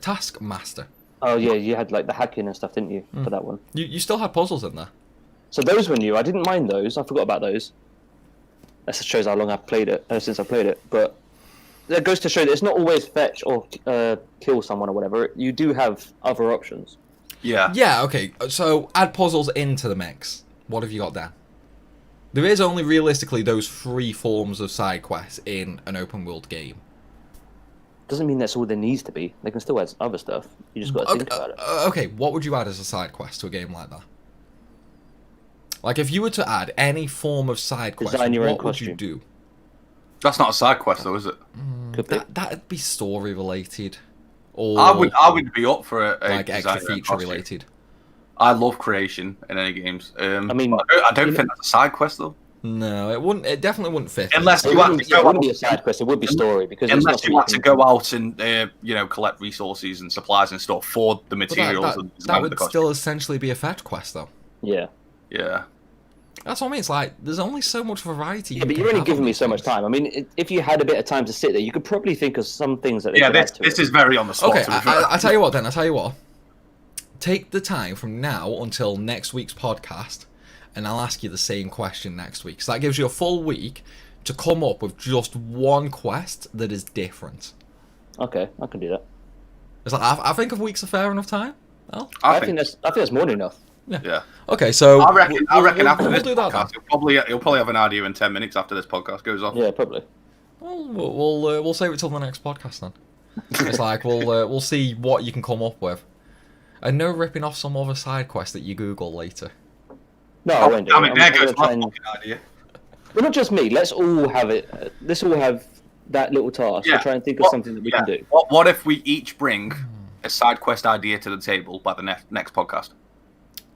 Taskmaster. Oh yeah, you had like the hacking and stuff, didn't you, for that one? You still had puzzles in there. So those were new. I didn't mind those. I forgot about those. That just shows how long I've played it, since I played it. But that goes to show that it's not always fetch or kill someone or whatever. You do have other options. Yeah. Yeah, okay. So add puzzles into the mix. What have you got there? There is only realistically those 3 forms of side quests in an open world game. Doesn't mean that's all there needs to be. They can still add other stuff. You just got to think about it. Okay, what would you add as a side quest to a game like that? Like, if you were to add any form of side quest, Design your own what would you costume. do? That's not a side quest, though, is it? Could be. That'd be story related, or I would be up for a like extra design your own feature costume. related. I love creation in any games. I mean, but I don't think that's a side quest, though. No, it wouldn't. It definitely wouldn't fit. Unless It you have wouldn't, to it go wouldn't be a out, side quest. It would be story because it's unless not you had to something- go out and collect resources and supplies and stuff for the But materials. and that design the would costume. still essentially be a fetch quest, though. Yeah. Yeah. That's what I mean. It's like there's only so much variety. Yeah, but you're only giving me so much time. I mean, if you had a bit of time to sit there, you could probably think of some things that they Yeah, could add this to this it. is very on the spot. Okay, to be fair. I tell you what then. I tell you what. Take the time from now until next week's podcast, and I'll ask you the same question next week. So that gives you a full week to come up with just one quest that is different. Okay, I can do that. It's like I think a week's a fair enough time. Well, I think that's more than enough. Yeah. Okay, so I reckon after we'll this do that podcast, then. he'll probably have an idea in 10 minutes after this podcast goes off. Yeah, probably. Well, we'll save it till the next podcast then. It's like we'll see what you can come up with, and no ripping off some other side quest that you Google later. No, I won't do I mean, there goes my and... fucking idea. Well, not just me. Let's all have it. Let's all have that little task. Yeah. To try and think of something that we can do. What if we each bring a side quest idea to the table by the next podcast?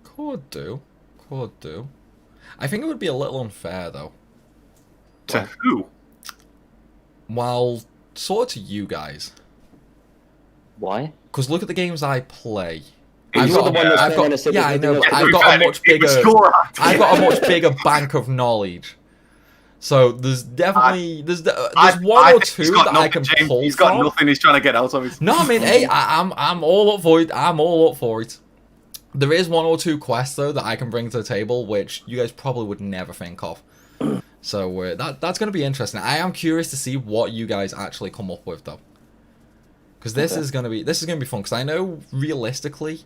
Could do. I think it would be a little unfair though. To who? Well, sort of to you guys. Why? Because look at the games I play. I've got a much bigger bank of knowledge. So there's definitely there's one or two that I can pull. He's got nothing. He's trying to get out of it. No, I mean, hey, I'm all up for it. I'm all up for it. There is one or two quests though that I can bring to the table, which you guys probably would never think of. So that's going to be interesting. I am curious to see what you guys actually come up with though, because this is going to be fun. Because I know realistically,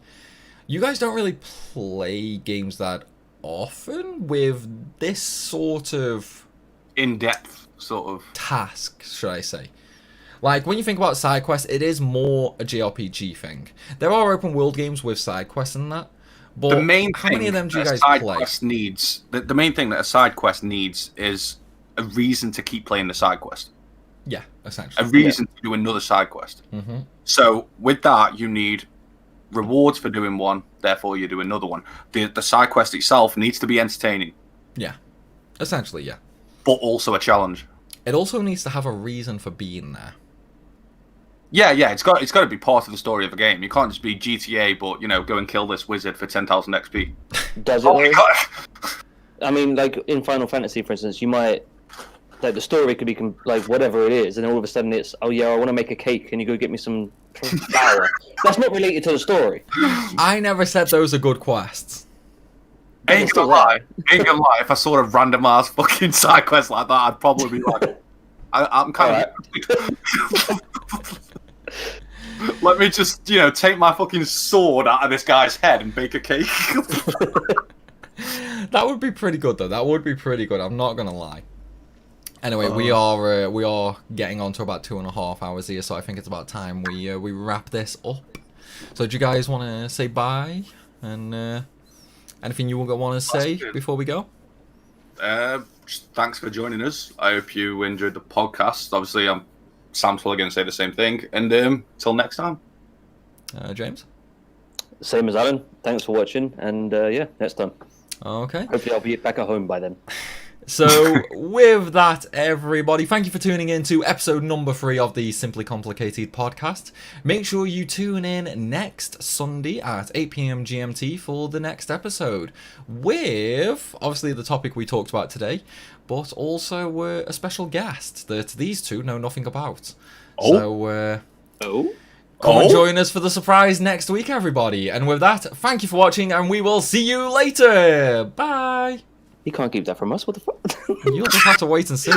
you guys don't really play games that often with this sort of in-depth sort of task, should I say. Like, when you think about side quests, it is more a JRPG thing. There are open world games with side quests and that, but the main how many of them do you guys play? The main thing that a side quest needs is a reason to keep playing the side quest. Yeah, essentially. A reason to do another side quest. Mm-hmm. So, with that, you need rewards for doing one, therefore you do another one. The side quest itself needs to be entertaining. Yeah, essentially, yeah. But also a challenge. It also needs to have a reason for being there. Yeah, it's got to be part of the story of a game. You can't just be GTA, but go and kill this wizard for 10,000 XP. Does it? I mean, like in Final Fantasy, for instance, you might the story could be like whatever it is, and all of a sudden it's I want to make a cake, and you go get me some flour. That's not related to the story. I never said those are good quests. Ain't gonna lie. If I saw a random ass fucking side quest like that, I'd probably be like, I'm kind of. Let me just, take my fucking sword out of this guy's head and bake a cake. That would be pretty good, though. That would be pretty good. I'm not gonna lie. Anyway, we are getting on to about 2.5 hours here, so I think it's about time we wrap this up. So, do you guys want to say bye and anything you want to say before we go? Thanks for joining us. I hope you enjoyed the podcast. Obviously, Sam's probably going to say the same thing. And till next time. James? Same as Alan. Thanks for watching. And next time. Okay. Hopefully I'll be back at home by then. So, with that, everybody, thank you for tuning in to episode number 3 of the Simply Complicated podcast. Make sure you tune in next Sunday at 8 PM GMT for the next episode with, obviously, the topic we talked about today, but also a special guest that these two know nothing about. So, come and join us for the surprise next week, everybody. And with that, thank you for watching, and we will see you later. Bye. He can't keep that from us. What the fuck? You'll just have to wait and see.